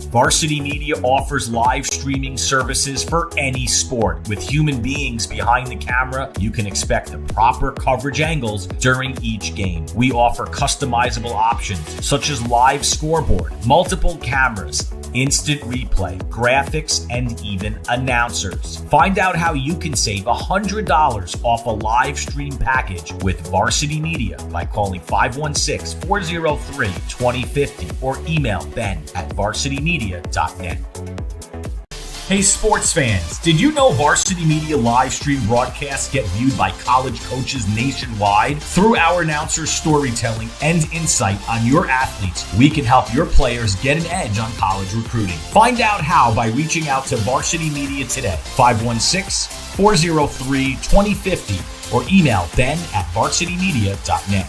Varsity Media offers live streaming services for any sport. With human beings behind the camera, you can expect the proper coverage angles during each game. We offer customizable options such as live scoreboard, multiple cameras, instant replay, graphics, and even announcers. Find out how you can save $100 off a live stream package with Varsity Media by calling 516-403-2050 or email ben@varsitymedia.net. Hey sports fans, did you know Varsity Media live stream broadcasts get viewed by college coaches nationwide? Through our announcers' storytelling and insight on your athletes, we can help your players get an edge on college recruiting. Find out how by reaching out to Varsity Media today, 516-403-2050, or email ben@varsitymedia.net.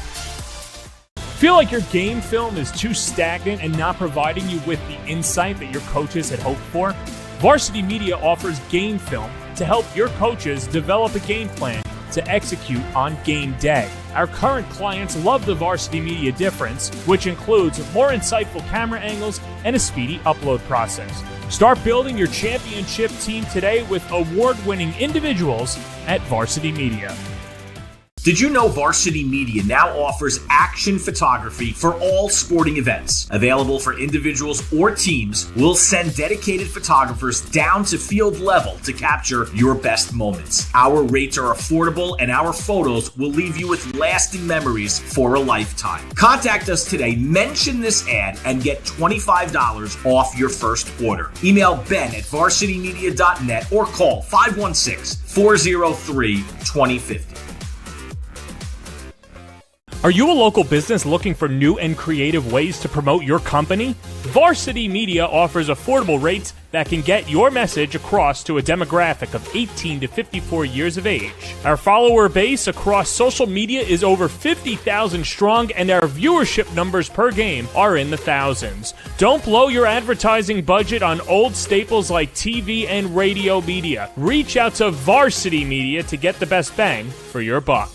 Feel like your game film is too stagnant and not providing you with the insight that your coaches had hoped for? Varsity Media offers game film to help your coaches develop a game plan to execute on game day. Our current clients love the Varsity Media difference, which includes more insightful camera angles and a speedy upload process. Start building your championship team today with award-winning individuals at Varsity Media. Did you know Varsity Media now offers action photography for all sporting events? Available for individuals or teams, we'll send dedicated photographers down to field level to capture your best moments. Our rates are affordable and our photos will leave you with lasting memories for a lifetime. Contact us today, mention this ad, and get $25 off your first order. Email ben@varsitymedia.net or call 516-403-2050. Are you a local business looking for new and creative ways to promote your company? Varsity Media offers affordable rates that can get your message across to a demographic of 18 to 54 years of age. Our follower base across social media is over 50,000 strong, and our viewership numbers per game are in the thousands. Don't blow your advertising budget on old staples like TV and radio media. Reach out to Varsity Media to get the best bang for your buck.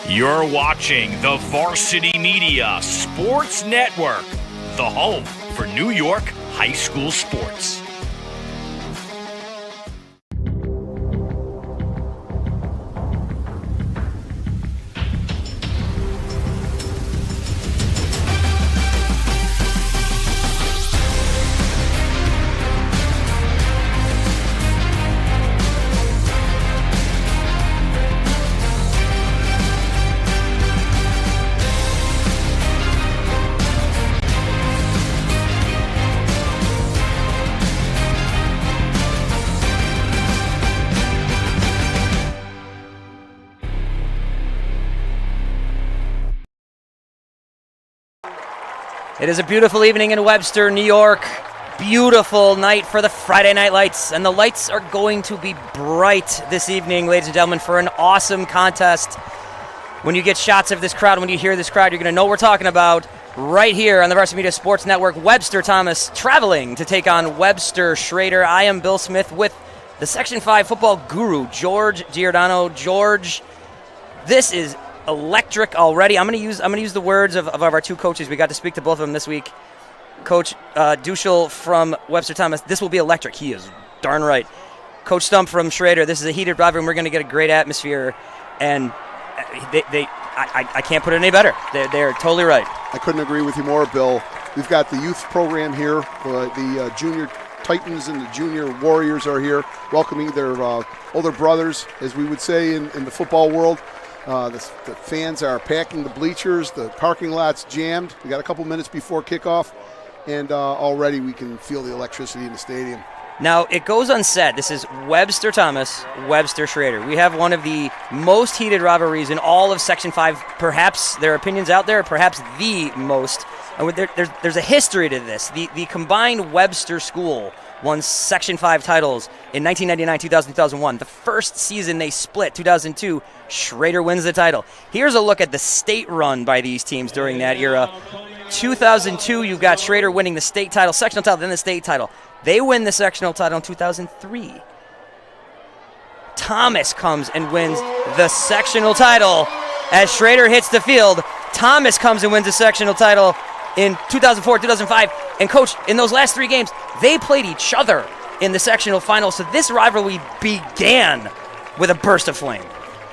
You're watching the Varsity Media Sports Network, the home for New York high school sports. It is a beautiful evening in Webster, New York. Beautiful night for the Friday Night Lights, and the lights are going to be bright this evening, ladies and gentlemen, for an awesome contest. When you get shots of this crowd, when you hear this crowd, you're going to know what we're talking about right here on the Varsity Media Sports Network. Webster Thomas traveling to take on Webster Schroeder. I am Bill Smith with the Section 5 football guru, George Giordano. George, this is electric already. I'm going to use the words of our two coaches. We got to speak to both of them this week. Coach Duschel from Webster Thomas, this will be electric. He is darn right. Coach Stump from Schroeder, this is a heated rivalry, and we're going to get a great atmosphere. And I can't put it any better. They're totally right. I couldn't agree with you more, Bill. We've got the youth program here. The junior Titans and the junior Warriors are here, welcoming their older brothers, as we would say in the football world. The fans are packing the bleachers. The parking lot's jammed. We got a couple minutes before kickoff, and already we can feel the electricity in the stadium. Now, it goes unsaid. This is Webster Thomas, Webster Schroeder. We have one of the most heated rivalries in all of Section 5. Perhaps there are opinions out there, perhaps the most. And there's a history to this. The combined Webster school won Section 5 titles in 1999, 2000, 2001. The first season they split, 2002, Schroeder wins the title. Here's a look at the state run by these teams during that era. 2002, you've got Schroeder winning the state title, sectional title, then the state title. They win the sectional title in 2003. Thomas comes and wins the sectional title as Schroeder hits the field. Thomas comes and wins the sectional title in 2004, 2005. And, Coach, in those last 3 games, they played each other in the sectional final. So this rivalry began with a burst of flame.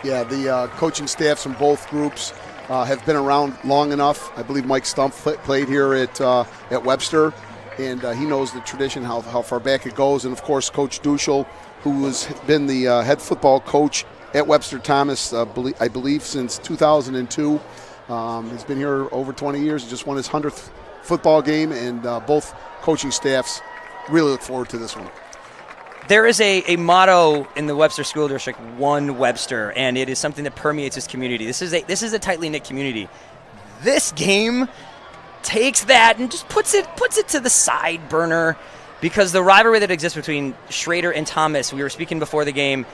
Yeah, the coaching staffs from both groups have been around long enough. I believe Mike Stump played here at Webster, and he knows the tradition, how far back it goes. And, of course, Coach Duschel, who has been the head football coach at Webster Thomas, I believe, since 2002. He's been here over 20 years. He just won his 100th football game, and both coaching staffs really look forward to this one. There is a motto in the Webster School District, One Webster, and it is something that permeates this community. This is a tightly knit community. This game takes that and just puts it to the side burner because the rivalry that exists between Schroeder and Thomas, we were speaking before the game,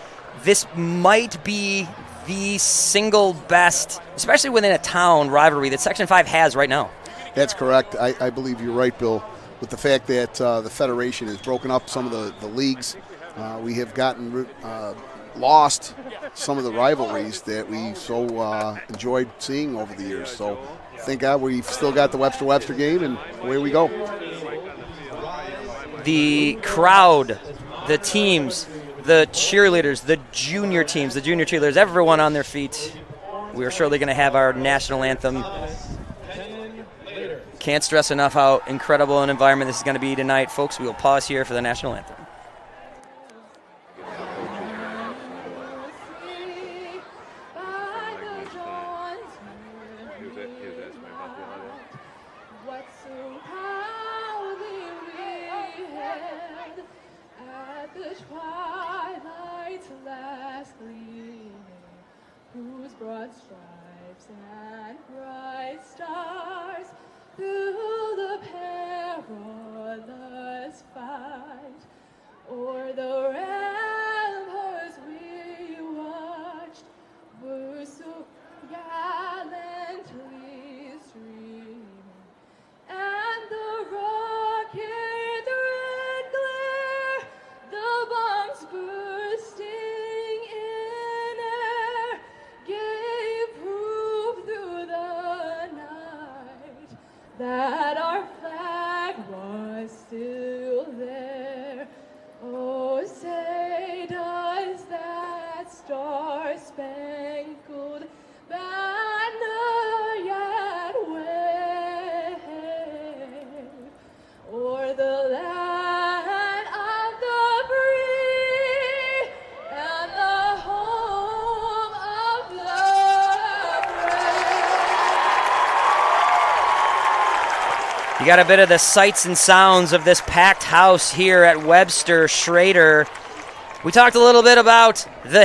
this might be the single best, especially within a town, rivalry that Section 5 has right now. That's correct. I believe you're right, Bill. With the fact that the Federation has broken up some of the leagues, we have gotten lost some of the rivalries that we so enjoyed seeing over the years. So thank God we've still got the Webster game, and away we go. The crowd, the teams, the cheerleaders, the junior teams, the junior cheerleaders, everyone on their feet. We are surely going to have our national anthem. Can't stress enough how incredible an environment this is going to be tonight. Folks, we will pause here for the national anthem. Whose broad stripes and bright stars through the perilous fight, o'er the ramparts we watched, were so gallantly streaming, and the rocket red glare, the bombs bursting in air, gave proof through the night that our flag was still there. Oh, say does that star-spangled banner yet wave o'er the land of the free and the home of the brave? You got a bit of the sights and sounds of this packed house here at Webster Schroeder. We talked a little bit about the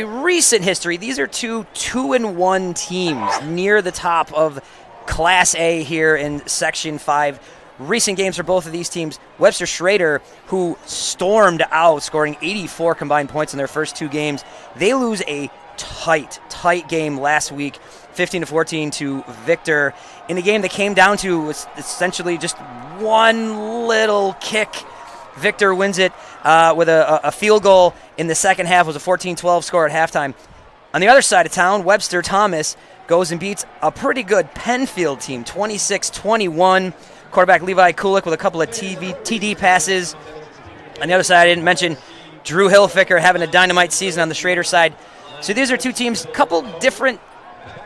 recent history. These are two 2-1 teams near the top of Class A here in Section 5. Recent games for both of these teams. Webster Schroeder, who stormed out, scoring 84 combined points in their first 2 games. They lose a tight game last week, 15-14 to Victor, in a game that came down to essentially just one little kick. Victor wins it with a field goal in the second half. It was a 14-12 score at halftime. On the other side of town, Webster Thomas goes and beats a pretty good Penfield team, 26-21. Quarterback Levi Kulik with a couple of TD passes. On the other side, I didn't mention Drew Hilfiger having a dynamite season on the Schroeder side. So these are two teams, a couple different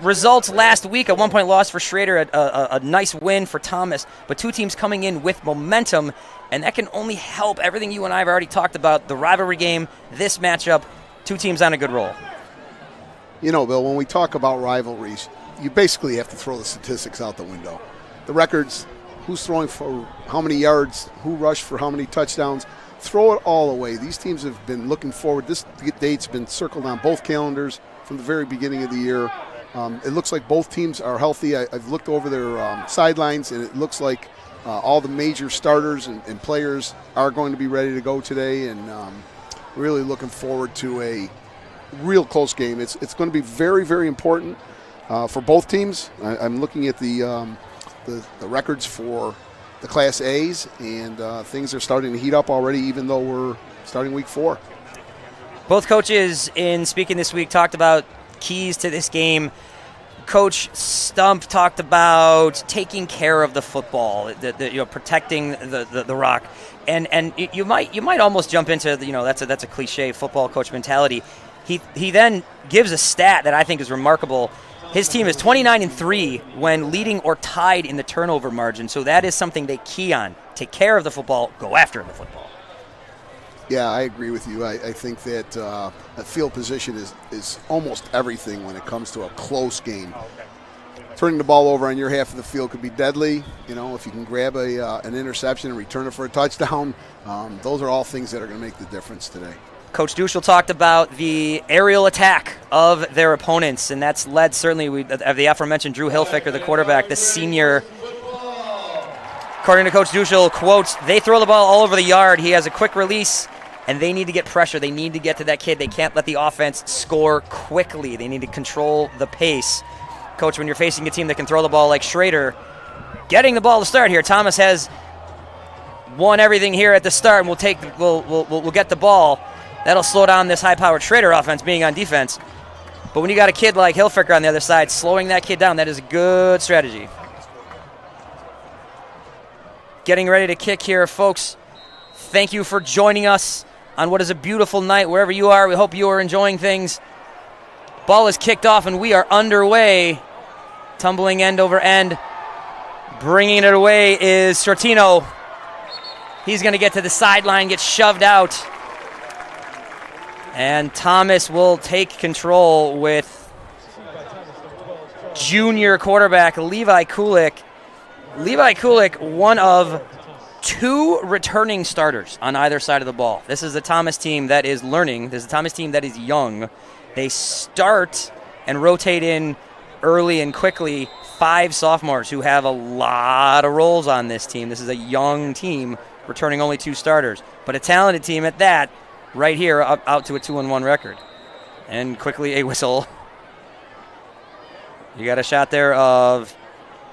results last week. A 1-point loss for Schroeder, a nice win for Thomas, but two teams coming in with momentum, and that can only help everything you and I have already talked about, the rivalry game, this matchup, two teams on a good roll. You know, Bill, when we talk about rivalries, you basically have to throw the statistics out the window. The records, who's throwing for how many yards, who rushed for how many touchdowns, throw it all away. These teams have been looking forward. This date's been circled on both calendars from the very beginning of the year. It looks like both teams are healthy. I've looked over their sidelines, and it looks like all the major starters and players are going to be ready to go today, and really looking forward to a real close game. It's going to be very, very important for both teams. I'm looking at the records for the Class A's, and things are starting to heat up already, even though we're starting week 4. Both coaches in speaking this week talked about keys to this game. Coach Stump talked about taking care of the football, protecting the rock, and you might almost jump into that's a cliche football coach mentality. He then gives a stat that I think is remarkable. His team is 29-3 when leading or tied in the turnover margin, so that is something they key on. Take care of the football, go after the football. Yeah, I agree with you. I think that a field position is almost everything when it comes to a close game. Turning the ball over on your half of the field could be deadly. You know, if you can grab an interception and return it for a touchdown, those are all things that are going to make the difference today. Coach Duschel talked about the aerial attack of their opponents, and that's led certainly of the aforementioned Drew Hilfiker, the quarterback, the senior. According to Coach Duschel, quotes, they throw the ball all over the yard. He has a quick release, and they need to get pressure. They need to get to that kid. They can't let the offense score quickly. They need to control the pace. Coach, when you're facing a team that can throw the ball like Schroeder, getting the ball to start here. Thomas has won everything here at the start, and we'll get the ball. That'll slow down this high-powered Schroeder offense being on defense. But when you got a kid like Hilfiker on the other side, slowing that kid down, that is a good strategy. Getting ready to kick here, folks. Thank you for joining us on what is a beautiful night wherever you are. We hope you are enjoying things. Ball is kicked off, and we are underway. Tumbling end over end. Bringing it away is Sortino. He's going to get to the sideline, get shoved out. And Thomas will take control with junior quarterback Levi Kulik. Levi Kulik, one of 2 returning starters on either side of the ball. This is a Thomas team that is learning. This is a Thomas team that is young. They start and rotate in early and quickly 5 sophomores who have a lot of roles on this team. This is a young team returning only 2 starters, but a talented team at that. Right here, out to a 2-1 record. And quickly a whistle. You got a shot there of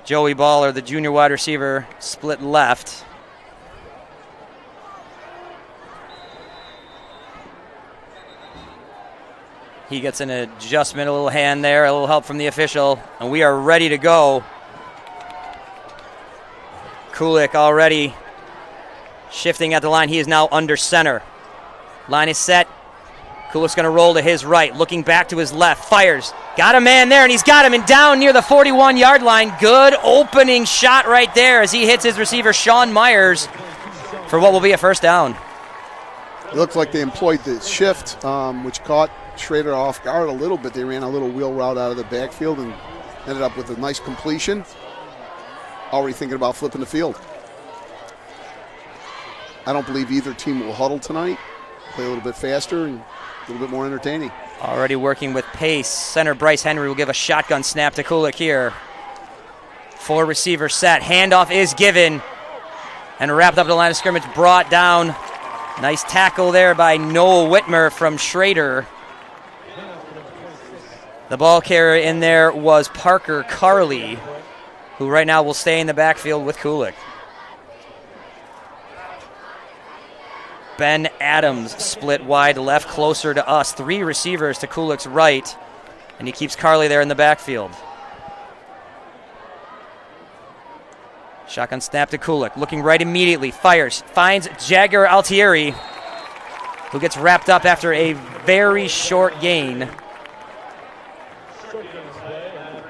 Joey Baller, the junior wide receiver, split left. He gets an adjustment, a little hand there, a little help from the official, and we are ready to go. Kulik already shifting at the line. He is now under center. Line is set. Kulik's going to roll to his right, looking back to his left, fires. Got a man there, and he's got him, and down near the 41-yard line. Good opening shot right there as he hits his receiver, Sean Myers, for what will be a first down. It looks like they employed the shift, which caught Schroeder off guard a little bit. They ran a little wheel route out of the backfield and ended up with a nice completion. Already thinking about flipping the field. I don't believe either team will huddle tonight. Play a little bit faster and a little bit more entertaining. Already working with pace. Center Bryce Henry will give a shotgun snap to Kulik here. 4 receivers set. Handoff is given. And wrapped up the line of scrimmage. Brought down. Nice tackle there by Noah Whitmer from Schroeder. The ball carrier in there was Parker Carley, who right now will stay in the backfield with Kulik. Ben Adams split wide left closer to us. 3 receivers to Kulik's right, and he keeps Carley there in the backfield. Shotgun snap to Kulik, looking right immediately, fires, finds Jagger Altieri, who gets wrapped up after a very short gain.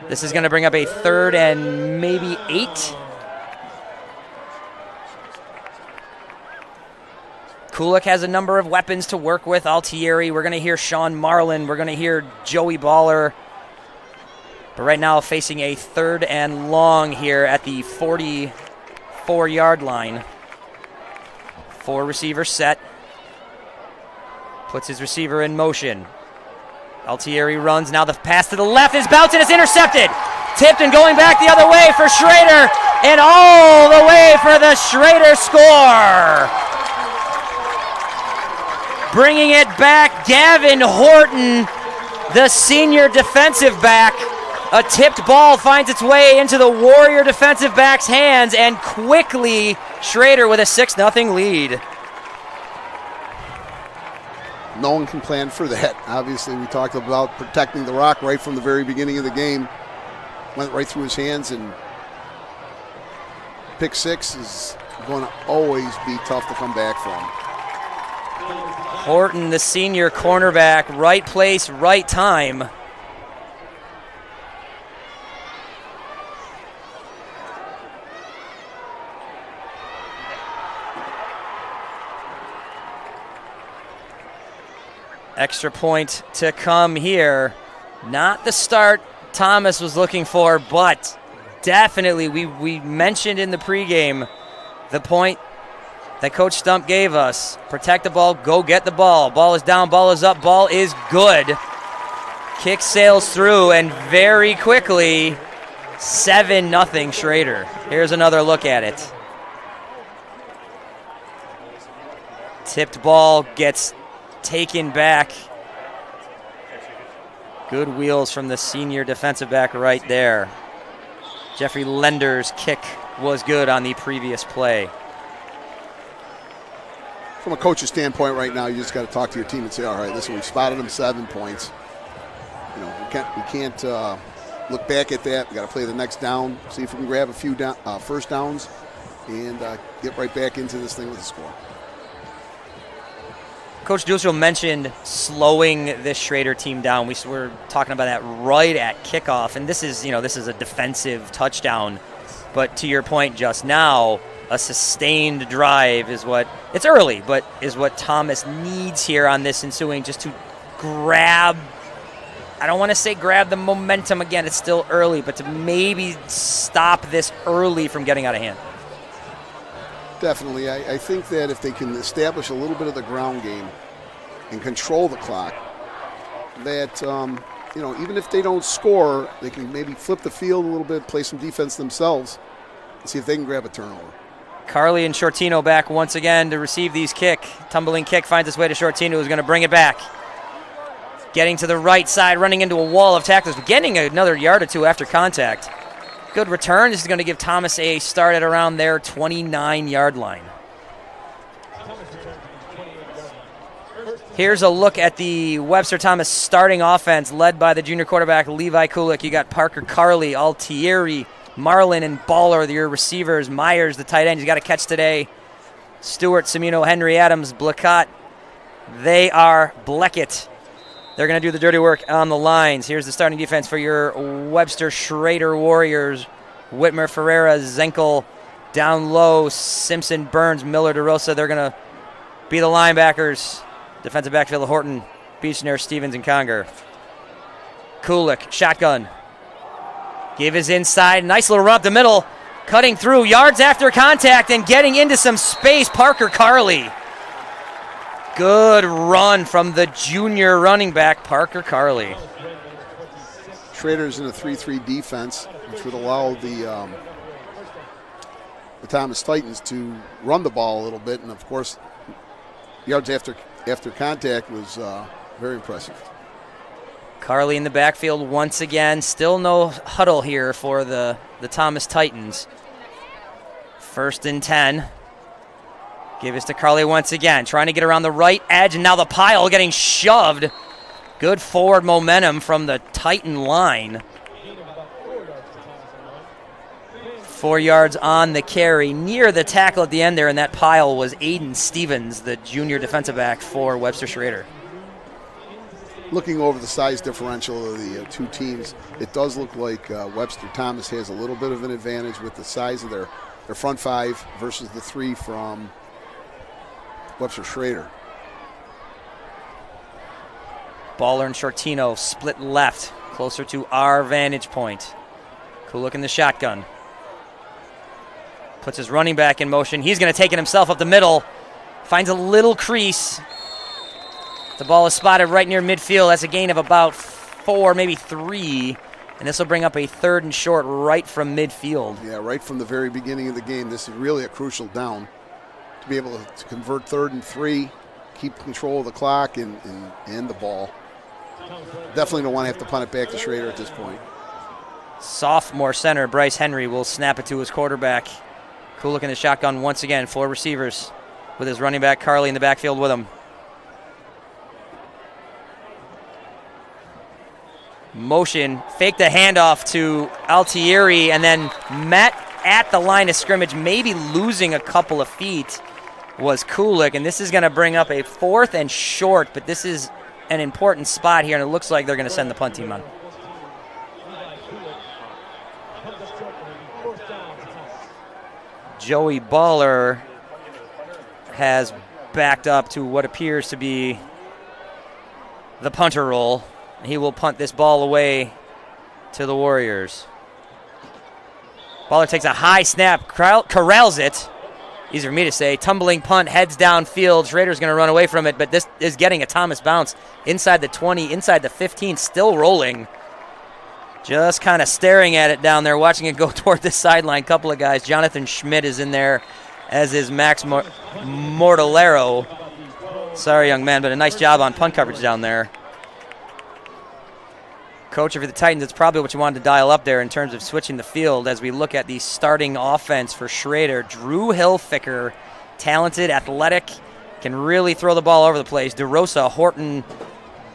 This is going to bring up a 3rd and maybe 8. Kulik has a number of weapons to work with. Altieri, we're going to hear Sean Marlin, we're going to hear Joey Baller. But right now facing a 3rd and long here at the 44-yard line. 4 receivers set. Puts his receiver in motion. Altieri runs. Now the pass to the left is bounced and it's intercepted. Tipped and going back the other way for Schroeder. And all the way for the Schroeder score. Bringing it back, Gavin Horton, the senior defensive back. A tipped ball finds its way into the Warrior defensive back's hands, and quickly Schroeder with a 6-0 lead. No one can plan for that. Obviously, we talked about protecting the rock right from the very beginning of the game. Went right through his hands, and pick 6 is going to always be tough to come back from. Horton, the senior cornerback, right place, right time. Extra point to come here. Not the start Thomas was looking for, but definitely we mentioned in the pregame the point that Coach Stump gave us. Protect the ball, go get the ball. Ball is down, ball is up, ball is good. Kick sails through, and very quickly, 7-0 Schroeder. Here's another look at it. Tipped ball gets taken back. Good wheels from the senior defensive back right there. Jeffrey Lender's kick was good on the previous play. From a coach's standpoint right now, you just got to talk to your team and say, all right, listen, we've spotted them 7 points. You know, we can't look back at that. We got to play the next down, see if we can grab a few first downs, and get right back into this thing with a score. Coach Ducel mentioned slowing this Schroeder team down. We were talking about that right at kickoff, and this is a defensive touchdown. But to your point just now, a sustained drive is what, it's early, but is what Thomas needs here on this ensuing, just to grab, I don't want to say grab the momentum again, it's still early, but to maybe stop this early from getting out of hand. Definitely. I think that if they can establish a little bit of the ground game and control the clock, that, even if they don't score, they can maybe flip the field a little bit, play some defense themselves, and see if they can grab a turnover. Carly and Shortino back once again to receive these kick. Tumbling kick finds its way to Shortino, who's going to bring it back. Getting to the right side, running into a wall of tacklers, but getting another yard or two after contact. Good return. This is going to give Thomas a start at around their 29-yard line. Here's a look at the Webster Thomas starting offense led by the junior quarterback Levi Kulik. You got Parker Carley, Altieri, Marlin, and Baller, your receivers. Myers, the tight end, he's got a catch today. Stewart, Semino, Henry, Adams, Blackott. They are Bleckett. They're going to do the dirty work on the lines. Here's the starting defense for your Webster Schroeder Warriors. Whitmer, Ferreira, Zenkel, down low, Simpson, Burns, Miller, DeRosa. They're going to be the linebackers. Defensive backfield, Horton, Beechner, Stevens, and Conger. Kulik, shotgun. Gave his inside. Nice little run up the middle. Cutting through, yards after contact, and getting into some space, Parker Carley. Good run from the junior running back, Parker Carley. Schroeder's in a 3-3 defense, which would allow the Thomas Titans to run the ball a little bit, and of course, yards after contact was very impressive. Carley in the backfield once again. Still no huddle here for the Thomas Titans. 1st and 10. Give this to Carley once again. Trying to get around the right edge, and now the pile getting shoved. Good forward momentum from the Titan line. 4 yards on the carry. Near the tackle at the end there, and that pile was Aiden Stevens, the junior defensive back for Webster Schroeder. Looking over the size differential of the two teams, it does look like Webster Thomas has a little bit of an advantage with the size of their front 5 versus the 3 from Webster Schroeder. Baller and Shortino split left, closer to our vantage point. Kulik in the shotgun. Puts his running back in motion. He's going to take it himself up the middle. Finds a little crease. The ball is spotted right near midfield. That's a gain of about 4, maybe 3. And this will bring up a 3rd and short right from midfield. Yeah, right from the very beginning of the game. This is really a crucial down to be able to convert 3rd and 3, keep control of the clock and the ball. Definitely don't want to have to punt it back to Schroeder at this point. Sophomore center Bryce Henry will snap it to his quarterback. Kulik in the shotgun once again. 4 receivers with his running back Carly in the backfield with him. Motion, fake the handoff to Altieri, and then met at the line of scrimmage, maybe losing a couple of feet, was Kulik. And this is going to bring up a 4th and short, but this is an important spot here, and it looks like they're going to send the punt team on. Joey Baller has backed up to what appears to be the punter role. He will punt this ball away to the Warriors. Baller takes a high snap, corrals it. Easy for me to say. Tumbling punt, heads downfield. Schroeder's going to run away from it, but this is getting a Thomas bounce inside the 20, inside the 15, still rolling. Just kind of staring at it down there, watching it go toward the sideline. Couple of guys. Jonathan Schmidt is in there, as is Max Mortallero. Sorry, young man, but a nice job on punt coverage down there. Coach, for the Titans, it's probably what you wanted to dial up there in terms of switching the field as we look at the starting offense for Schroeder. Drew Hilfiker, talented, athletic, can really throw the ball over the place. DeRosa, Horton,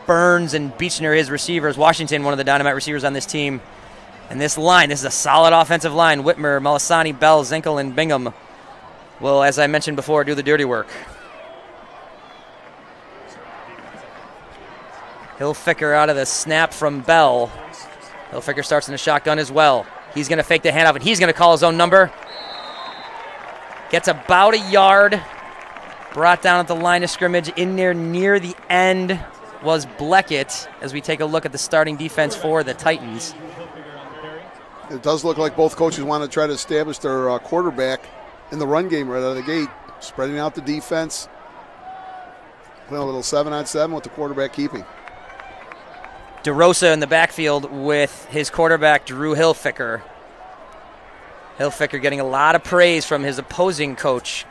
Burns, and Beechner, his receivers. Washington, one of the dynamite receivers on this team. And this line, this is a solid offensive line. Whitmer, Melisani, Bell, Zinkel, and Bingham will, as I mentioned before, do the dirty work. Hilfiker out of the snap from Bell. Hilfiker starts in the shotgun as well. He's going to fake the handoff, and he's going to call his own number. Gets about a yard. Brought down at the line of scrimmage. In there near the end was Bleckett as we take a look at the starting defense for the Titans. It does look like both coaches want to try to establish their quarterback in the run game right out of the gate, spreading out the defense, playing a little 7-on-7 with the quarterback keeping. DeRosa in the backfield with his quarterback, Drew Hilfiker. Hilfiker getting a lot of praise from his opposing coach,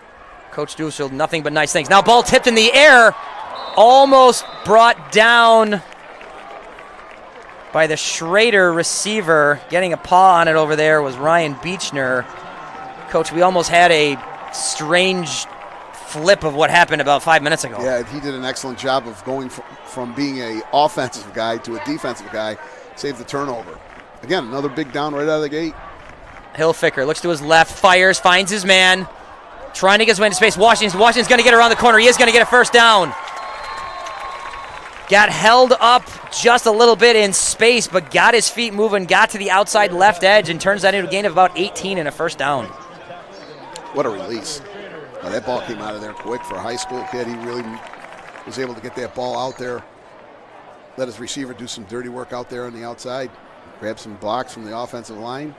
Coach Dusel. Nothing but nice things. Now ball tipped in the air, almost brought down by the Schroeder receiver. Getting a paw on it over there was Ryan Beechner. Coach, we almost had a strange flip of what happened about 5 minutes ago. Yeah, he did an excellent job of going from being an offensive guy to a defensive guy, saved the turnover. Again, another big down right out of the gate. Hilfiker looks to his left, fires, finds his man, trying to get his way into space. Washington's going to get around the corner. He is going to get a first down. Got held up just a little bit in space, but got his feet moving, got to the outside left edge, and turns that into a gain of about 18 and a first down. What a release. That ball came out of there quick for a high school kid. He really was able to get that ball out there, let his receiver do some dirty work out there on the outside, grab some blocks from the offensive line.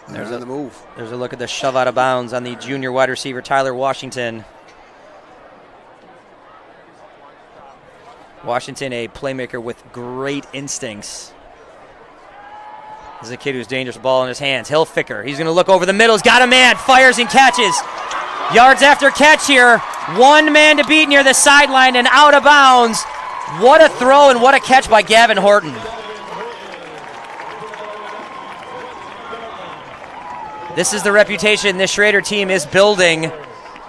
And there's on the move. There's a look at the shove out of bounds on the junior wide receiver, Tyler Washington. Washington, a playmaker with great instincts. This is a kid who's dangerous, ball in his hands. Hilfiker, he's going to look over the middle. He's got a man, fires and catches. Yards after catch here. One man to beat near the sideline and out of bounds. What a throw and what a catch by Gavin Horton. This is the reputation this Schroeder team is building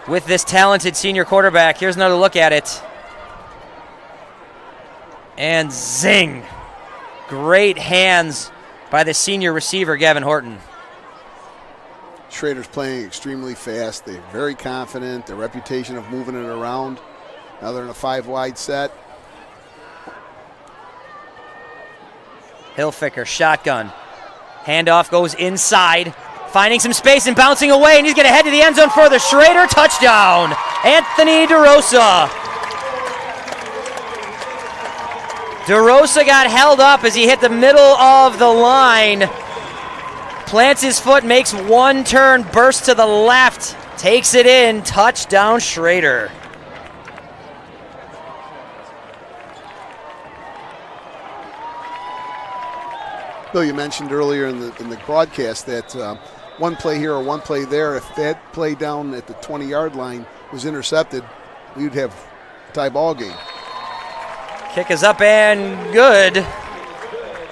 with this talented senior quarterback. Here's another look at it. And zing. Great hands by the senior receiver, Gavin Horton. Schroeder's playing extremely fast. They're very confident. Their reputation of moving it around. Now they're in a 5-wide set. Hilfiker, shotgun. Handoff goes inside. Finding some space and bouncing away, and he's going to head to the end zone for the Schroeder touchdown. Anthony DeRosa. DeRosa got held up as he hit the middle of the line. Plants his foot, makes one turn, bursts to the left, takes it in, touchdown Schroeder. Bill, you mentioned earlier in the broadcast that one play here or one play there, if that play down at the 20-yard line was intercepted, we'd have a tie ball game. Kick is up and good.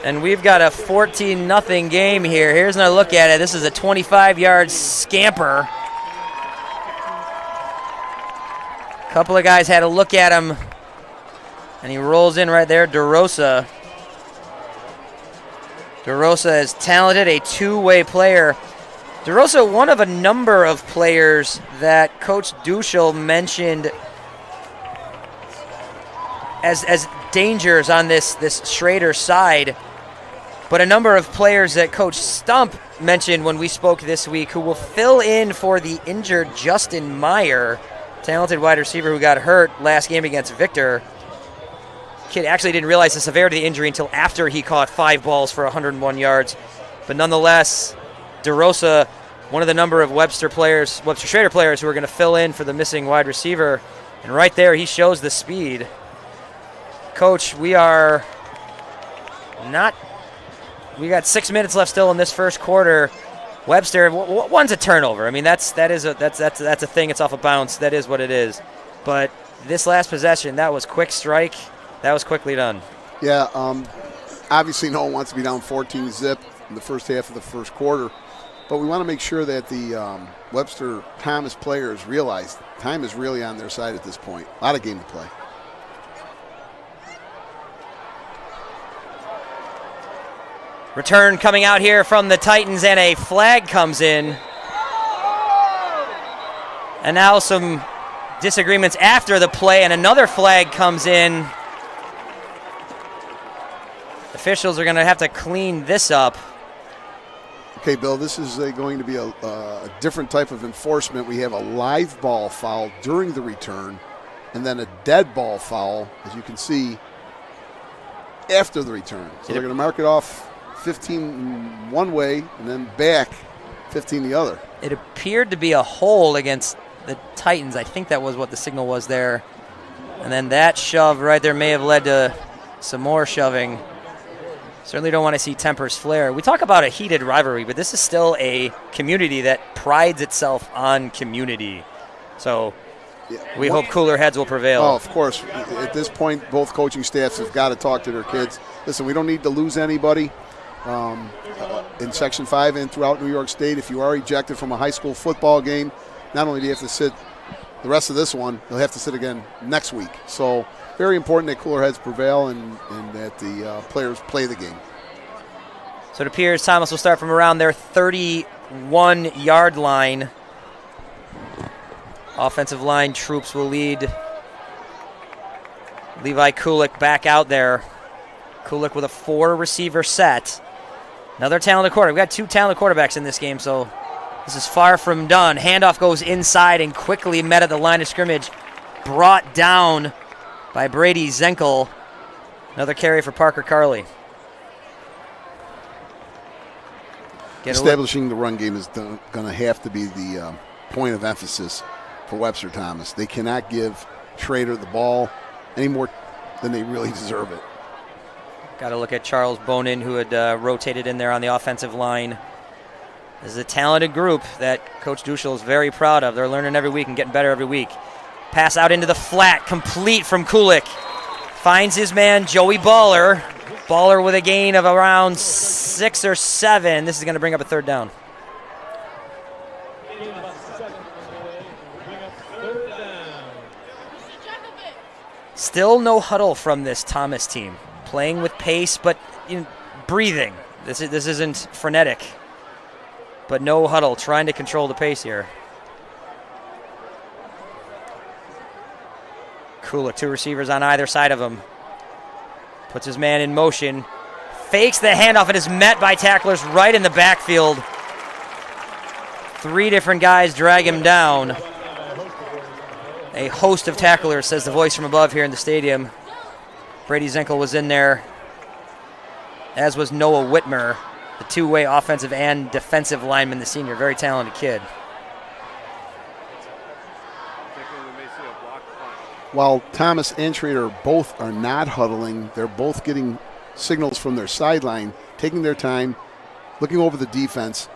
And we've got a 14-0 game here. Here's another look at it. This is a 25-yard scamper. A couple of guys had a look at him, and he rolls in right there. DeRosa is talented, a two-way player. DeRosa, one of a number of players that Coach Duschel mentioned as dangers on this Schroeder side, but a number of players that Coach Stump mentioned when we spoke this week who will fill in for the injured Justin Meyer, talented wide receiver who got hurt last game against Victor. Kid actually didn't realize the severity of the injury until after he caught 5 balls for 101 yards. But nonetheless, DeRosa, one of the number of Webster Schroeder players who are going to fill in for the missing wide receiver. And right there, he shows the speed. Coach, we got 6 minutes left still in this first quarter. Webster, one's a turnover. I mean, that's a thing. It's off of bounds. That is what it is. But this last possession, that was quick strike. That was quickly done. Yeah, obviously no one wants to be down 14-0 in the first half of the first quarter, but we want to make sure that the Webster Thomas players realize time is really on their side at this point. A lot of game to play. Return coming out here from the Titans, and a flag comes in. And now some disagreements after the play, and another flag comes in. Officials are going to have to clean this up. Okay, Bill, this is going to be a different type of enforcement. We have a live ball foul during the return, and then a dead ball foul, as you can see, after the return. So they're going to mark it off 15 one way and then back 15 the other. It appeared to be a hold against the Titans. I think that was what the signal was there. And then that shove right there may have led to some more shoving. Certainly don't want to see tempers flare. We talk about a heated rivalry, but this is still a community that prides itself on community. So we hope cooler heads will prevail. Oh, of course. At this point, both coaching staffs have got to talk to their kids. Listen, we don't need to lose anybody in Section 5 and throughout New York State. If you are ejected from a high school football game, not only do you have to sit the rest of this one, you'll have to sit again next week. So very important that cooler heads prevail and that the players play the game. So it appears Thomas will start from around their 31-yard line. Offensive line troops will lead Levi Kulik back out there. Kulik with a 4-receiver set. Another talented quarterback. We've got 2 talented quarterbacks in this game, so this is far from done. Handoff goes inside and quickly met at the line of scrimmage. Brought down by Brady Zenkel. Another carry for Parker Carley. Establishing the run game is going to have to be the point of emphasis for Webster Thomas. They cannot give Schroeder the ball any more than they really deserve it. Got to look at Charles Bonin, who had rotated in there on the offensive line. This is a talented group that Coach Duschel is very proud of. They're learning every week and getting better every week. Pass out into the flat, complete from Kulik. Finds his man, Joey Baller. Baller with a gain of around 6 or 7. This is going to bring up a third down. Still no huddle from this Thomas team. Playing with pace, but breathing. This isn't frenetic. But no huddle, trying to control the pace here. Kulik, 2 receivers on either side of him. Puts his man in motion. Fakes the handoff and is met by tacklers right in the backfield. 3 different guys drag him down. A host of tacklers, says the voice from above here in the stadium. Brady Zinkel was in there, as was Noah Whitmer, the two-way offensive and defensive lineman, the senior. Very talented kid. While Thomas and Schroeder both are not huddling, they're both getting signals from their sideline, taking their time, looking over the defense,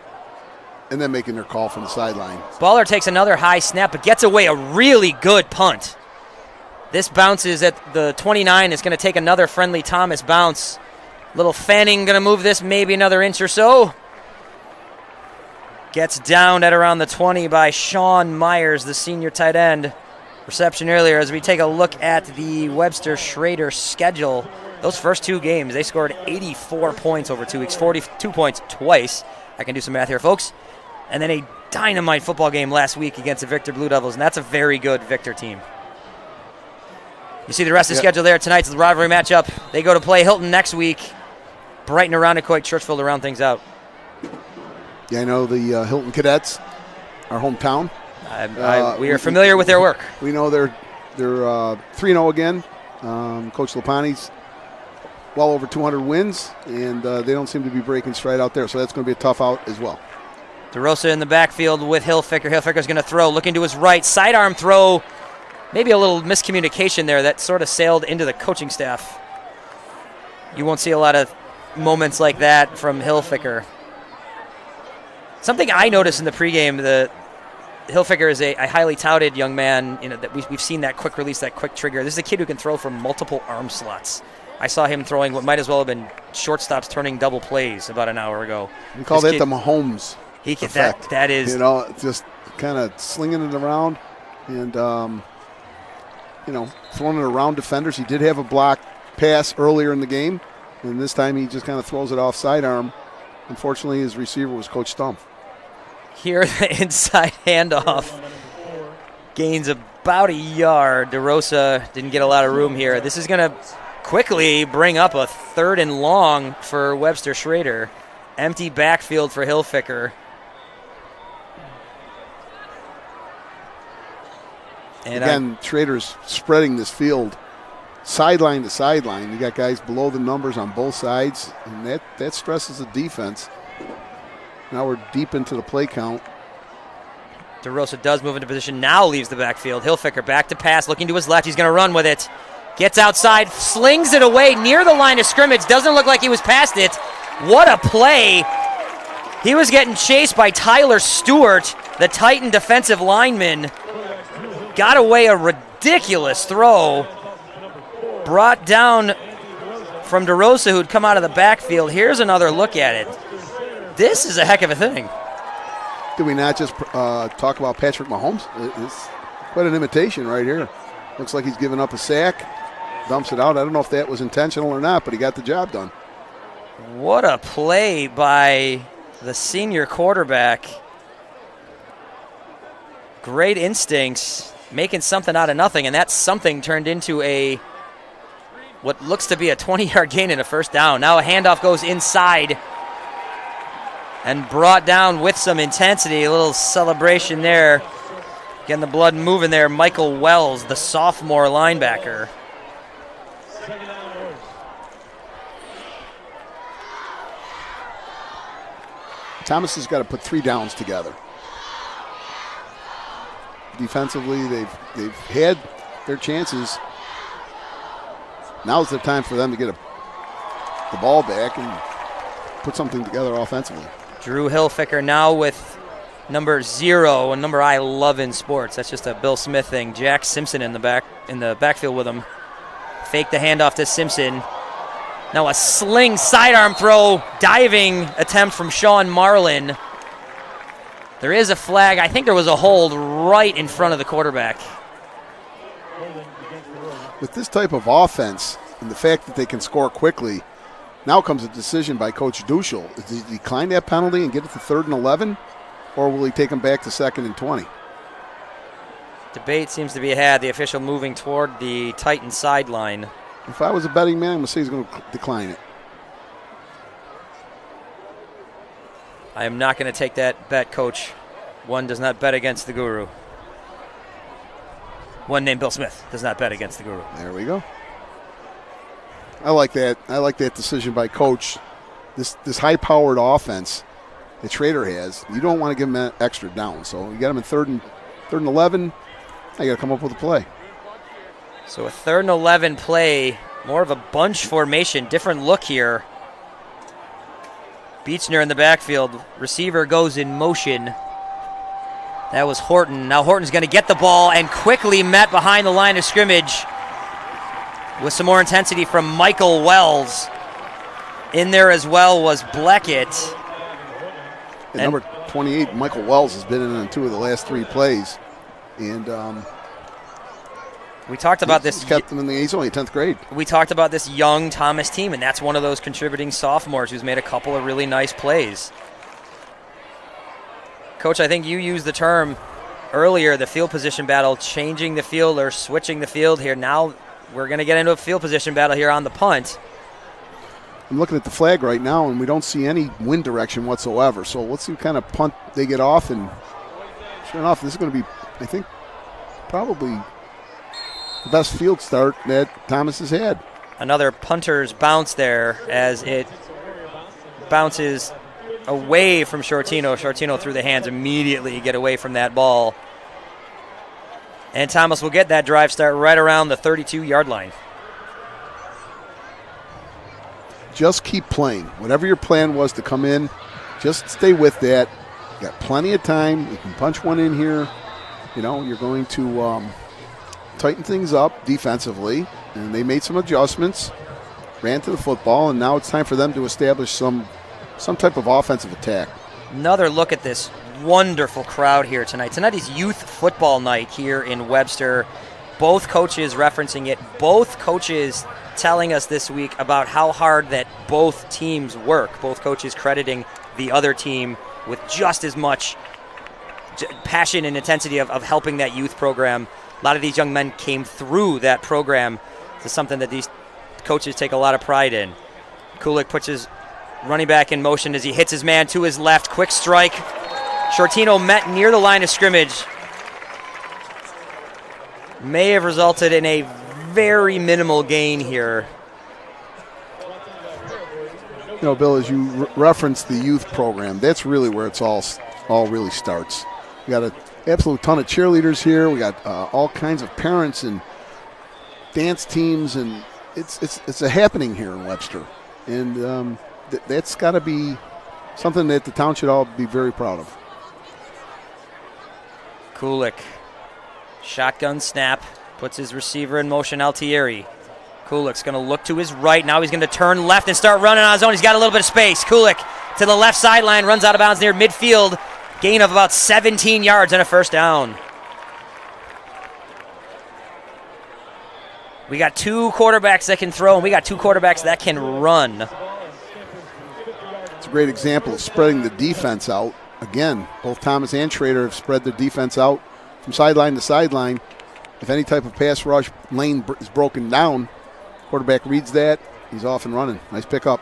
and then making their call from the sideline. Baller takes another high snap, but gets away a really good punt. This bounces at the 29. It's going to take another friendly Thomas bounce. Little Fanning going to move this maybe another inch or so. Gets downed at around the 20 by Sean Myers, the senior tight end. Reception earlier. As we take a look at the Webster Schroeder schedule, those first 2 games, they scored 84 points over 2 weeks, 42 points twice. I can do some math here, folks. And then a dynamite football game last week against the Victor Blue Devils, and that's a very good Victor team. You see the rest of the schedule there. Tonight's the rivalry matchup. They go to play Hilton next week. Brighton, Irondequoit, Churchville to round things out. Yeah, I know the Hilton Cadets, our hometown. We are familiar with their work. We know they're 3-0 again. Coach Lapani's well over 200 wins, and they don't seem to be breaking stride out there, so that's going to be a tough out as well. DeRosa in the backfield with Hilfiger. Hilfiger's going to throw, looking to his right. Sidearm throw. Maybe a little miscommunication there that sort of sailed into the coaching staff. You won't see a lot of moments like that from Hilfiger. Something I noticed in the pregame, the Hilfiger is a highly touted young man. You know that we've seen that quick release, that quick trigger. This is a kid who can throw from multiple arm slots. I saw him throwing what might as well have been shortstops turning double plays about an hour ago. We call that the Mahomes effect. That is, just kind of slinging it around and throwing it around defenders. He did have a block pass earlier in the game, and this time he just kind of throws it off sidearm. Unfortunately, his receiver was Coach Stump. Here, the inside handoff gains about a yard. DeRosa didn't get a lot of room here. This is going to quickly bring up a 3rd and long for Webster Schroeder. Empty backfield for Hilfiger. And again, Schrader's spreading this field sideline to sideline. You got guys below the numbers on both sides, and that stresses the defense. Now we're deep into the play count. DeRosa does move into position, now leaves the backfield. Hilfiger back to pass, looking to his left. He's going to run with it. Gets outside, slings it away near the line of scrimmage. Doesn't look like he was past it. What a play. He was getting chased by Tyler Stewart, the Titan defensive lineman. Got away a ridiculous throw. Brought down from DeRosa, who'd come out of the backfield. Here's another look at it. This is a heck of a thing. Did we not just talk about Patrick Mahomes? It's quite an imitation right here. Looks like he's giving up a sack, dumps it out. I don't know if that was intentional or not, but he got the job done. What a play by the senior quarterback. Great instincts, making something out of nothing, and that something turned into what looks to be a 20-yard gain and a first down. Now a handoff goes inside and brought down with some intensity. A little celebration there. Getting the blood moving there. Michael Wells, the sophomore linebacker. Thomas has got to put 3 downs together. Defensively, they've had their chances. Now's the time for them to get the ball back and put something together offensively. Drew Hilfiger now with number 0, a number I love in sports. That's just a Bill Smith thing. Jack Simpson in the backfield with him. Fake the handoff to Simpson. Now a sling sidearm throw, diving attempt from Sean Marlin. There is a flag. I think there was a hold right in front of the quarterback. With this type of offense and the fact that they can score quickly, now comes a decision by Coach Duschel. Does he decline that penalty and get it to 3rd and 11, or will he take him back to 2nd and 20? Debate seems to be had. The official moving toward the Titan sideline. If I was a betting man, I'm going to say he's going to decline it. I am not going to take that bet, Coach. One does not bet against the guru. One named Bill Smith does not bet against the guru. There we go. I like that. I like that decision by Coach. This high-powered offense that Schroeder has, you don't want to give him an extra down. So you got him in third and 11. I got to come up with a play. So a 3rd and 11 play, more of a bunch formation, different look here. Beechner in the backfield. Receiver goes in motion. That was Horton. Now Horton's going to get the ball and quickly met behind the line of scrimmage with some more intensity from Michael Wells. In there as well was Bleckett. And number 28, Michael Wells, has been in 2 of the last 3 plays. And we talked about this. He's only 10th grade. We talked about this young Thomas team, and that's one of those contributing sophomores who's made a couple of really nice plays. Coach, I think you used the term earlier, the field position battle, changing the field or switching the field here. Now we're going to get into a field position battle here on the punt. I'm looking at the flag right now, and we don't see any wind direction whatsoever. So let's see what kind of punt they get off. And sure enough, this is going to be, I think, probably the best field start that Thomas has had. Another punter's bounce there as it bounces away from Shortino. Shortino through the hands immediately, get away from that ball. And Thomas will get that drive start right around the 32-yard line. Just keep playing. Whatever your plan was to come in, just stay with that. You got plenty of time. You can punch one in here. You know, you're going to tighten things up defensively. And they made some adjustments, ran to the football, and now it's time for them to establish some type of offensive attack. Another look at this wonderful crowd here tonight. Tonight is youth football night here in Webster. Both coaches referencing it. Both coaches telling us this week about how hard that both teams work. Both coaches crediting the other team with just as much passion and intensity of helping that youth program. A lot of these young men came through that program. This is something that these coaches take a lot of pride in. Kulik puts his running back in motion as he hits his man to his left. Quick strike. Shortino met near the line of scrimmage. May have resulted in a very minimal gain here. You know, Bill, as you referenced the youth program, that's really where it's all really starts. We got an absolute ton of cheerleaders here. We got all kinds of parents and dance teams, and it's a happening here in Webster. And that's got to be something that the town should all be very proud of. Kulik, shotgun snap, puts his receiver in motion, Altieri. Kulik's going to look to his right. Now he's going to turn left and start running on his own. He's got a little bit of space. Kulik to the left sideline, runs out of bounds near midfield. Gain of about 17 yards and a first down. We got 2 quarterbacks that can throw, and we got 2 quarterbacks that can run. It's a great example of spreading the defense out. Again, both Thomas and Schroeder have spread their defense out from sideline to sideline. If any type of pass rush lane is broken down, quarterback reads that, he's off and running. Nice pickup.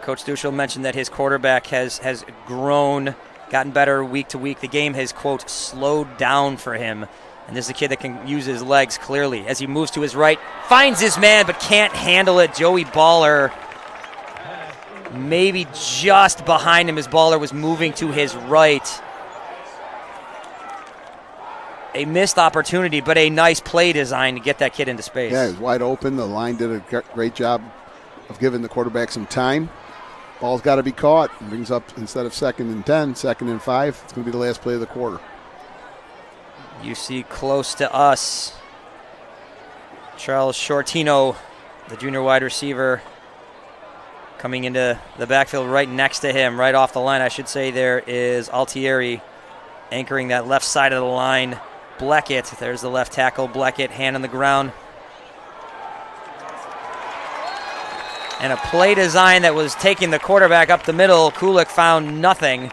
Coach Duschel mentioned that his quarterback has grown, gotten better week to week. The game has, quote, slowed down for him. And this is a kid that can use his legs clearly. As he moves to his right, finds his man but can't handle it. Joey Baller maybe just behind him as Baller was moving to his right. A missed opportunity, but a nice play design to get that kid into space. Yeah, he's wide open. The line did a great job of giving the quarterback some time. Ball's got to be caught. It brings up, instead of 2nd and 10, 2nd and 5. It's going to be the last play of the quarter. You see close to us, Charles Shortino, the junior wide receiver, coming into the backfield right next to him, right off the line, I should say. There is Altieri anchoring that left side of the line. Bleckett, there's the left tackle. Bleckett, hand on the ground. And a play design that was taking the quarterback up the middle. Kulik found nothing.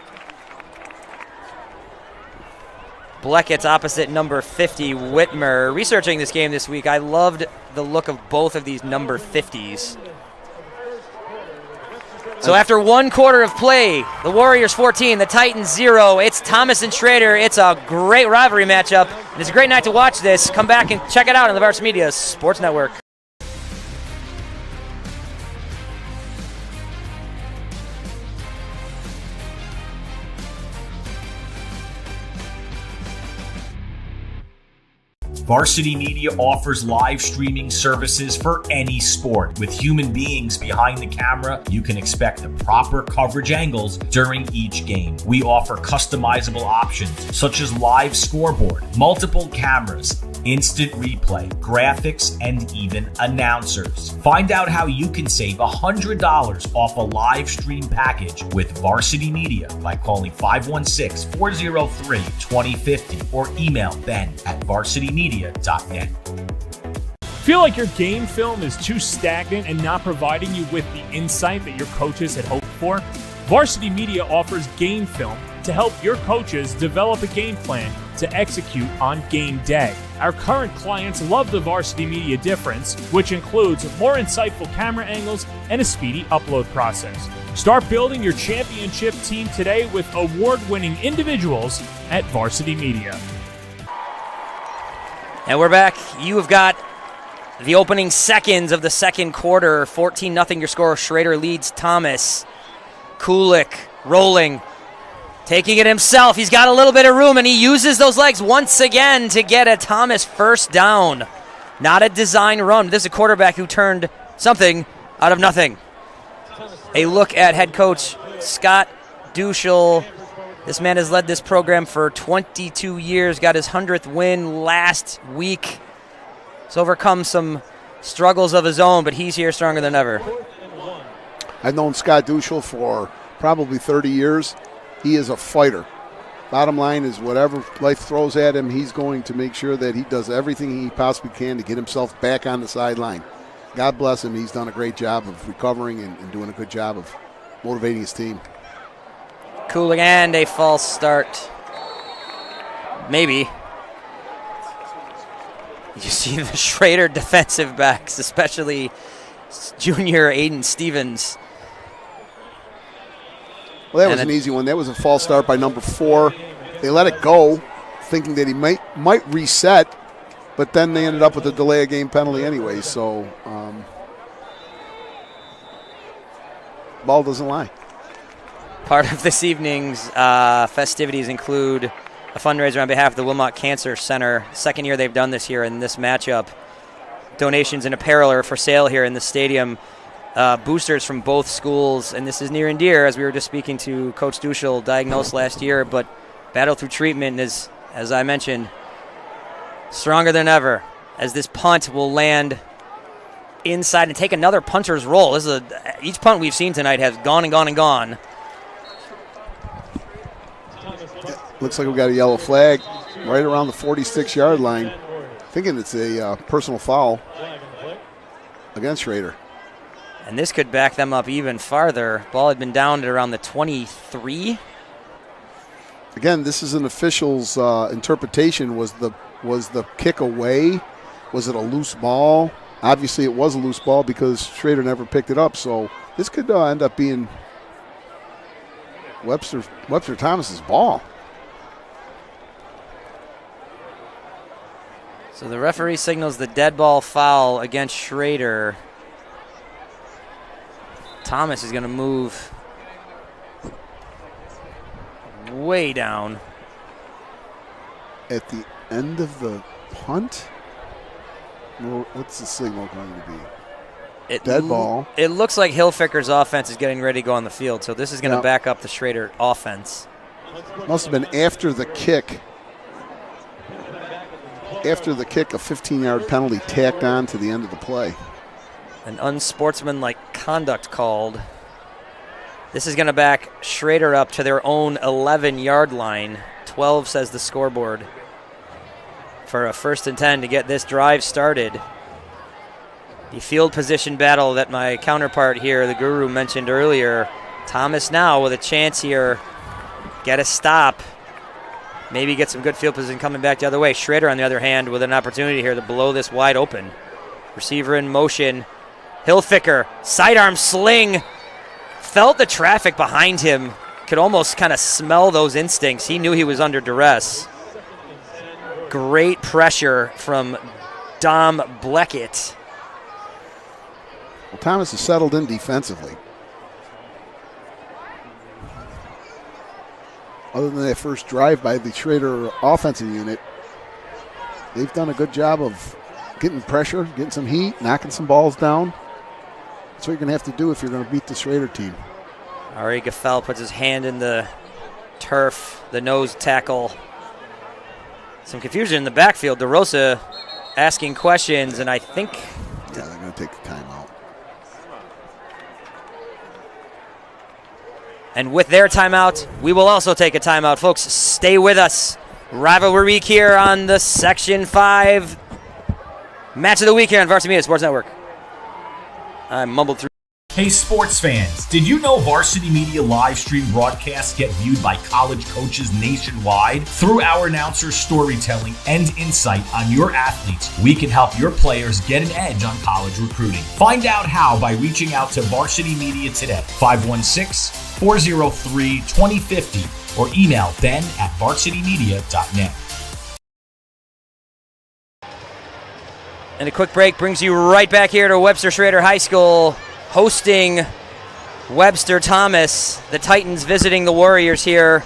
Blackett's opposite number 50, Whitmer. Researching this game this week, I loved the look of both of these number 50s. So after 1 quarter of play, the Warriors 14, the Titans 0. It's Thomas and Schroeder. It's a great rivalry matchup. And it's a great night to watch this. Come back and check it out on the Varsity Media Sports Network. Varsity Media offers live streaming services for any sport. With human beings behind the camera, you can expect the proper coverage angles during each game. We offer customizable options such as live scoreboard, multiple cameras, instant replay, graphics, and even announcers. Find out how you can save $100 off a live stream package with Varsity Media by calling 516-403-2050 or email ben@varsitymedia.net. Feel like your game film is too stagnant and not providing you with the insight that your coaches had hoped for? Varsity Media offers game film to help your coaches develop a game plan to execute on game day. Our current clients love the Varsity Media difference, which includes more insightful camera angles and a speedy upload process. Start building your championship team today with award-winning individuals at Varsity Media. And we're back. You have got the opening seconds of the second quarter. 14-0 your score. Schroeder leads Thomas. Kulik rolling, taking it himself. He's got a little bit of room, and he uses those legs once again to get a Thomas first down. Not a design run. This is a quarterback who turned something out of nothing. A look at head coach Scott Duschel. This man has led this program for 22 years, got his 100th win last week. He's overcome some struggles of his own, but he's here stronger than ever. I've known Scott Duschel for probably 30 years. He is a fighter. Bottom line is whatever life throws at him, he's going to make sure that he does everything he possibly can to get himself back on the sideline. God bless him. He's done a great job of recovering and doing a good job of motivating his team. Cooling and a false start. Maybe. You see the Schroeder defensive backs, especially junior Aiden Stevens. Well, that was an easy one. That was a false start by number 4. They let it go, thinking that he might reset, but then they ended up with a delay of game penalty anyway. So, ball doesn't lie. Part of this evening's festivities include a fundraiser on behalf of the Wilmot Cancer Center. Second year they've done this here in this matchup. Donations and apparel are for sale here in the stadium. Boosters from both schools, and this is near and dear, as we were just speaking to Coach Duschel, diagnosed last year, but battled through treatment is, as I mentioned, stronger than ever, as this punt will land inside and take another punter's roll. Each punt we've seen tonight has gone and gone and gone. Looks like we got a yellow flag right around the 46-yard line. Thinking it's a personal foul against Schroeder. And this could back them up even farther. Ball had been down at around the 23. Again, this is an official's interpretation. Was the kick away? Was it a loose ball? Obviously, it was a loose ball because Schroeder never picked it up. So this could end up being Webster Thomas's ball. So the referee signals the dead ball foul against Schroeder. Thomas is going to move way down. At the end of the punt? What's the signal going to be? Dead ball. It looks like Hilficker's offense is getting ready to go on the field, so this is going to back up the Schroeder offense. Must have been after the kick. After the kick, a 15-yard penalty tacked on to the end of the play. An unsportsmanlike conduct called. This is going to back Schroeder up to their own 11-yard line. 12 says the scoreboard. For a 1st and 10 to get this drive started. The field position battle that my counterpart here, the Guru, mentioned earlier. Thomas now with a chance here. Get a stop. Maybe get some good field position coming back the other way. Schroeder, on the other hand, with an opportunity here to blow this wide open. Receiver in motion. Hilfiker, sidearm sling. felt the traffic behind him, could almost kind of smell those instincts. He knew he was under duress. Great pressure from Dom Bleckett. Well, Thomas has settled in defensively. Other than that first drive by the Schroeder offensive unit, they've done a good job of getting pressure, getting some heat, knocking some balls down. That's what you're going to have to do if you're going to beat the Schroeder team. Ari Gaffel puts his hand in the turf, the nose tackle. Some confusion in the backfield. DeRosa asking questions, and I think... Yeah, they're going to take the timeout. And with their timeout, we will also take a timeout. Folks, stay with us. Rivalry Week here on the Section 5 Match of the Week here on Varsity Media Sports Network. I mumbled through. Hey sports fans, did you know Varsity Media live stream broadcasts get viewed by college coaches nationwide? Through our announcers' storytelling and insight on your athletes, we can help your players get an edge on college recruiting. Find out how by reaching out to Varsity Media today, 516-403-2050, or email ben@varsitymedia.net. And a quick break brings you right back here to Webster Schroeder High School, hosting Webster Thomas. The Titans visiting the Warriors here.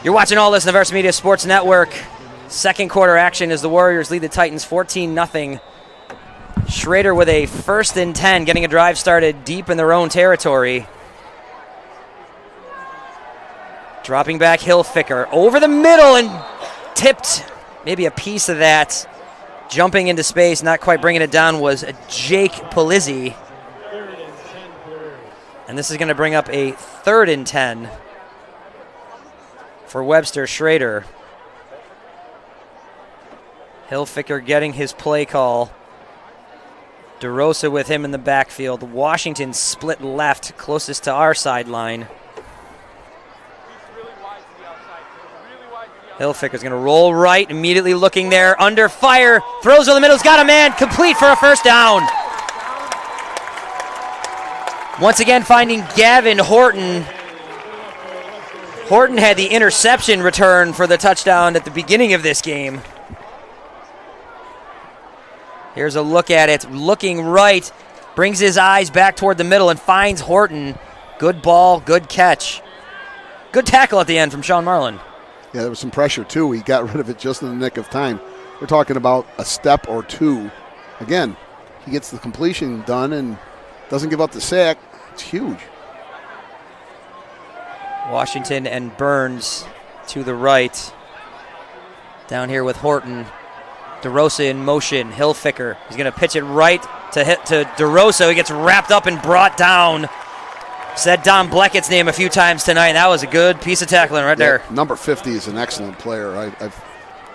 You're watching all this on the Varsity Media Sports Network. Second quarter action as the Warriors lead the Titans 14-0. Schroeder with a 1st and 10, getting a drive started deep in their own territory. Dropping back Hilfiger over the middle and tipped maybe a piece of that. Jumping into space, not quite bringing it down, was Jake Polizzi. And this is going to bring up a 3rd and 10 for Webster Schroeder. Hilfiger getting his play call. DeRosa with him in the backfield. Washington split left, closest to our sideline. Hilfiger's going to roll right, immediately looking there, under fire, throws over the middle, he's got a man, complete for a 1st down. Once again finding Gavin Horton. Horton had the interception return for the touchdown at the beginning of this game. Here's a look at it, looking right, brings his eyes back toward the middle and finds Horton. Good ball, good catch. Good tackle at the end from Sean Marlin. Yeah, there was some pressure, too. He got rid of it just in the nick of time. We're talking about a step or two. Again, he gets the completion done and doesn't give up the sack. It's huge. Washington and Burns to the right. Down here with Horton. DeRosa in motion. Hilfiger. He's going to pitch it right to DeRosa. He gets wrapped up and brought down. Said Dom Blackett's name a few times tonight. That was a good piece of tackling right there. Number 50 is an excellent player. I've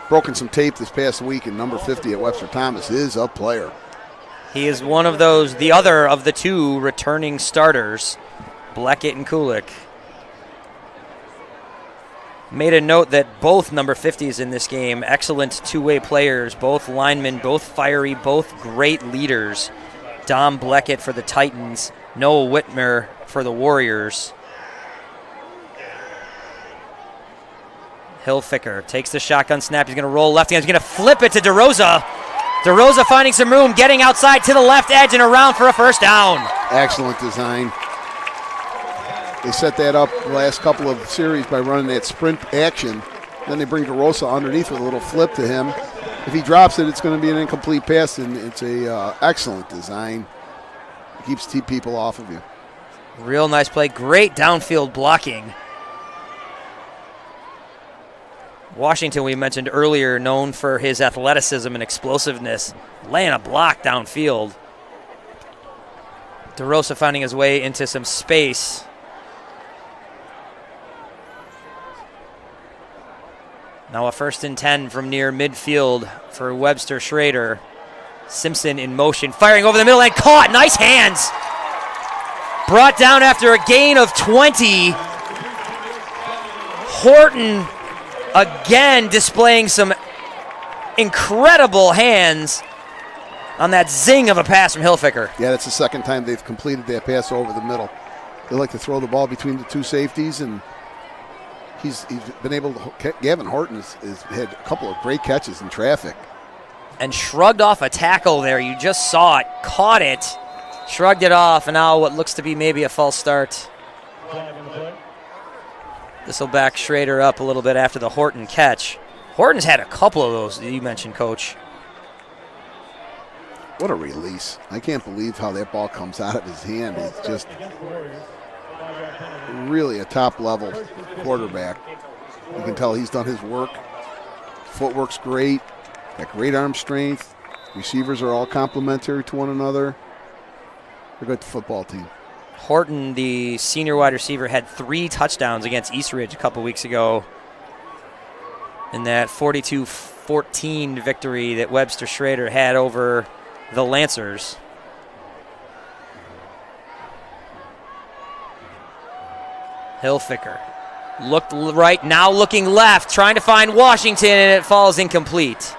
broken some tape this past week, and number 50 at Webster Thomas is a player. He is one of those, the other of the two returning starters, Bleckett and Kulik. Made a note that both number 50s in this game, excellent two-way players, both linemen, both fiery, both great leaders. Dom Bleckett for the Titans, Noah Whitmer for the Warriors. Hilfiger takes the shotgun snap. He's going to roll left hand. He's going to flip it to DeRosa. DeRosa finding some room, getting outside to the left edge and around for a 1st down. Excellent design. They set that up the last couple of series by running that sprint action. Then they bring DeRosa underneath with a little flip to him. If he drops it, it's going to be an incomplete pass, and it's a excellent design. It keeps people off of you. Real nice play. Great downfield blocking. Washington, we mentioned earlier, known for his athleticism and explosiveness, laying a block downfield. DeRosa finding his way into some space. Now a 1st and 10 from near midfield for Webster Schroeder. Simpson in motion, firing over the middle and caught. Nice hands. Brought down after a gain of 20. Horton again displaying some incredible hands on that zing of a pass from Hilfiger. Yeah, that's the second time they've completed that pass over the middle. They like to throw the ball between the two safeties, and he's been able to. Gavin Horton has had a couple of great catches in traffic. And shrugged off a tackle there. You just saw it, caught it, shrugged it off, and now what looks to be maybe a false start. This will back Schroeder up a little bit after the Horton catch. Horton's had a couple of those that you mentioned, Coach. What a release. I can't believe how that ball comes out of his hand. It's just really a top-level quarterback. You can tell he's done his work. Footwork's great. Got great arm strength. Receivers are all complementary to one another. They're a good football team. Horton, the senior wide receiver, had 3 touchdowns against East Ridge a couple weeks ago in that 42-14 victory that Webster Schroeder had over the Lancers. Hilfiger looked right, now looking left, trying to find Washington, and it falls incomplete.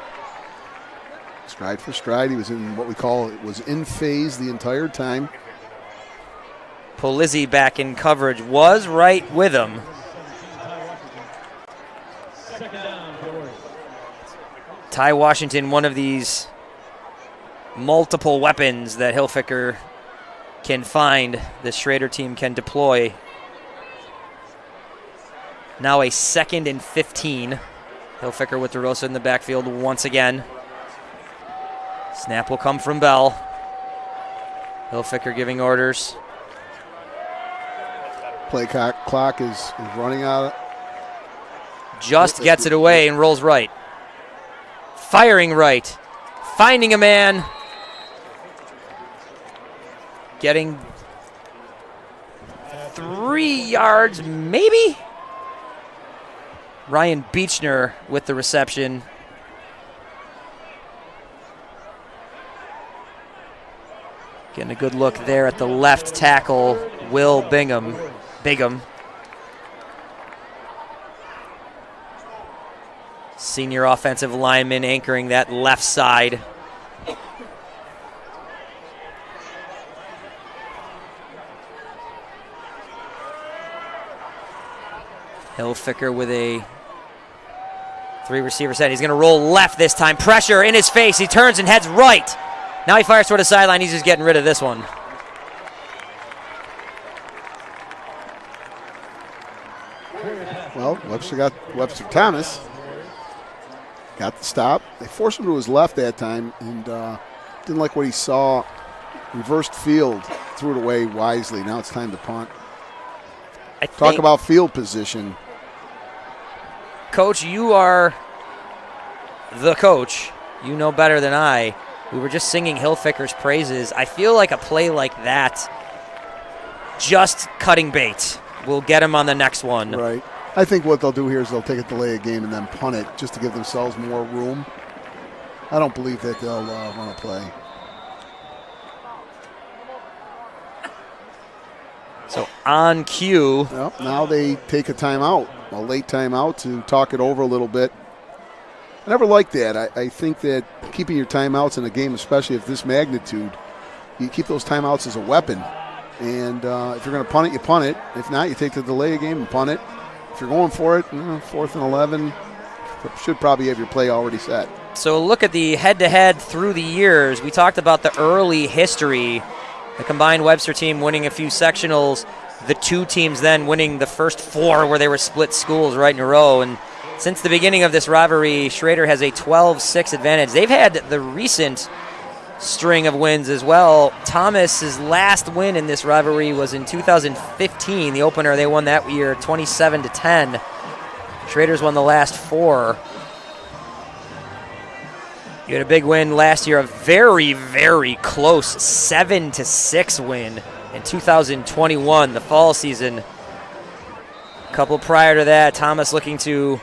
Stride for stride, he was in what we call, it was in phase the entire time. Polizzi back in coverage, was right with him. Ty Washington, one of these multiple weapons that Hilfiger can find, the Schroeder team can deploy. Now a 2nd and 15. Hilfiger with DeRosa in the backfield once again. Snap will come from Bell. Hilfiger giving orders. Play clock is running out. Just gets it away and rolls right. Firing right. Finding a man. Getting 3 yards, maybe? Ryan Beechner with the reception. Getting a good look there at the left tackle, Will Bingham. Senior offensive lineman anchoring that left side. Hilfiger with a 3-receiver set. He's going to roll left this time. Pressure in his face. He turns and heads right. Now he fires toward the sideline. He's just getting rid of this one. Well, Webster Thomas got the stop. They forced him to his left that time, and didn't like what he saw. Reversed field, threw it away wisely. Now it's time to punt. Talk about field position. Coach, you are the coach. You know better than I. We were just singing Hilfiger's praises. I feel like a play like that, just cutting bait, will get him on the next one. Right. I think what they'll do here is they'll take a delay of game and then punt it just to give themselves more room. I don't believe that they'll run a play. So on cue. Well, now they take a timeout, a late timeout to talk it over a little bit. I never liked that. I think that keeping your timeouts in a game, especially of this magnitude, you keep those timeouts as a weapon. And if you're going to punt it, you punt it. If not, you take the delay of game and punt it. If you're going for it, 4th and 11, should probably have your play already set. So look at the head-to-head through the years. We talked about the early history. The combined Webster team winning a few sectionals. The 2 teams then winning the first 4 where they were split schools right in a row. And since the beginning of this rivalry, Schroeder has a 12-6 advantage. They've had the recent string of wins as well. Thomas's last win in this rivalry was in 2015. The opener, they won that year 27-10. Schroeder's won the last 4. You had a big win last year, a very, very close 7-6 win in 2021, the fall season. A couple prior to that, Thomas looking to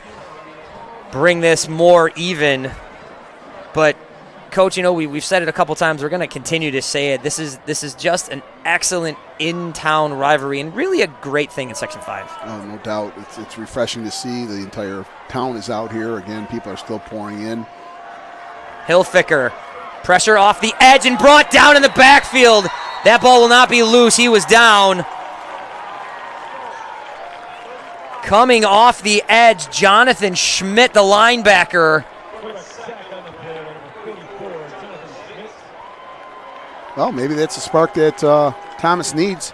bring this more even. But, Coach, we've said it a couple times. We're going to continue to say it. This is just an excellent in-town rivalry and really a great thing in Section 5. Oh, no doubt. It's refreshing to see. The entire town is out here. Again, people are still pouring in. Hilfiger, pressure off the edge and brought down in the backfield. That ball will not be loose. He was down. Coming off the edge, Jonathan Schmidt, the linebacker. Well, maybe that's a spark that Thomas needs.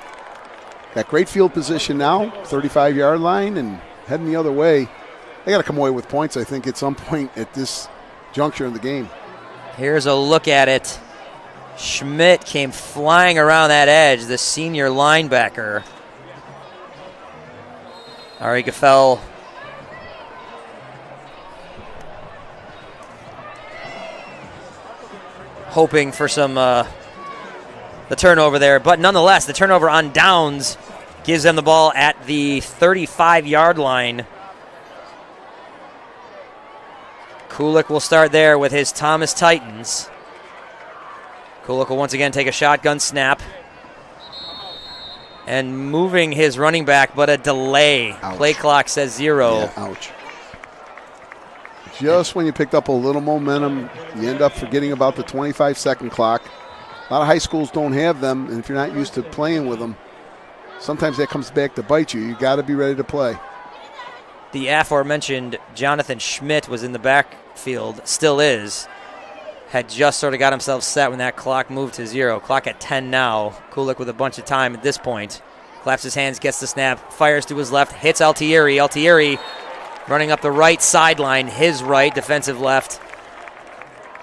Got great field position now, 35-yard line, and heading the other way. They got to come away with points, I think, at some point at this juncture in the game. Here's a look at it. Schmidt came flying around that edge, the senior linebacker. Ari Gaffel hoping for some the turnover there, but nonetheless, the turnover on downs gives them the ball at the 35-yard line. Kulik will start there with his Thomas Titans. Kulik will once again take a shotgun snap. And moving his running back, but a delay. Ouch. Play clock says 0. Yeah, ouch. Just when you picked up a little momentum, you end up forgetting about the 25-second clock. A lot of high schools don't have them, and if you're not used to playing with them, sometimes that comes back to bite you. You got to be ready to play. The aforementioned Jonathan Schmidt was in the backfield, still is. Had just sort of got himself set when that clock moved to 0. Clock at 10 now. Kulik with a bunch of time at this point. Claps his hands, gets the snap, fires to his left, hits Altieri. Altieri running up the right sideline, his right, defensive left.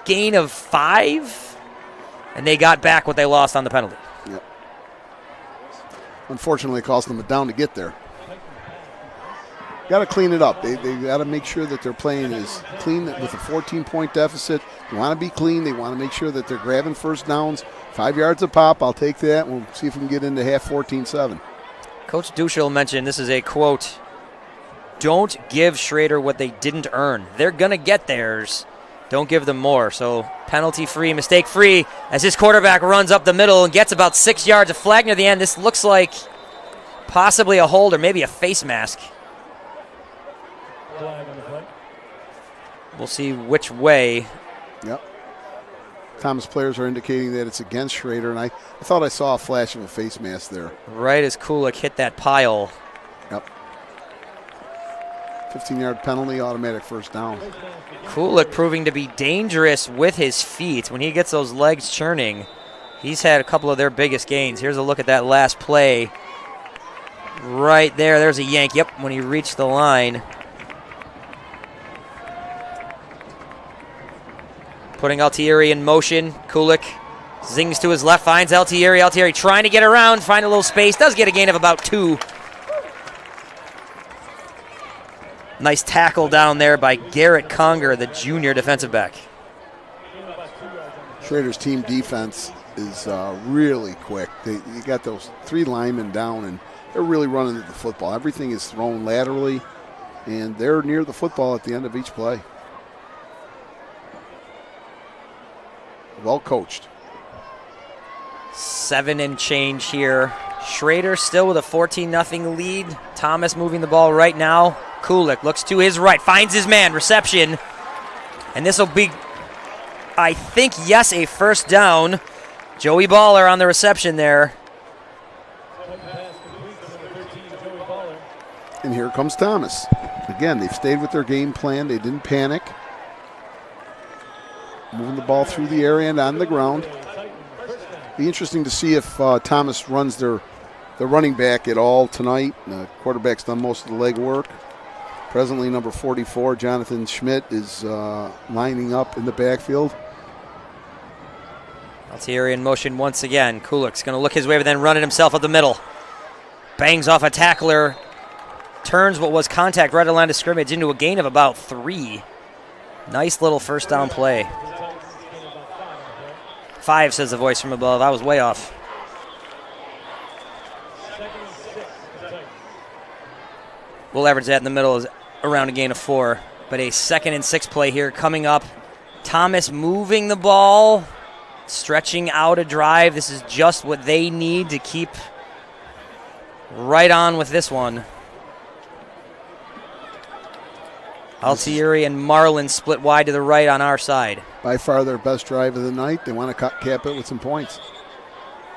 Gain of 5, and they got back what they lost on the penalty. Yep. Unfortunately, it cost them a down to get there. Got to clean it up. They got to make sure that they're playing as clean with a 14-point deficit. They want to be clean. They want to make sure that they're grabbing first downs. 5 yards a pop. I'll take that. We'll see if we can get into half 14-7. Coach Duschel mentioned, this is a quote, don't give Schroeder what they didn't earn. They're going to get theirs. Don't give them more. So penalty-free, mistake-free as his quarterback runs up the middle and gets about 6 yards. A flag near the end. This looks like possibly a hold or maybe a face mask. We'll see which way. Yep. Thomas players are indicating that it's against Schroeder, and I thought I saw a flash of a face mask there. Right as Kulik hit that pile. Yep. 15-yard penalty, automatic first down. Kulik proving to be dangerous with his feet. When he gets those legs churning, he's had a couple of their biggest gains. Here's a look at that last play. Right there, there's a yank. Yep, when he reached the line. Putting Altieri in motion. Kulik zings to his left, finds Altieri. Altieri trying to get around, find a little space. Does get a gain of about 2. Nice tackle down there by Garrett Conger, the junior defensive back. Schroeder's team defense is really quick. You got those 3 linemen down, and they're really running at the football. Everything is thrown laterally, and they're near the football at the end of each play. Well coached. 7 and change here. Schroeder still with a 14-0 lead. Thomas moving the ball right now. Kulik looks to his right, finds his man, reception. And this will be, I think, yes, a first down. Joey Baller on the reception there. And here comes Thomas. Again, they've stayed with their game plan. They didn't panic. Moving the ball through the area and on the ground. Be interesting to see if Thomas runs the running back at all tonight. The quarterback's done most of the leg work. Presently, number 44, Jonathan Schmidt, is lining up in the backfield. Altieri in motion once again. Kulik's going to look his way, but then run it himself up the middle. Bangs off a tackler. Turns what was contact right at the line of scrimmage into a gain of about 3. Nice little first down play. 5, says the voice from above. I was way off. We'll average that in the middle is around a gain of 4. But a 2nd and 6 play here coming up. Thomas moving the ball, stretching out a drive. This is just what they need to keep right on with this one. Altieri and Marlin split wide to the right on our side. By far their best drive of the night. They want to cap it with some points.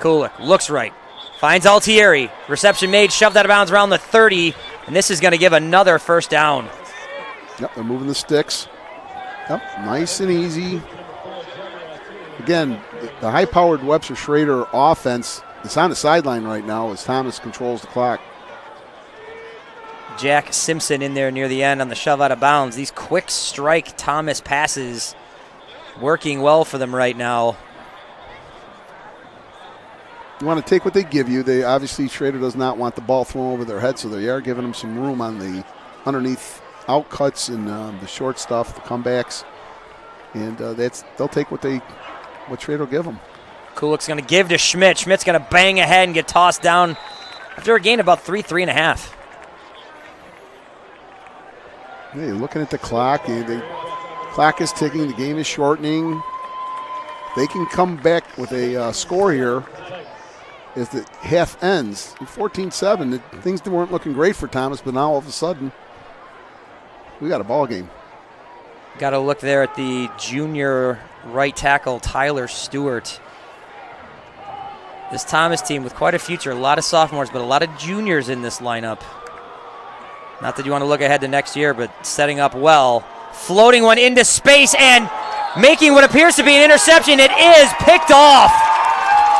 Kulik looks right. Finds Altieri. Reception made, shoved out of bounds around the 30. And this is going to give another first down. Yep, they're moving the sticks. Yep, nice and easy. Again, the high-powered Webster Schroeder offense is on the sideline right now as Thomas controls the clock. Jack Simpson in there near the end on the shove out of bounds. These quick strike Thomas passes working well for them right now. You want to take what they give you. They obviously, Schroeder does not want the ball thrown over their head, so they are giving them some room on the underneath out cuts and the short stuff, the comebacks. And they'll take what Schroeder will give them. Kulik's going to give to Schmidt. Schmidt's going to bang ahead and get tossed down after a gain about 3.5. Yeah, you're looking at the clock. The clock is ticking. The game is shortening. They can come back with a score here as the half ends. 14-7, things weren't looking great for Thomas, but now all of a sudden, we got a ball game. Got to look there at the junior right tackle, Tyler Stewart. This Thomas team with quite a future, a lot of sophomores, but a lot of juniors in this lineup. Not that you want to look ahead to next year, but setting up well. Floating one into space and making what appears to be an interception. It is picked off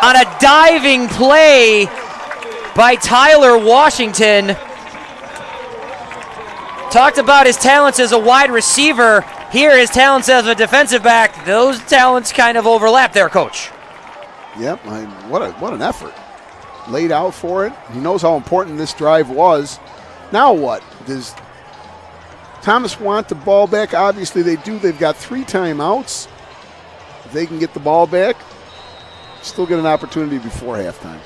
on a diving play by Tyler Washington. Talked about his talents as a wide receiver. Here, his talents as a defensive back. Those talents kind of overlap there, Coach. Yep, what an effort. Laid out for it. He knows how important this drive was. Now what? Does Thomas want the ball back? Obviously they do. They've got 3 timeouts. If they can get the ball back, still get an opportunity before halftime.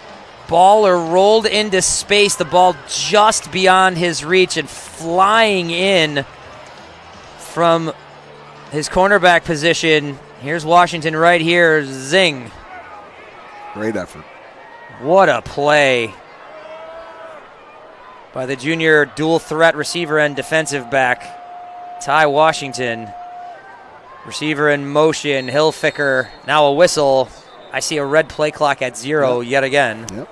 Baller rolled into space, the ball just beyond his reach and flying in from his cornerback position. Here's Washington right here, zing. Great effort. What a play by the junior dual threat receiver and defensive back, Ty Washington. Receiver in motion, Hilfiger, now a whistle. I see a red play clock at 0 yet again. Yep.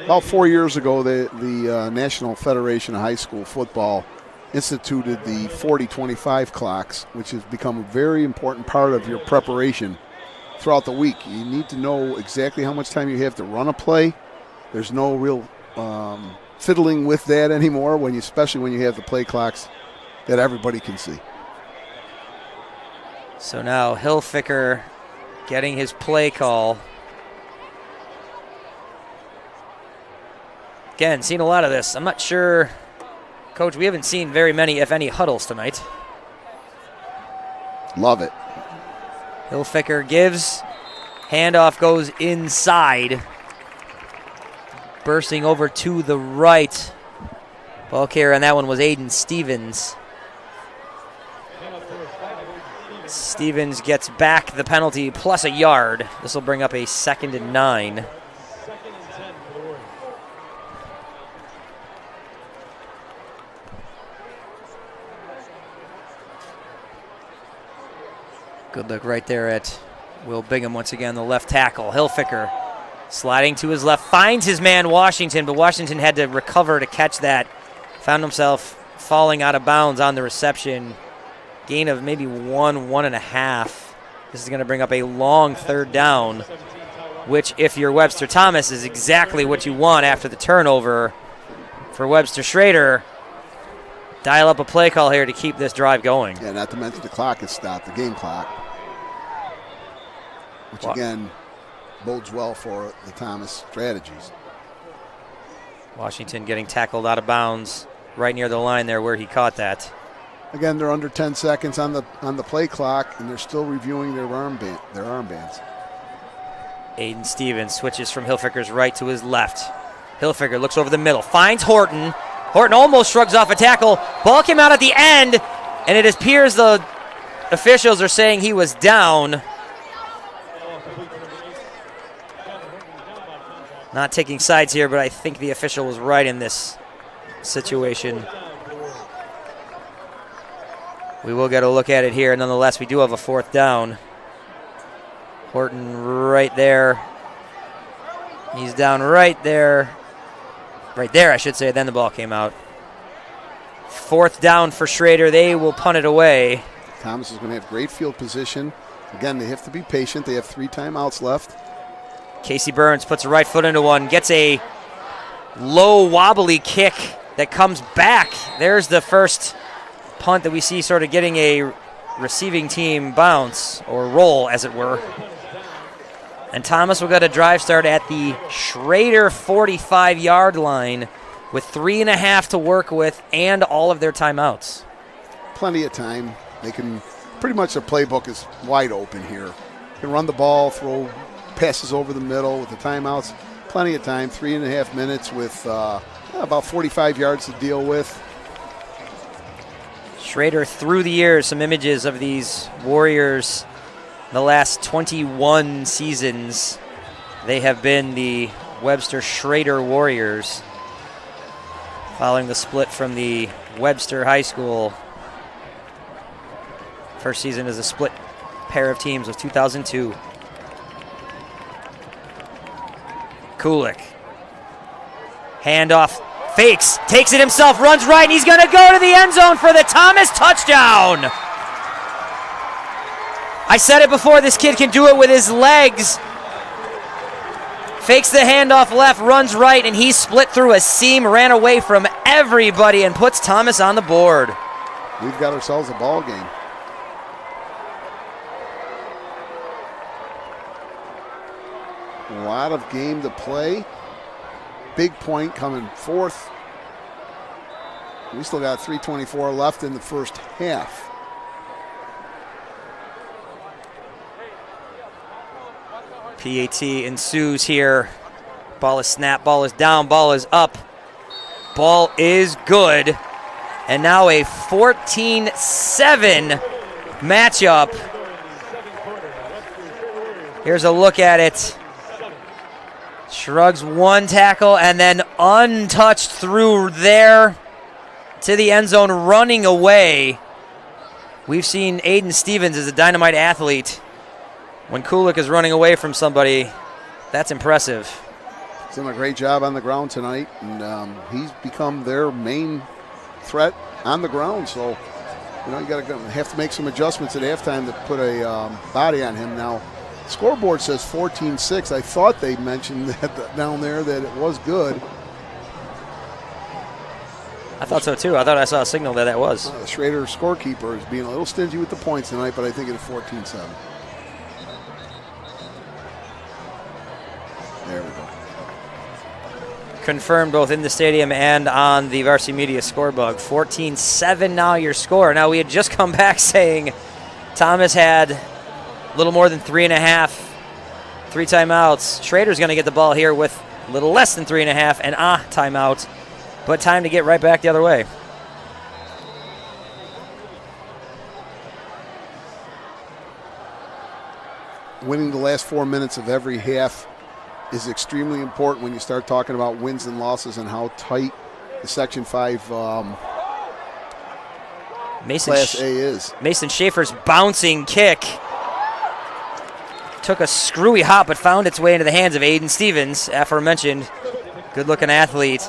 About 4 years ago, the National Federation of High School Football instituted the 40-25 clocks, which has become a very important part of your preparation throughout the week. You need to know exactly how much time you have to run a play. There's no real fiddling with that anymore, especially when you have the play clocks that everybody can see. So now Hilfiger getting his play call. Again, seen a lot of this. I'm not sure, Coach, we haven't seen very many, if any, huddles tonight. Love it. Hilfiger gives. Handoff goes inside. Bursting over to the right. Ball carrier on that one was Aiden Stevens. Stevens gets back the penalty plus a yard. This will bring up a 2nd and 9. Good look right there at Will Bingham once again, the left tackle. Hilfiger sliding to his left, finds his man Washington, but Washington had to recover to catch that. Found himself falling out of bounds on the reception. Gain of maybe 1.5. This is going to bring up a long 3rd down, which if you're Webster Thomas is exactly what you want after the turnover for Webster Schroeder. Dial up a play call here to keep this drive going. Yeah, not to mention the clock is stopped, the game clock, which again bodes well for the Thomas strategies. Washington getting tackled out of bounds right near the line there where he caught that. Again, they're under 10 seconds on the play clock, and they're still reviewing their armbands. Aiden Stevens switches from Hilfiger's right to his left. Hilfiger looks over the middle, finds Horton. Horton almost shrugs off a tackle. Ball came out at the end, and it appears the officials are saying he was down. Not taking sides here, but I think the official was right in this situation. We will get a look at it here. Nonetheless, we do have a 4th down. Horton right there. He's down right there right there, I should say. Then the ball came out. 4th down for Schroeder. They will punt it away. Thomas is going to have great field position. Again, they have to be patient. They have 3 timeouts left. Casey Burns puts a right foot into one, gets a low wobbly kick that comes back. There's the first punt that we see sort of getting a receiving team bounce or roll, as it were. And Thomas will get a drive start at the Schroeder 45-yard line with 3.5 to work with and all of their timeouts. Plenty of time. They can pretty much, the playbook is wide open here. They can run the ball, throw passes over the middle with the timeouts. Plenty of time, 3.5 minutes with about 45 yards to deal with. Schroeder, through the years, some images of these Warriors. The last 21 seasons, they have been the Webster Schroeder Warriors, following the split from the Webster High School. First season as a split pair of teams was 2002. Kulik. Handoff. Fakes. Takes it himself. Runs right. And he's going to go to the end zone for the Thomas touchdown. I said it before. This kid can do it with his legs. Fakes the handoff left. Runs right. And he split through a seam. Ran away from everybody and puts Thomas on the board. We've got ourselves a ball game. A lot of game to play. Big point coming 4th. We still got 3:24 left in the first half. PAT ensues here. Ball is snapped, ball is down, ball is up. Ball is good. And now a 14-7 matchup. Here's a look at it. Shrugs one tackle and then untouched through there to the end zone, running away. We've seen Aiden Stevens as a dynamite athlete. When Kulik is running away from somebody, that's impressive. He's done a great job on the ground tonight, and he's become their main threat on the ground. So, you know, you got to have to make some adjustments at halftime to put a body on him. Now, scoreboard says 14-6. I thought they mentioned that down there that it was good. I thought so too. I thought I saw a signal that was. The Schroeder scorekeeper is being a little stingy with the points tonight, but I think it's 14-7. There we go. Confirmed both in the stadium and on the Varsity Media scorebug. 14-7 now your score. Now, we had just come back saying Thomas had a little more than 3.5, 3 timeouts. Schroeder's going to get the ball here with a little less than 3.5 and timeout. But time to get right back the other way. Winning the last 4 minutes of every half is extremely important when you start talking about wins and losses and how tight the Section 5 Class A is. Mason Schaefer's bouncing kick took a screwy hop but found its way into the hands of Aiden Stevens, aforementioned good-looking athlete.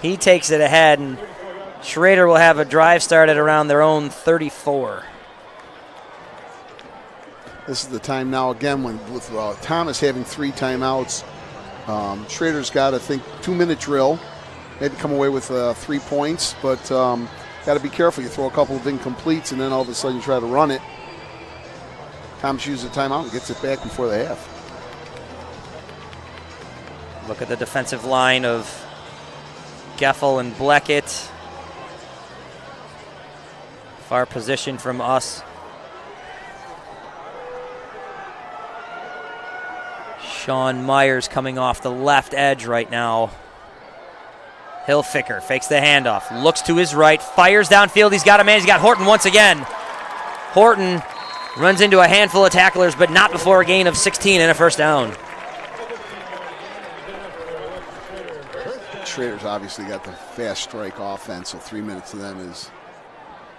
He takes it ahead, and Schroeder will have a drive start at around their own 34. This is the time now, again, when with Thomas having 3 timeouts. Schroeder's got, I think, 2-minute drill. Maybe come away with 3 points, but got to be careful. You throw a couple of incompletes, and then all of a sudden you try to run it. Thomas uses a timeout and gets it back before the half. Look at the defensive line of Geffel and Bleckett. Far position from us. Sean Myers coming off the left edge right now. Hilfiker fakes the handoff, looks to his right, fires downfield. He's got a man. He's got Horton once again. Horton runs into a handful of tacklers, but not before a gain of 16 and a first down. Schroeder's obviously got the fast strike offense, so 3 minutes to them is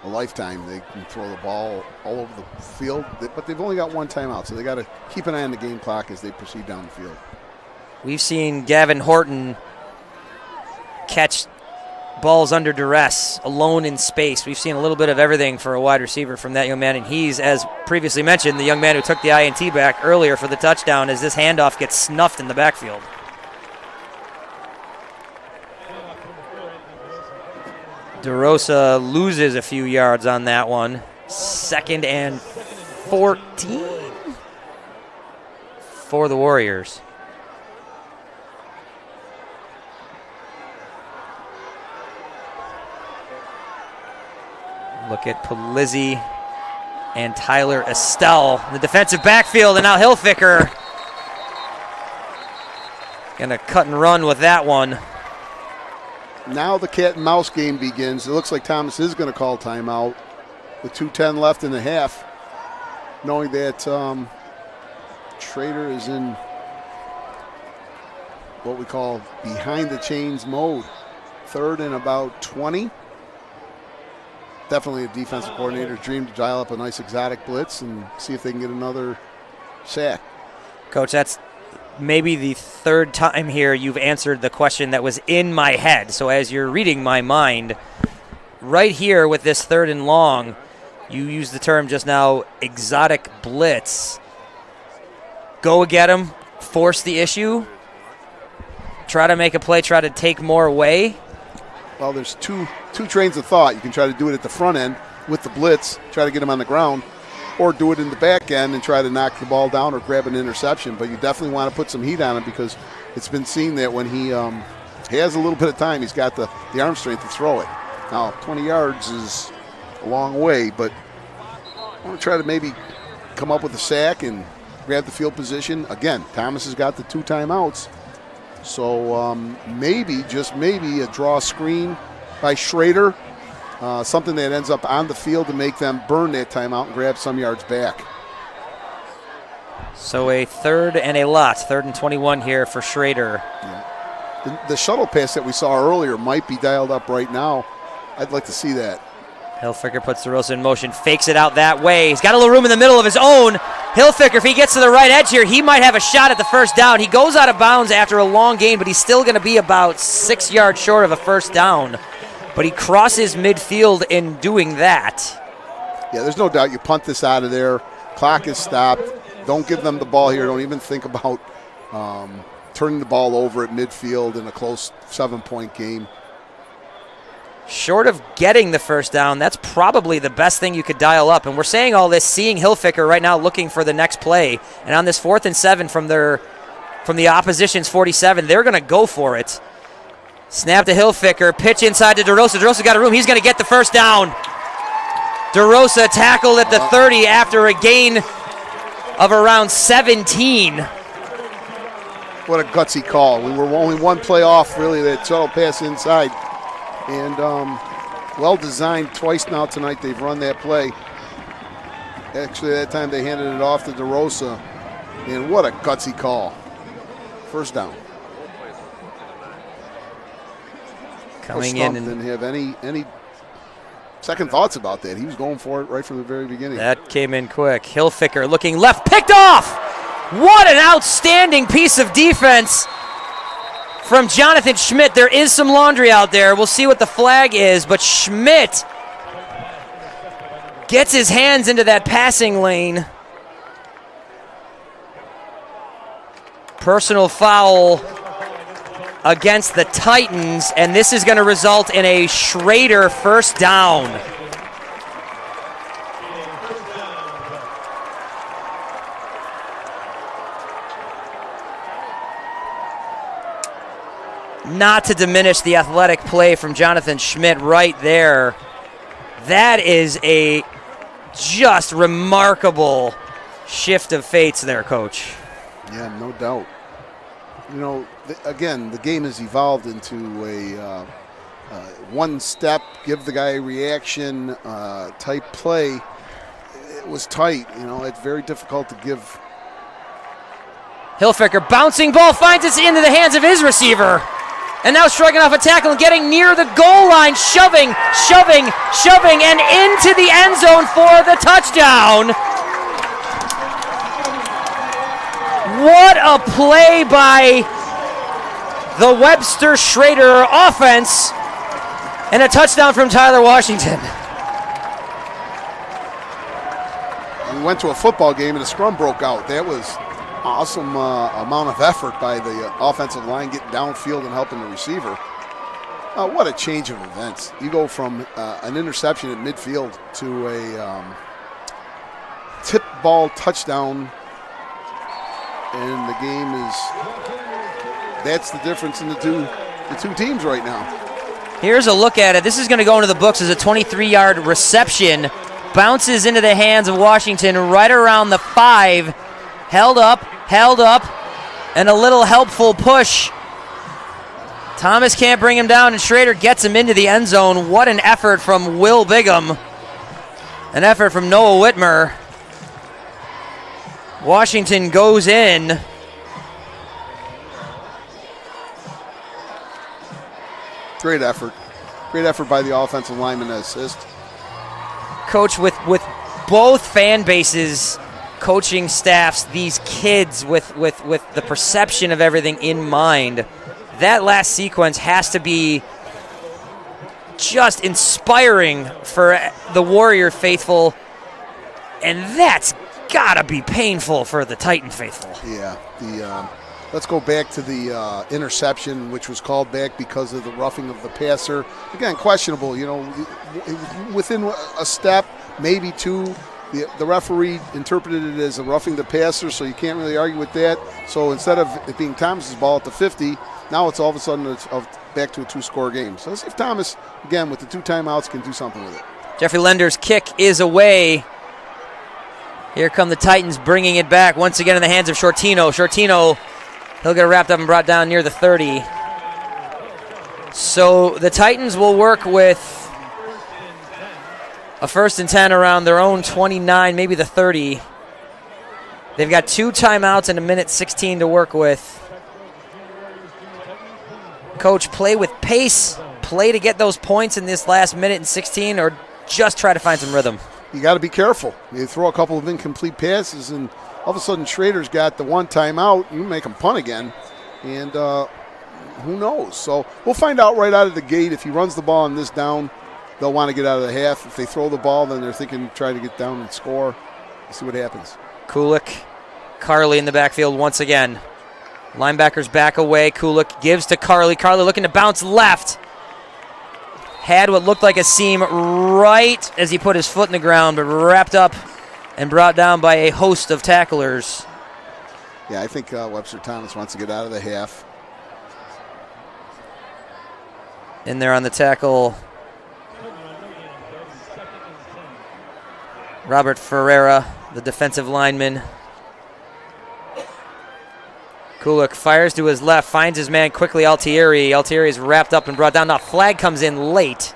a lifetime. They can throw the ball all over the field, but they've only got 1 timeout, so they got to keep an eye on the game clock as they proceed down the field. We've seen Gavin Horton catch balls under duress, alone in space. We've seen a little bit of everything for a wide receiver from that young man, and he's, as previously mentioned, the young man who took the INT back earlier for the touchdown as this handoff gets snuffed in the backfield. DeRosa loses a few yards on that one. 2nd and 14 for the Warriors. Look at Polizzi and Tyler Estelle in the defensive backfield, and now Hilfiker gonna cut and run with that one. Now the cat and mouse game begins. It looks like Thomas is going to call timeout with 2:10 left in the half, knowing that Schroeder is in what we call behind the chains mode. 3rd and about 20. Definitely a defensive coordinator's dream to dial up a nice exotic blitz and see if they can get another sack. Coach, that's maybe the 3rd time here you've answered the question that was in my head. So as you're reading my mind, right here with this 3rd and long, you used the term just now, exotic blitz. Go get him, force the issue, try to make a play, try to take more away. Well, there's two trains of thought. You can try to do it at the front end with the blitz, try to get him on the ground, or do it in the back end and try to knock the ball down or grab an interception. But you definitely want to put some heat on him because it's been seen that when he has a little bit of time, he's got the arm strength to throw it. Now, 20 yards is a long way, but I want to try to maybe come up with a sack and grab the field position. Again, Thomas has got the 2 timeouts. So maybe, just maybe, a draw screen by Schroeder, something that ends up on the field to make them burn that timeout and grab some yards back. So a 3rd and a lot, 3rd and 21 here for Schroeder. Yeah. The shuttle pass that we saw earlier might be dialed up right now. I'd like to see that. Hilfiger puts DeRosa in motion, fakes it out that way. He's got a little room in the middle of his own. Hilfiger, if he gets to the right edge here, he might have a shot at the first down. He goes out of bounds after a long gain, but he's still going to be about 6 yards short of a first down. But he crosses midfield in doing that. Yeah, there's no doubt you punt this out of there. Clock is stopped. Don't give them the ball here. Don't even think about turning the ball over at midfield in a close 7-point game. Short of getting the first down, that's probably the best thing you could dial up. And we're saying all this, seeing Hilfiger right now looking for the next play. And on this 4th and 7 from the opposition's 47, they're going to go for it. Snap to Hilfiger, pitch inside to DeRosa. DeRosa got a room. He's going to get the first down. DeRosa tackled at the 30 after a gain of around 17. What a gutsy call. We were only one play off, really, that shuttle pass inside. And well-designed twice now tonight. They've run that play. Actually, that time they handed it off to DeRosa. And what a gutsy call. First down. Coming in and didn't have any second thoughts about that. He was going for it right from the very beginning. That came in quick. Hilfiger looking left, picked off. What an outstanding piece of defense from Jonathan Schmidt. There is some laundry out there. We'll see what the flag is, but Schmidt gets his hands into that passing lane. Personal foul against the Titans, and this is going to result in a Schroeder first down. Not to diminish the athletic play from Jonathan Schmidt right there. That is a just remarkable shift of fates there, Coach. Yeah, no doubt. You know, again, the game has evolved into a one step, give the guy a reaction type play. It was tight. You know, it's very difficult to give. Hilfiger, bouncing ball, finds it into the hands of his receiver. And now striking off a tackle and getting near the goal line, shoving, and into the end zone for the touchdown. What a play by the Webster Schroeder offense, and a touchdown from Tyler Washington. We went to a football game and a scrum broke out. That was awesome amount of effort by the offensive line getting downfield and helping the receiver. What a change of events. You go from an interception at midfield to a tip ball touchdown, and the game is, that's the difference in the two teams right now. Here's a look at it. This is going to go into the books as a 23-yard reception. Bounces into the hands of Washington right around the 5. Held up, and a little helpful push. Thomas can't bring him down, and Schroeder gets him into the end zone. What an effort from Will Bigham. An effort from Noah Whitmer. Washington goes in. Great effort. Great effort by the offensive lineman to assist. Coach, with both fan bases, coaching staffs, these kids with the perception of everything in mind, that last sequence has to be just inspiring for the Warrior faithful, and that's gotta be painful for the Titan faithful. Yeah, let's go back to the interception, which was called back because of the roughing of the passer. Again, questionable, within a step, maybe two. The referee interpreted it as a roughing the passer, so you can't really argue with that. So instead of it being Thomas's ball at the 50, now it's all of a sudden back to a 2-score game. So let's see if Thomas, again, with the 2 timeouts, can do something with it. Jeffrey Lender's kick is away. Here come the Titans bringing it back once again in the hands of Shortino. Shortino, he'll get wrapped up and brought down near the 30. So the Titans will work with a 1st and 10 around their own 29, maybe the 30. They've got 2 timeouts and 1:16 to work with. Coach, play with pace, play to get those points in this last 1:16, or just try to find some rhythm. You got to be careful. You throw a couple of incomplete passes, and all of a sudden Schroeder's got the 1 timeout. You make him punt again, and who knows? So we'll find out right out of the gate. If he runs the ball on this down, they'll want to get out of the half. If they throw the ball, then they're thinking try to get down and score. We'll see what happens. Kulik, Carly in the backfield once again. Linebackers back away. Kulik gives to Carly. Carly looking to bounce left. Had what looked like a seam right as he put his foot in the ground, but wrapped up and brought down by a host of tacklers. Yeah, I think Webster Thomas wants to get out of the half. In there on the tackle, Robert Ferreira, the defensive lineman. Kulik fires to his left, finds his man quickly, Altieri. Altieri is wrapped up and brought down. Now flag comes in late.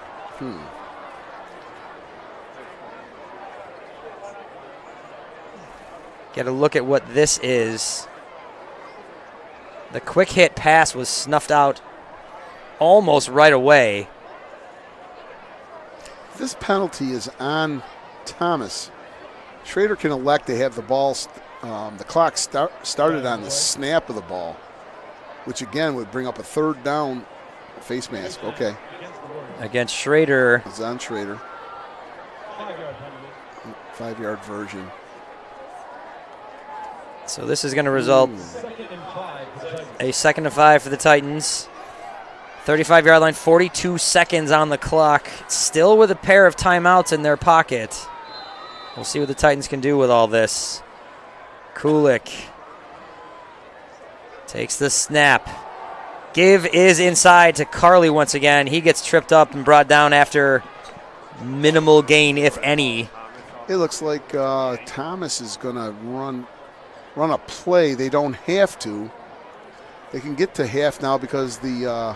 Get a look at what this is. The quick hit pass was snuffed out almost right away. This penalty is on Thomas. Schroeder can elect to have the ball, the clock started on the snap of the ball, which again would bring up a 3rd down. Face mask, okay. Against Schroeder. It's on Schroeder. 5-yard version. So this is going to result a 2nd and 5 for the Titans. 35-yard line, 42 seconds on the clock. Still with a pair of timeouts in their pocket. We'll see what the Titans can do with all this. Kulik takes the snap. Give is inside to Carly once again. He gets tripped up and brought down after minimal gain, if any. It looks like Thomas is going to run a play. They don't have to. They can get to half now because the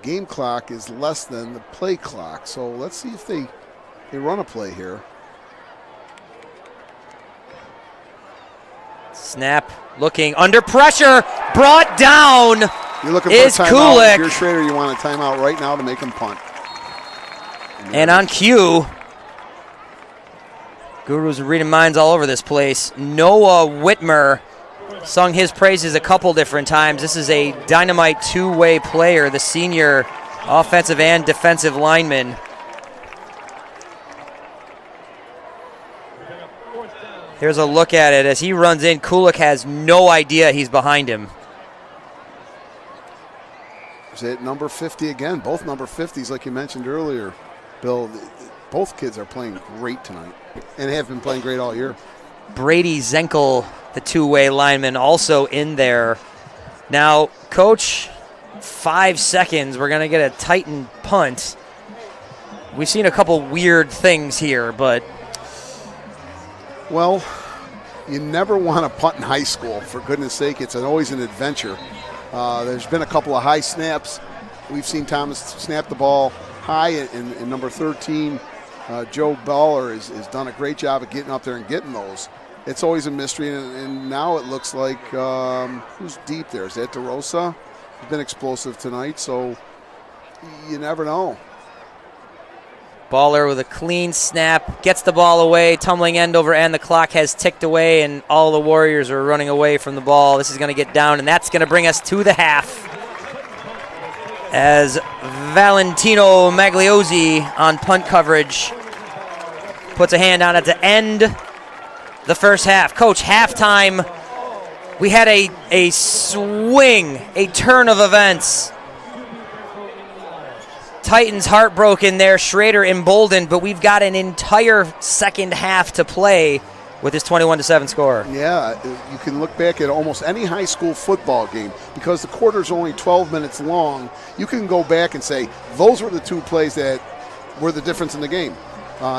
game clock is less than the play clock. So let's see if they run a play here. Snap, looking under pressure, brought down. You're looking for is a timeout. Kulik. If you're Schroeder, you want a timeout right now to make him punt. And on cue, Gurus are reading minds all over this place. Noah Whitmer sung his praises a couple different times. This is a dynamite two-way player, the senior offensive and defensive lineman. Here's a look at it. As he runs in, Kulik has no idea he's behind him. Is it number 50 again? Both number 50s, like you mentioned earlier, Bill. Both kids are playing great tonight and have been playing great all year. Brady Zenkel, the two-way lineman, also in there. Now, Coach, 5 seconds. We're going to get a Titan punt. We've seen a couple weird things here, but... Well, you never want to punt in high school, for goodness sake. It's always an adventure. There's been a couple of high snaps. We've seen Thomas snap the ball high, and number 13, Joe Baller, has done a great job of getting up there and getting those. It's always a mystery, and now it looks like, who's deep there? Is that DeRosa? He's been explosive tonight, so you never know. Baller with a clean snap, gets the ball away, tumbling end over end. The clock has ticked away, and all the Warriors are running away from the ball. This is going to get down, and that's going to bring us to the half. As Valentino Magliozzi on punt coverage puts a hand on it to end the first half. Coach, halftime, we had a swing, a turn of events. Titans heartbroken there, Schroeder emboldened, but we've got an entire second half to play with this 21-7 score. Yeah, you can look back at almost any high school football game. Because the quarter's only 12 minutes long, you can go back and say, those were the two plays that were the difference in the game.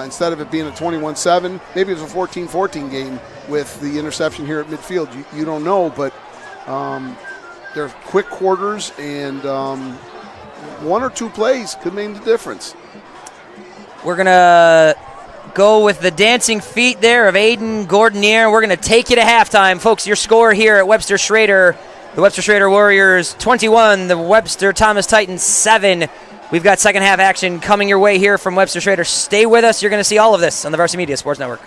Instead of it being a 21-7, maybe it was a 14-14 game with the interception here at midfield. You don't know, but they're quick quarters, and one or two plays could make the difference. We're going to go with the dancing feet there of Aiden Gordonier. We're going to take you to halftime. Folks, your score here at Webster Schroeder. The Webster Schroeder Warriors 21, the Webster Thomas Titans 7. We've got second half action coming your way here from Webster Schroeder. Stay with us. You're going to see all of this on the Varsity Media Sports Network.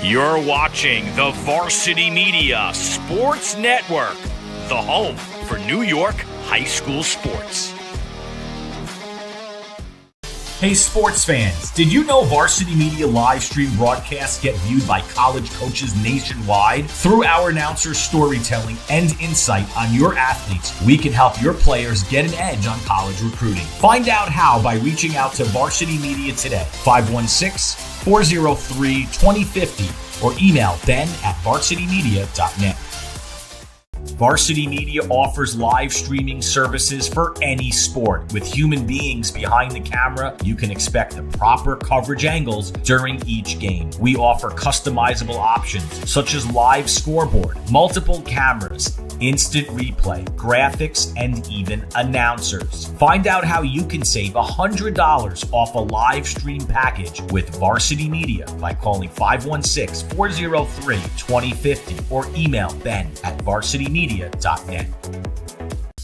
You're watching the Varsity Media Sports Network, the home for New York high school sports. Hey sports fans, did you know Varsity Media live stream broadcasts get viewed by college coaches nationwide? Through our announcers' storytelling and insight on your athletes, we can help your players get an edge on college recruiting. Find out how by reaching out to Varsity Media today, 516-403-2050, or email ben@varsitymedia.net. Varsity Media offers live streaming services for any sport. With human beings behind the camera, you can expect the proper coverage angles during each game. We offer customizable options such as live scoreboard, multiple cameras, instant replay, graphics, and even announcers. Find out how you can save $100 off a live stream package with Varsity Media by calling 516-403-2050 or email ben@varsitymedia.net.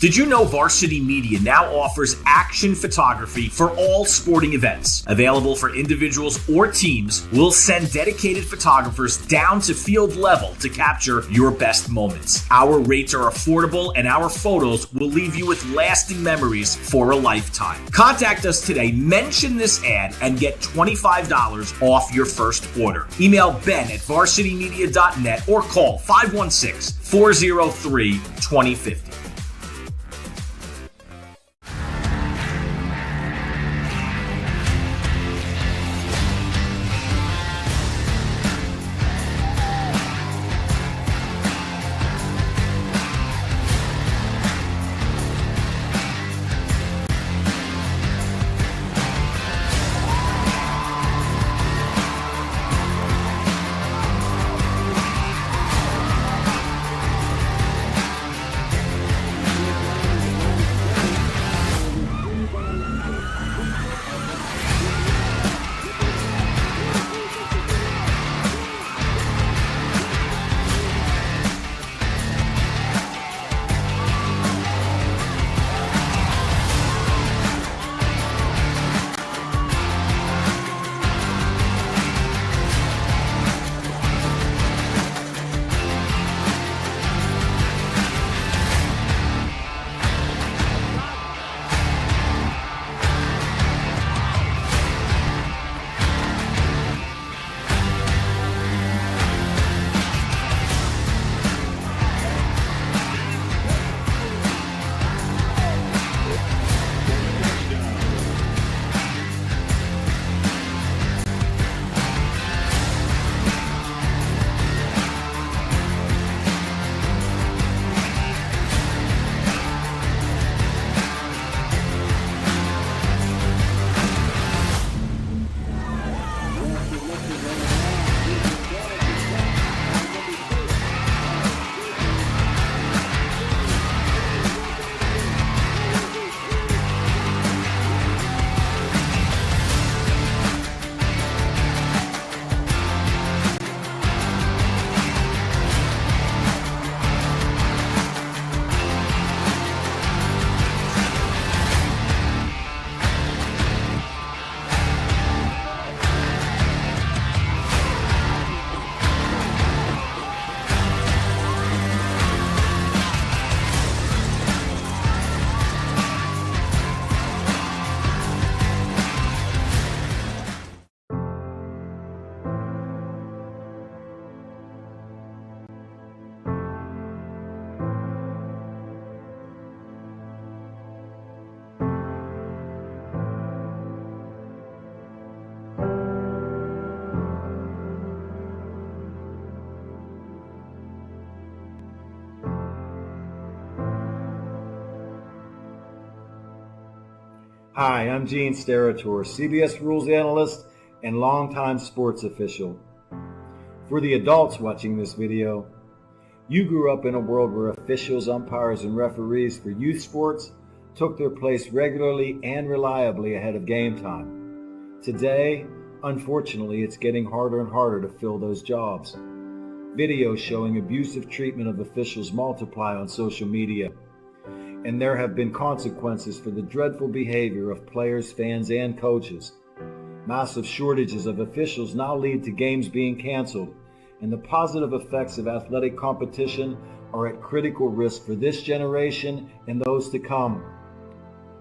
Did you know Varsity Media now offers action photography for all sporting events? Available for individuals or teams, we'll send dedicated photographers down to field level to capture your best moments. Our rates are affordable and our photos will leave you with lasting memories for a lifetime. Contact us today, mention this ad, and get $25 off your first order. Email ben@varsitymedia.net or call 516-403-2050. Hi, I'm Gene Sterator, CBS Rules Analyst and longtime sports official. For the adults watching this video, you grew up in a world where officials, umpires, and referees for youth sports took their place regularly and reliably ahead of game time. Today, unfortunately, it's getting harder and harder to fill those jobs. Videos showing abusive treatment of officials multiply on social media, and there have been consequences for the dreadful behavior of players, fans, and coaches. Massive shortages of officials now lead to games being canceled, and the positive effects of athletic competition are at critical risk for this generation and those to come.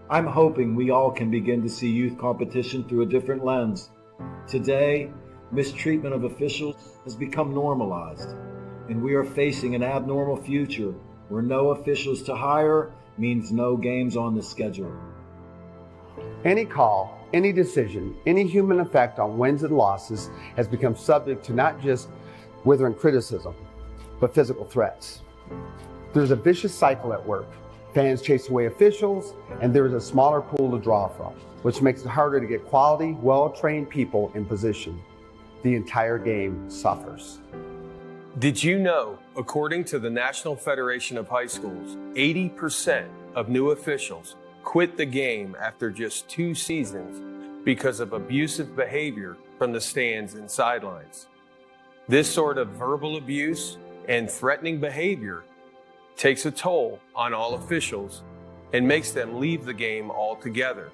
I'm hoping we all can begin to see youth competition through a different lens. Today, mistreatment of officials has become normalized, and we are facing an abnormal future where no officials to hire means no games on the schedule. Any call, any decision, any human effect on wins and losses has become subject to not just withering criticism, but physical threats. There's a vicious cycle at work. Fans chase away officials, and there is a smaller pool to draw from, which makes it harder to get quality, well-trained people in position. The entire game suffers. Did you know, according to the National Federation of High Schools, 80% of new officials quit the game after just 2 seasons because of abusive behavior from the stands and sidelines? This sort of verbal abuse and threatening behavior takes a toll on all officials and makes them leave the game altogether.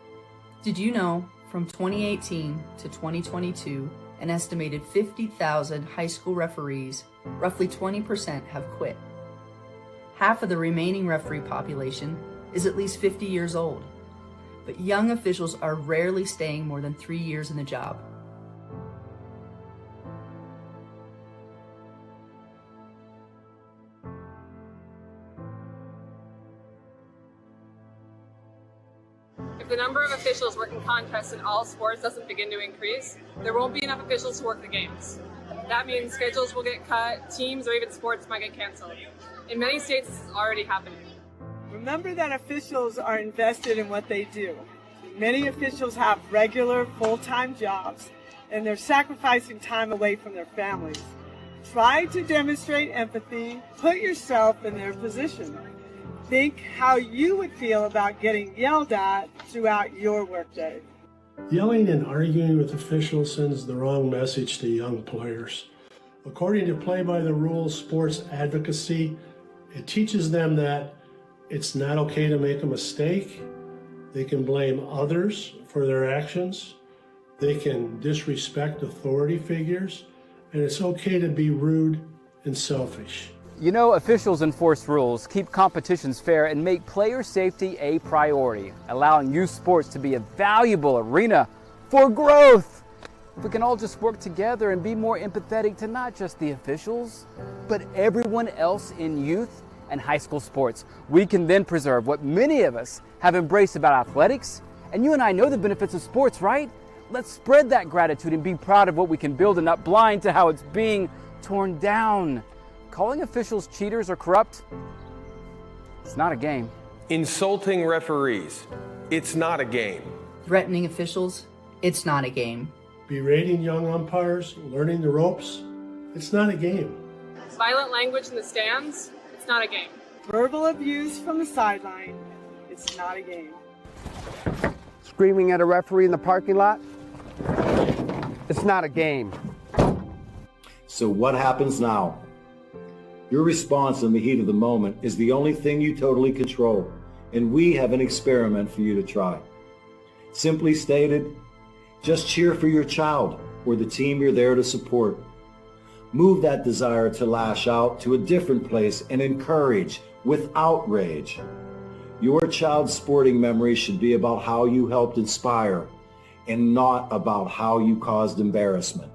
Did you know, from 2018 to 2022, an estimated 50,000 high school referees, roughly 20%, have quit. Half of the remaining referee population is at least 50 years old, but young officials are rarely staying more than 3 years in the job. If the number of officials working contests in all sports doesn't begin to increase, there won't be enough officials to work the games. That means schedules will get cut, teams or even sports might get canceled. In many states, this is already happening. Remember that officials are invested in what they do. Many officials have regular, full-time jobs, and they're sacrificing time away from their families. Try to demonstrate empathy, put yourself in their position. Think how you would feel about getting yelled at throughout your workday. Yelling and arguing with officials sends the wrong message to young players. According to Play by the Rules Sports Advocacy, it teaches them that it's not okay to make a mistake. They can blame others for their actions. They can disrespect authority figures, and it's okay to be rude and selfish. You know, officials enforce rules, keep competitions fair, and make player safety a priority, allowing youth sports to be a valuable arena for growth. If we can all just work together and be more empathetic to not just the officials, but everyone else in youth and high school sports, we can then preserve what many of us have embraced about athletics. And you and I know the benefits of sports, right? Let's spread that gratitude and be proud of what we can build and not blind to how it's being torn down. Calling officials cheaters or corrupt, it's not a game. Insulting referees, it's not a game. Threatening officials, it's not a game. Berating young umpires, learning the ropes, it's not a game. Violent language in the stands, it's not a game. Verbal abuse from the sideline, it's not a game. Screaming at a referee in the parking lot, it's not a game. So what happens now? Your response in the heat of the moment is the only thing you totally control, and we have an experiment for you to try. Simply stated, just cheer for your child or the team you're there to support. Move that desire to lash out to a different place and encourage without rage. Your child's sporting memory should be about how you helped inspire and not about how you caused embarrassment.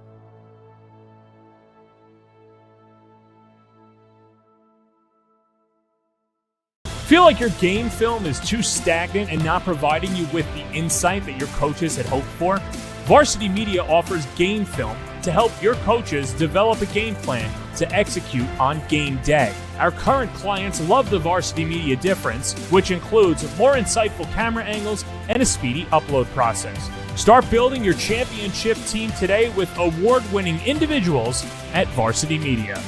Feel like your game film is too stagnant and not providing you with the insight that your coaches had hoped for? Varsity Media offers game film to help your coaches develop a game plan to execute on game day. Our current clients love the Varsity Media difference, which includes more insightful camera angles and a speedy upload process. Start building your championship team today with award-winning individuals at Varsity Media.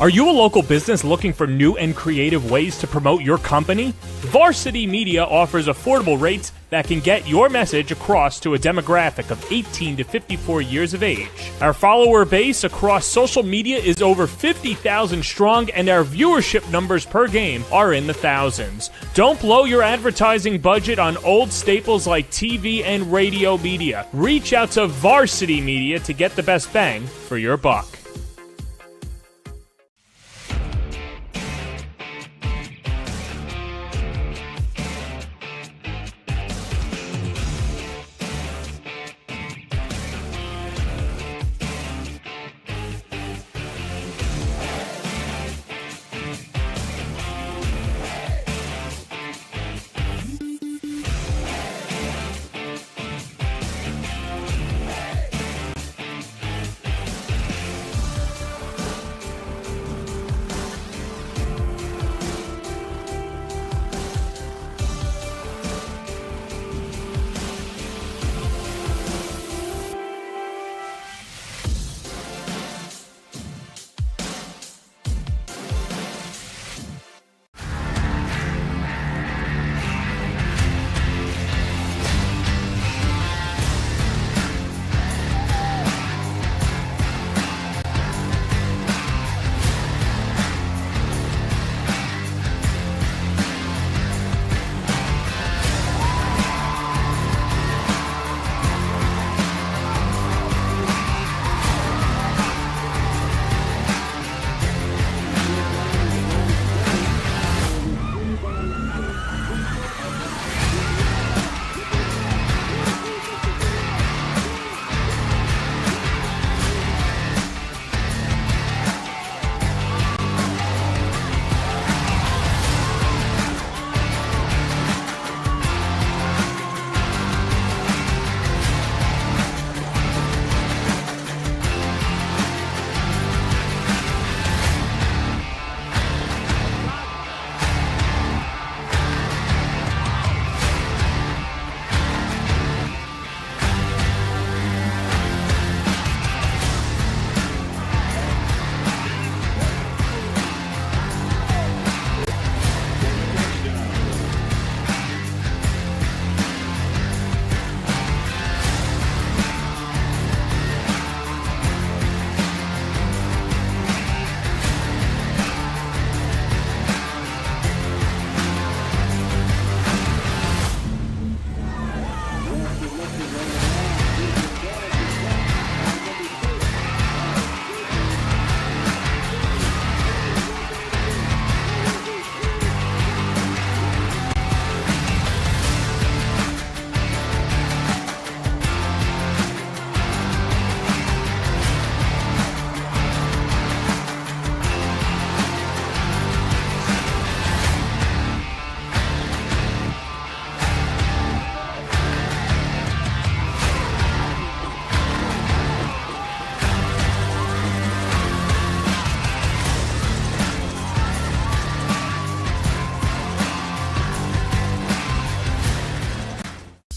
Are you a local business looking for new and creative ways to promote your company? Varsity Media offers affordable rates that can get your message across to a demographic of 18 to 54 years of age. Our follower base across social media is over 50,000 strong, and our viewership numbers per game are in the thousands. Don't blow your advertising budget on old staples like TV and radio media. Reach out to Varsity Media to get the best bang for your buck.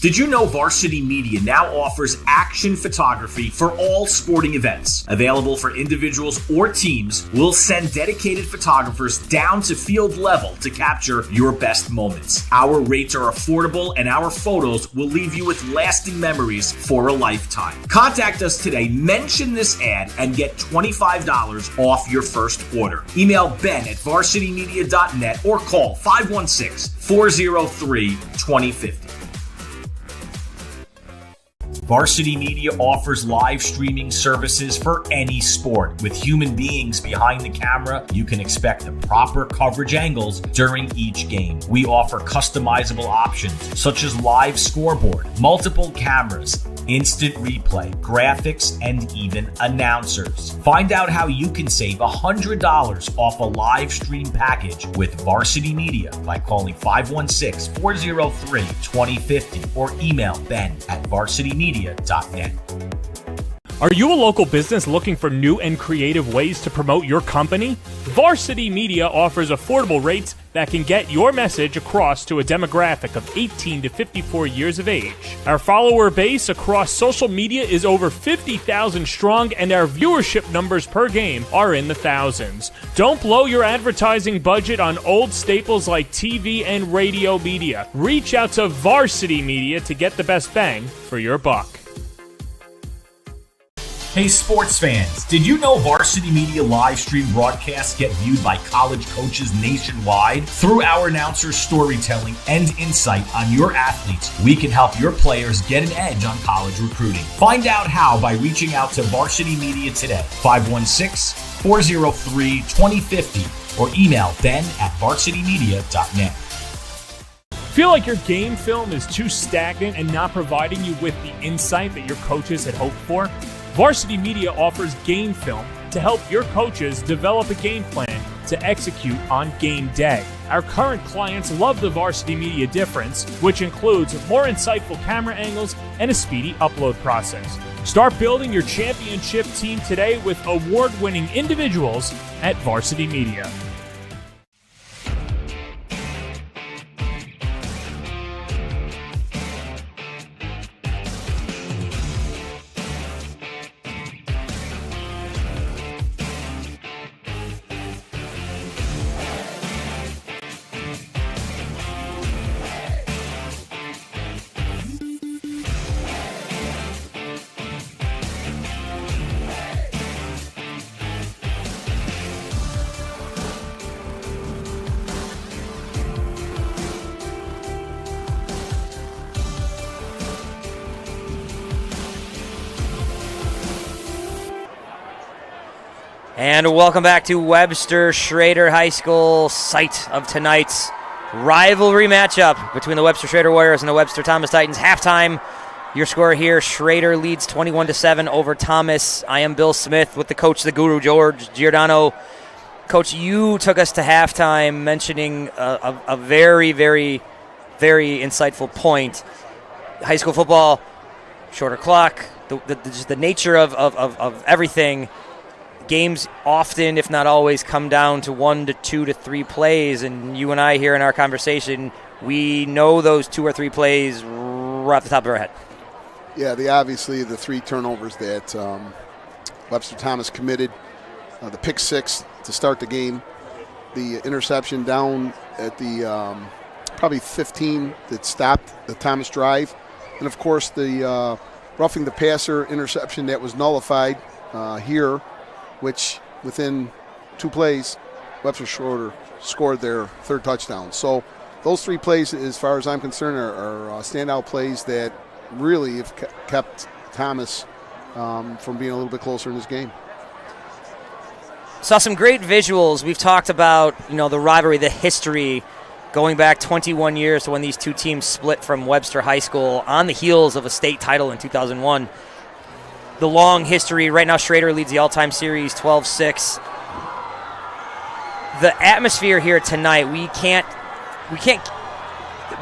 Did you know Varsity Media now offers action photography for all sporting events? Available for individuals or teams, we'll send dedicated photographers down to field level to capture your best moments. Our rates are affordable, and our photos will leave you with lasting memories for a lifetime. Contact us today, mention this ad, and get $25 off your first order. Email ben@varsitymedia.net or call 516-403-2050. Varsity Media offers live streaming services for any sport. With human beings behind the camera, you can expect the proper coverage angles during each game. We offer customizable options such as live scoreboard, multiple cameras, instant replay, graphics, and even announcers. Find out how you can save $100 off a live stream package with Varsity Media by calling 516-403-2050 or email ben@varsitymedia.net. Are you a local business looking for new and creative ways to promote your company? Varsity Media offers affordable rates that can get your message across to a demographic of 18 to 54 years of age. Our follower base across social media is over 50,000 strong, and our viewership numbers per game are in the thousands. Don't blow your advertising budget on old staples like TV and radio media. Reach out to Varsity Media to get the best bang for your buck. Hey sports fans, did you know Varsity Media live stream broadcasts get viewed by college coaches nationwide? Through our announcers' storytelling and insight on your athletes, we can help your players get an edge on college recruiting. Find out how by reaching out to Varsity Media today, 516-403-2050, or email ben@varsitymedia.net. Feel like your game film is too stagnant and not providing you with the insight that your coaches had hoped for? Varsity Media offers game film to help your coaches develop a game plan to execute on game day. Our current clients love the Varsity Media difference, which includes more insightful camera angles and a speedy upload process. Start building your championship team today with award-winning individuals at Varsity Media. And welcome back to Webster Schroeder High School, site of tonight's rivalry matchup between the Webster Schroeder Warriors and the Webster Thomas Titans. Halftime, your score here, Schroeder leads 21-7 over Thomas. I am Bill Smith with the coach, the guru, George Giordano. Coach, you took us to halftime mentioning a very, very, very insightful point. High school football, shorter clock, just the nature of everything. Games often, if not always, come down to 1 to 2 to 3 plays, and you and I here in our conversation, we know those 2 or 3 plays right off the top of our head. Yeah, obviously the 3 turnovers that Webster Thomas committed, the pick 6 to start the game, the interception down at the probably 15 that stopped the Thomas drive, and of course the roughing the passer interception that was nullified here, which within 2 plays, Webster Schroeder scored their 3rd touchdown. So those 3 plays, as far as I'm concerned, are standout plays that really have kept Thomas from being a little bit closer in this game. Saw some great visuals. We've talked about, the rivalry, the history, going back 21 years to when these 2 teams split from Webster High School on the heels of a state title in 2001. The long history. Right now, Schroeder leads the all-time series 12-6. The atmosphere here tonight, we can't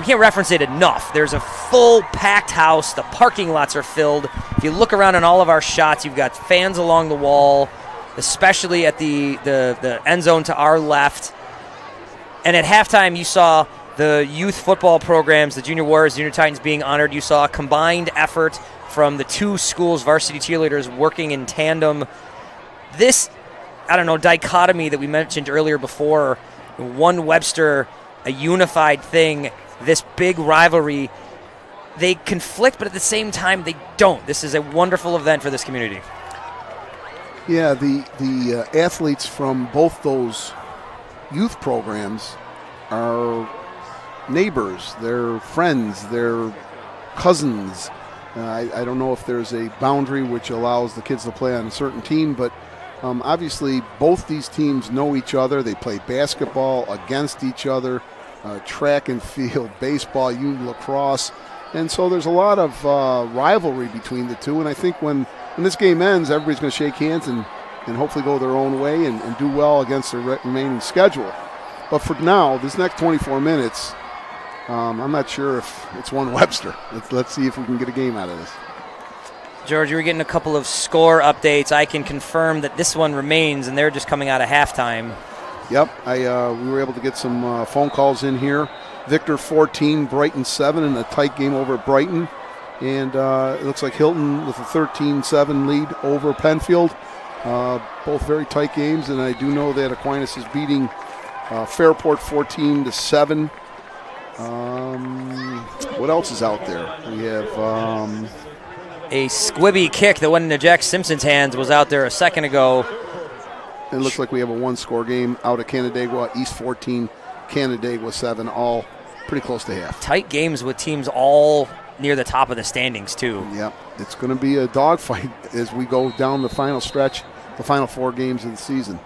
reference it enough. There's a full packed house. The parking lots are filled. If you look around on all of our shots, you've got fans along the wall, especially at the end zone to our left. And at halftime, you saw the youth football programs, the Junior Warriors, Junior Titans being honored. You saw a combined effort from the 2 schools' varsity cheerleaders working in tandem. This, dichotomy that we mentioned earlier before, one Webster, a unified thing, this big rivalry, they conflict, but at the same time, they don't. This is a wonderful event for this community. Yeah, the athletes from both those youth programs are neighbors, they're friends, they're cousins. I don't know if there's a boundary which allows the kids to play on a certain team, but obviously both these teams know each other. They play basketball against each other, track and field, baseball, lacrosse. And so there's a lot of rivalry between the 2. And I think when this game ends, everybody's going to shake hands and hopefully go their own way and do well against the remaining schedule. But for now, this next 24 minutes, I'm not sure if it's one Webster. Let's see if we can get a game out of this. George, you were getting a couple of score updates. I can confirm that this one remains, and they're just coming out of halftime. Yep, we were able to get some phone calls in here. Victor 14, Brighton 7 in a tight game over at Brighton. And it looks like Hilton with a 13-7 lead over Penfield. Both very tight games, and I do know that Aquinas is beating Fairport 14-7. What else is out there? We have a squibby kick that went into Jack Simpson's hands was out there a second ago. It looks like we have a one-score game out of Canandaigua, East 14, Canandaigua 7, all pretty close to half. Tight games with teams all near the top of the standings, too. Yep, it's going to be a dogfight as we go down the final stretch, the final 4 games of the season.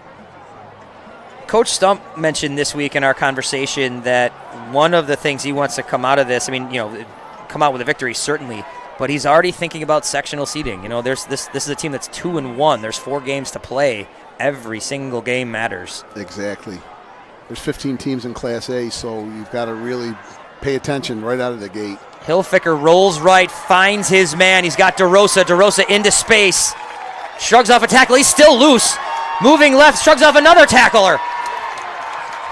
Coach Stump mentioned this week in our conversation that one of the things he wants to come out of this, come out with a victory, certainly, but he's already thinking about sectional seeding. This is a team that's 2-1. There's 4 games to play. Every single game matters. Exactly. There's 15 teams in Class A, so you've got to really pay attention right out of the gate. Hilfiger rolls right, finds his man. He's got DeRosa. DeRosa into space. Shrugs off a tackle. He's still loose. Moving left, shrugs off another tackler.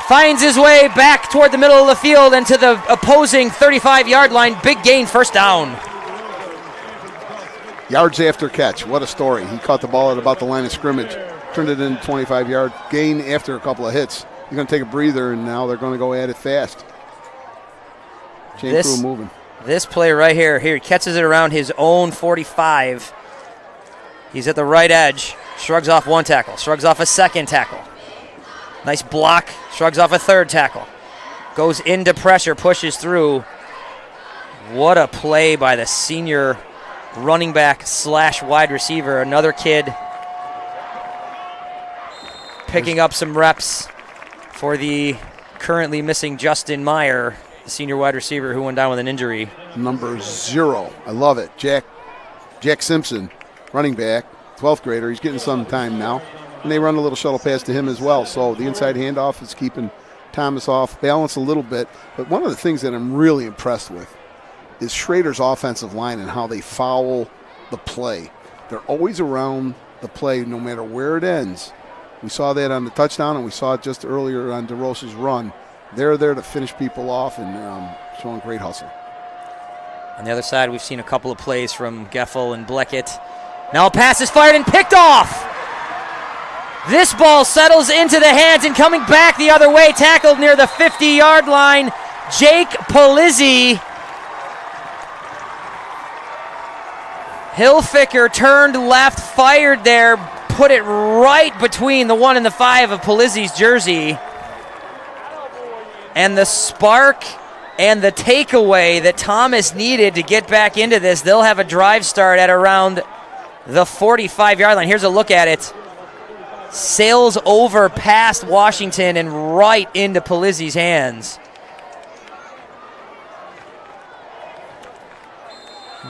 Finds his way back toward the middle of the field and to the opposing 35-yard line. Big gain, first down. Yards after catch. What a story. He caught the ball at about the line of scrimmage, turned it into 25-yard gain after a couple of hits. He's going to take a breather, and now they're going to go at it fast. Chain crew moving. This play right here, he catches it around his own 45. He's at the right edge, shrugs off one tackle, shrugs off a second tackle. Nice block, shrugs off a third tackle. Goes into pressure, pushes through. What a play by the senior running back / wide receiver. Another kid picking up some reps for the currently missing Justin Meyer, the senior wide receiver who went down with an injury. Number 0. I love it. Jack Simpson, running back, 12th grader. He's getting some time now. And they run a little shuttle pass to him as well. So the inside handoff is keeping Thomas off balance a little bit. But one of the things that I'm really impressed with is Schroeder's offensive line and how they foul the play. They're always around the play no matter where it ends. We saw that on the touchdown, and we saw it just earlier on DeRosa's run. They're there to finish people off and showing great hustle. On the other side, we've seen a couple of plays from Geffel and Bleckett. Now a pass is fired and picked off. This ball settles into the hands and coming back the other way, tackled near the 50-yard line, Jake Polizzi. Hilfiger turned left, fired there, put it right between the 1 and the 5 of Polizzi's jersey. And the spark and the takeaway that Thomas needed to get back into this, they'll have a drive start at around the 45-yard line. Here's a look at it. Sails over past Washington and right into Polizzi's hands.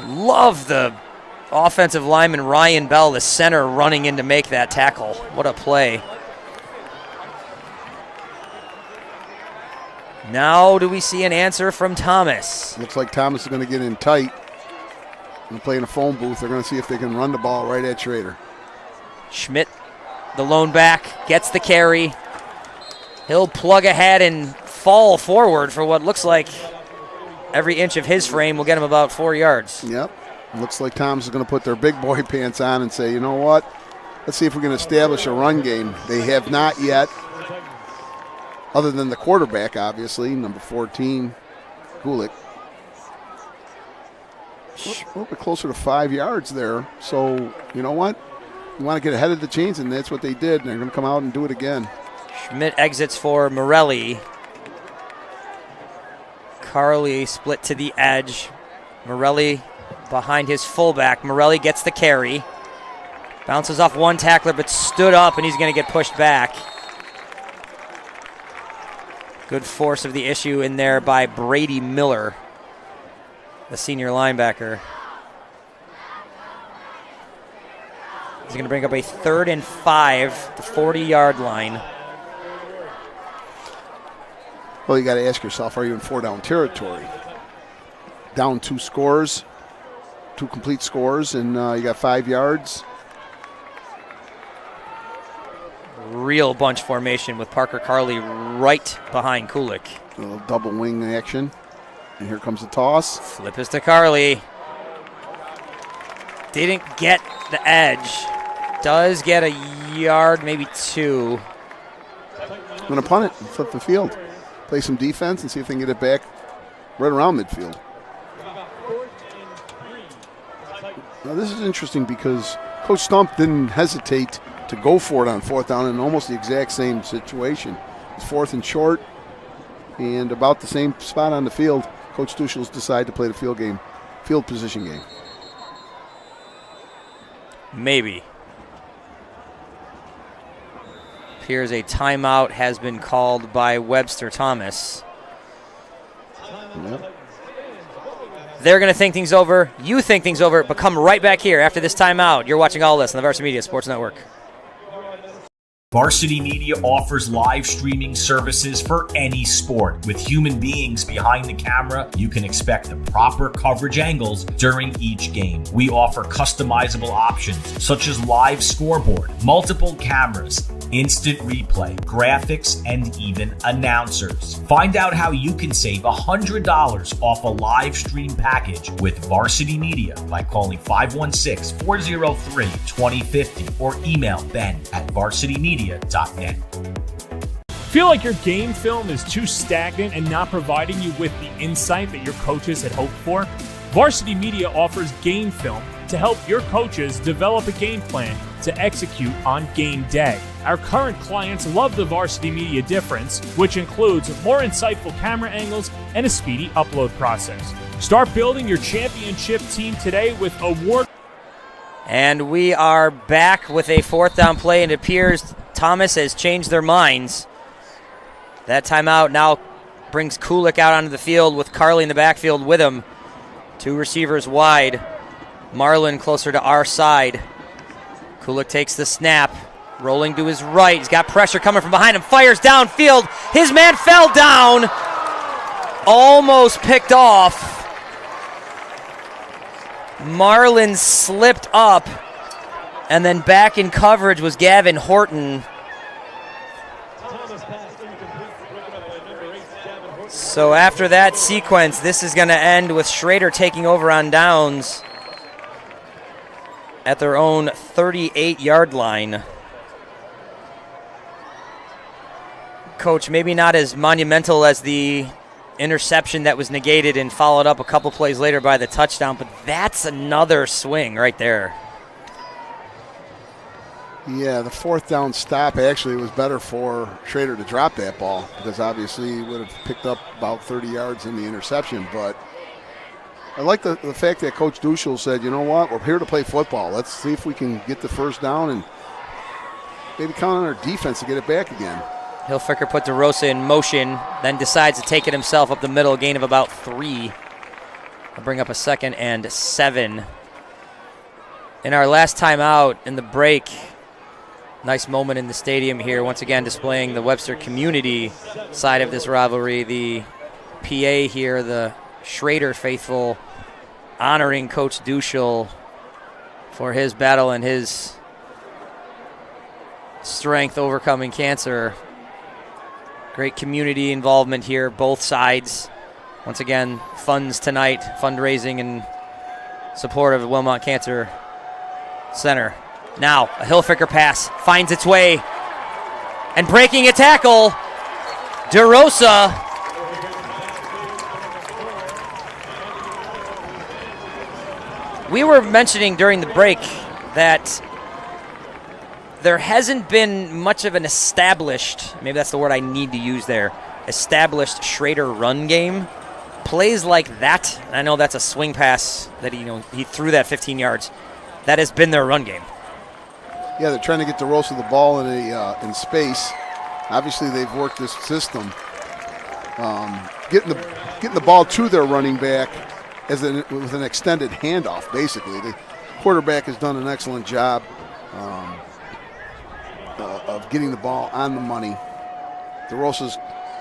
Love the offensive lineman Ryan Bell, the center, running in to make that tackle. What a play. Now do we see an answer from Thomas? Looks like Thomas is going to get in tight and play in a phone booth. They're going to see if they can run the ball right at Schroeder. Schmidt, the lone back, gets the carry. He'll plug ahead and fall forward for what looks like every inch of his frame will get him about 4 yards. Yep. Looks like Thomas is going to put their big boy pants on and say, you know what? Let's see if we can establish a run game. They have not yet, other than the quarterback, obviously, number 14, Gulick. A little bit closer to 5 yards there. So, you know what? You want to get ahead of the chains, and that's what they did. And they're going to come out and do it again. Schmidt exits for Morelli. Carly split to the edge. Morelli behind his fullback. Morelli gets the carry. Bounces off one tackler, but stood up, and he's going to get pushed back. Good force of the issue in there by Brady Miller, the senior linebacker. He's going to bring up a 3rd and 5, the 40-yard line. Well, you got to ask yourself, are you in 4-down territory? Down 2 scores, two complete scores, and you got 5 yards. Real bunch formation with Parker Carley right behind Kulik. A little double wing action. And here comes the toss. Flip is to Carley. Didn't get the edge. Does get a yard, maybe 2. I'm going to punt it and flip the field. Play some defense and see if they can get it back right around midfield. Now this is interesting because Coach Stump didn't hesitate to go for it on 4th down in almost the exact same situation. It's 4th and short and about the same spot on the field. Coach Duschel's decided to play the field position game. Maybe. Here's a timeout has been called by Webster Thomas. Yep. They're going to think things over. You think things over, but come right back here after this timeout. You're watching all this on the Varsity Media Sports Network. Varsity Media offers live streaming services for any sport. With human beings behind the camera, you can expect the proper coverage angles during each game. We offer customizable options such as live scoreboard, multiple cameras, instant replay, graphics, and even announcers. Find out how you can save $100 off a live stream package with Varsity Media by calling 516-403-2050 or email ben@varsitymedia.net. Feel like your game film is too stagnant and not providing you with the insight that your coaches had hoped for? Varsity Media offers game film to help your coaches develop a game plan to execute on game day. Our current clients love the Varsity Media difference, which includes more insightful camera angles and a speedy upload process. Start building your championship team today with award. And we are back with a 4th down play, and it appears Thomas has changed their minds. That timeout now brings Kulik out onto the field with Carley in the backfield with him. 2 receivers wide. Marlin closer to our side. Kulik takes the snap, rolling to his right. He's got pressure coming from behind him, fires downfield. His man fell down, almost picked off. Marlin slipped up, and then back in coverage was Gavin Horton. So after that sequence, this is going to end with Schroeder taking over on downs at their own 38-yard line. Coach, maybe not as monumental as the interception that was negated and followed up a couple plays later by the touchdown, but that's another swing right there. Yeah, the 4th down stop actually was better for Schroeder to drop that ball because obviously he would have picked up about 30 yards in the interception. But I like the fact that Coach Duschel said, you know what, we're here to play football. Let's see if we can get the 1st down and maybe count on our defense to get it back again. Hilfiger put DeRosa in motion, then decides to take it himself up the middle, a gain of about 3. I'll bring up a 2nd and 7. In our last time out in the break, nice moment in the stadium here, once again displaying the Webster community side of this rivalry. The PA here, the Schroeder faithful, honoring Coach Duschel for his battle and his strength overcoming cancer. Great community involvement here, both sides. Once again, funds tonight, fundraising in support of the Wilmot Cancer Center. Now, a Hilfiger pass finds its way, and breaking a tackle, DeRosa. We were mentioning during the break that there hasn't been much of an established, maybe that's the word I need to use there, established Schroeder run game. Plays like that, I know that's a swing pass that he threw that 15 yards. That has been their run game. Yeah, they're trying to get DeRosa the ball in space. Obviously, they've worked this system, getting the ball to their running back with an extended handoff. Basically, the quarterback has done an excellent job of getting the ball on the money. DeRosa's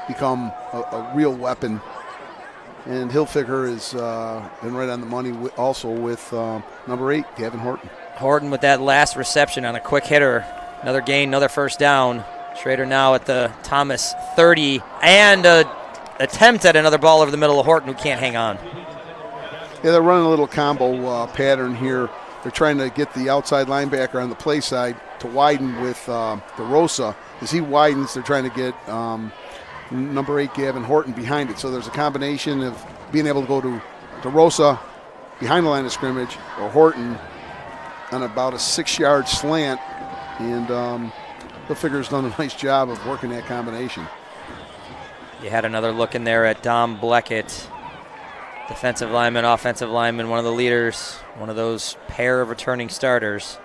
become a real weapon And Hilfiger has been right on the money also with number 8, Gavin Horton. Horton with that last reception on a quick hitter. Another gain, another first down. Schroeder now at the Thomas 30, and an attempt at another ball over the middle of Horton, who can't hang on. Yeah, they're running a little combo pattern here. They're trying to get the outside linebacker on the play side to widen with DeRosa. As he widens, they're trying to get number 8, Gavin Horton, behind it. So there's a combination of being able to go to DeRosa behind the line of scrimmage, or Horton on about a 6-yard slant, and Hilfiger's done a nice job of working that combination. You had another look in there at Dom Bleckett, defensive lineman, offensive lineman, one of the leaders, one of those pair of returning starters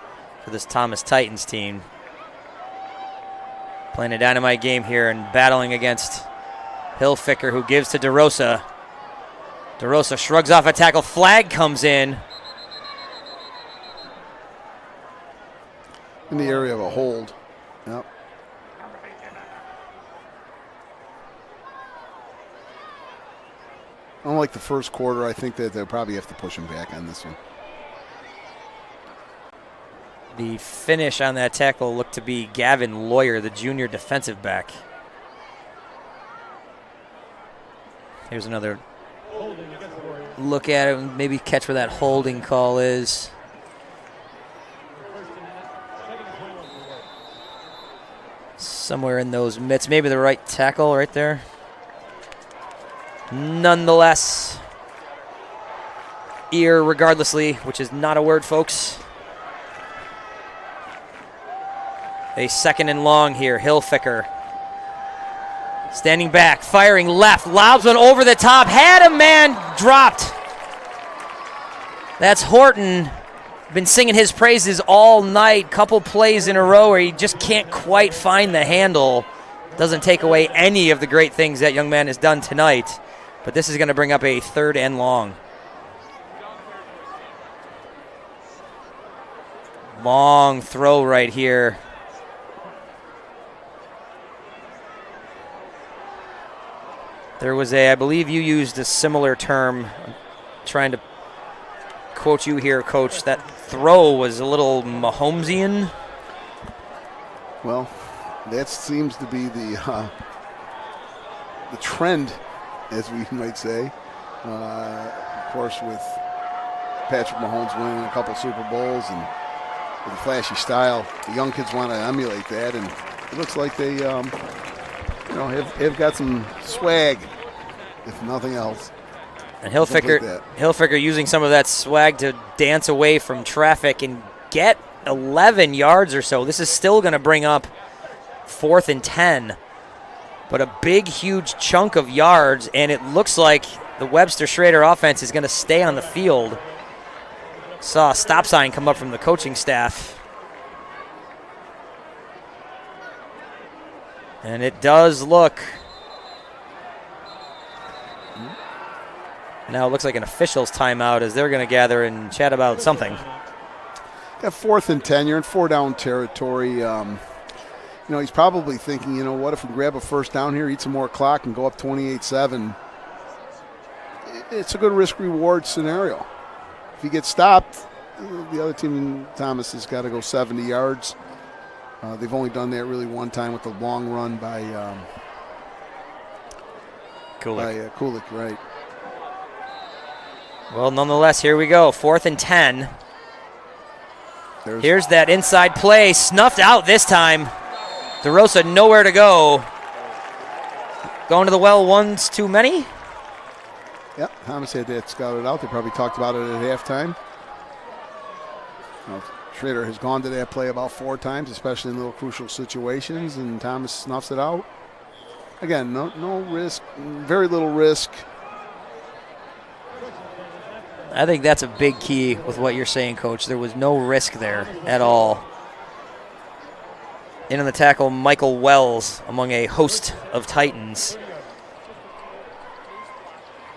for this Thomas Titans team. Playing a dynamite game here and battling against Hilfiger, who gives to DeRosa. DeRosa shrugs off a tackle. Flag comes in. In the area of a hold. Yep. Unlike the first quarter, I think that they'll probably have to push him back on this one. The finish on that tackle looked to be Gavin Lawyer, the junior defensive back. Here's another look at it, maybe catch where that holding call is. Somewhere in those mitts, maybe the right tackle right there. Nonetheless, irregardlessly, which is not a word, folks. A 2nd and long here. Hilfiger standing back, firing left, lobs one over the top, had a man dropped. That's Horton. Been singing his praises all night. Couple plays in a row where he just can't quite find the handle. Doesn't take away any of the great things that young man has done tonight. But this is going to bring up a 3rd and long. Long throw right here. There was I believe you used a similar term. I'm trying to quote you here, Coach. That throw was a little Mahomesian. Well, that seems to be the trend, as we might say. Of course, with Patrick Mahomes winning a couple Super Bowls and with a flashy style, the young kids want to emulate that, and it looks like they, have got some swag, if nothing else. And Hilfiger using some of that swag to dance away from traffic and get 11 yards or so. This is still going to bring up 4th and 10. But a big, huge chunk of yards, and it looks like the Webster Schroeder offense is going to stay on the field. Saw a stop sign come up from the coaching staff. And it does look. Now it looks like an official's timeout as they're going to gather and chat about something. Got 4th and 10. You're in 4-down territory. He's probably thinking, what if we grab a first down here, eat some more clock, and go up 28-7? It's a good risk-reward scenario. If he gets stopped, the other team, Thomas, has got to go 70 yards. They've only done that really one time with the long run by Kulik, right. Well, nonetheless, here we go. 4th and 10. Here's that inside play. Snuffed out this time. DeRosa nowhere to go. Going to the well, one's too many. Yep, Thomas had that scouted out. They probably talked about it at halftime. Schroeder has gone to that play about 4 times, especially in little crucial situations, and Thomas snuffs it out. Again, no risk, very little risk. I think that's a big key with what you're saying, Coach. There was no risk there at all. In on the tackle, Michael Wells among a host of Titans.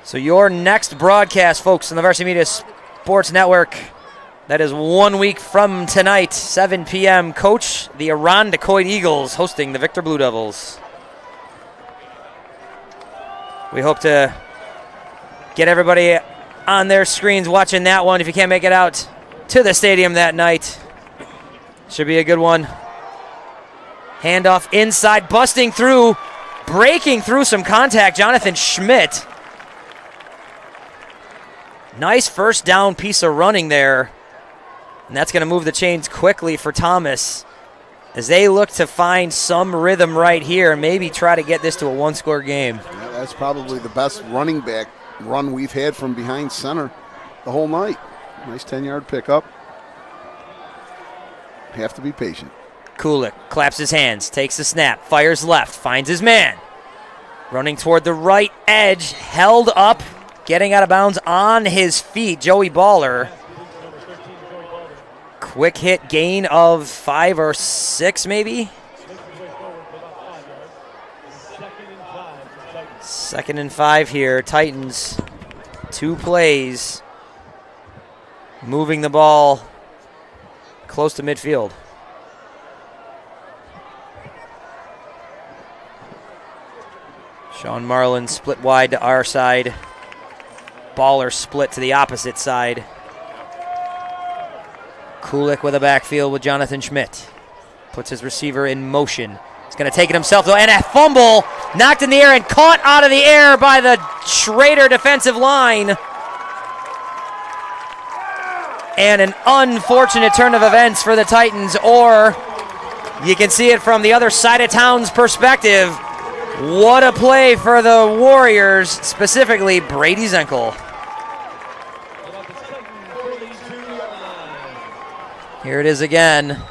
So your next broadcast, folks, on the Varsity Media Sports Network, that is 1 week from tonight, 7 p.m. Coach, the Irondequoit Eagles hosting the Victor Blue Devils. We hope to Get everybody on their screens watching that one if you can't make it out to the stadium that night. Should be a good one. Handoff inside, busting through, breaking through some contact, Jonathan Schmidt. Nice first down piece of running there. And that's going to move the chains quickly for Thomas as they look to find some rhythm right here and maybe try to get this to a one-score game. Yeah, that's probably the best running back run we've had from behind center the whole night. Nice 10-yard pickup. Have to be patient. Kulik claps his hands, takes the snap, fires left, finds his man. Running toward the right edge, held up, getting out of bounds on his feet, Joey Baller. Quick hit gain of 5 or 6 maybe. 2nd and 5 here. Titans, 2 plays. Moving the ball close to midfield. Sean Marlin split wide to our side. Baller split to the opposite side. Kulik with a backfield with Jonathan Schmidt. Puts his receiver in motion. He's going to take it himself, though, and a fumble knocked in the air and caught out of the air by the Schroeder defensive line. And an unfortunate turn of events for the Titans, or you can see it from the other side of town's perspective. What a play for the Warriors, specifically Brady Zenkel. Here it is again.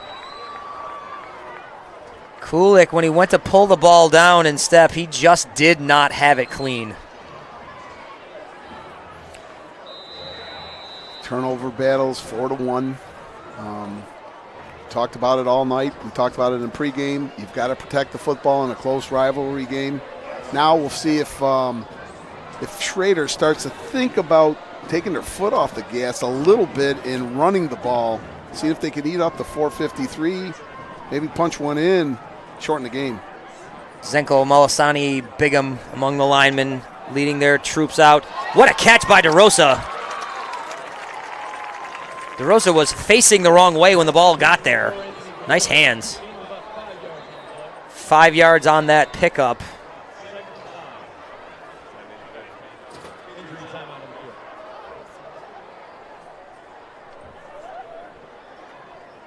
Kulik, when he went to pull the ball down and step, he just did not have it clean. Turnover battles, 4-1. Talked about it all night. We talked about it in pregame. You've got to protect the football in a close rivalry game. Now we'll see if Schroeder starts to think about taking their foot off the gas a little bit in running the ball. See if they can eat up the 453, maybe punch one in, shorten the game. Zenko, Molisani, Bigham among the linemen leading their troops out. What a catch by DeRosa. DeRosa was facing the wrong way when the ball got there. Nice hands. 5 yards on that pickup.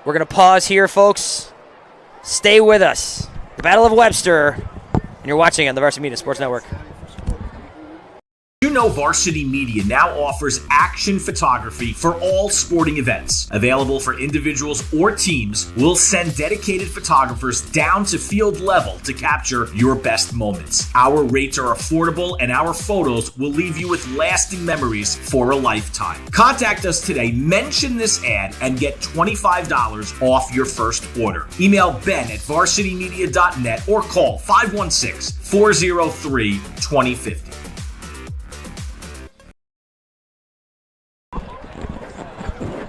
We're going to pause here, folks. Stay with us. The Battle of Webster. And you're watching on the Varsity Media Sports Network. You know Varsity Media now offers action photography for all sporting events. Available for individuals or teams, we'll send dedicated photographers down to field level to capture your best moments. Our rates are affordable and our photos will leave you with lasting memories for a lifetime. Contact us today, mention this ad, and get $25 off your first order. Email ben@varsitymedia.net or call 516-403-2050.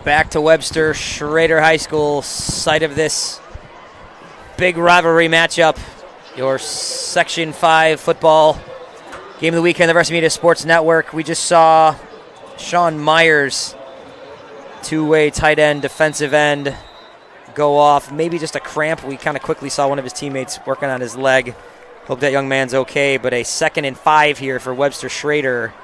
Back to Webster, Schroeder High School, site of this big rivalry matchup. Your Section 5 football game of the weekend, the Varsity Media Sports Network. We just saw Sean Myers, two-way tight end, defensive end, go off. Maybe just a cramp. We kind of quickly saw one of his teammates working on his leg. Hope that young man's okay, but a 2nd and 5 here for Webster Schroeder.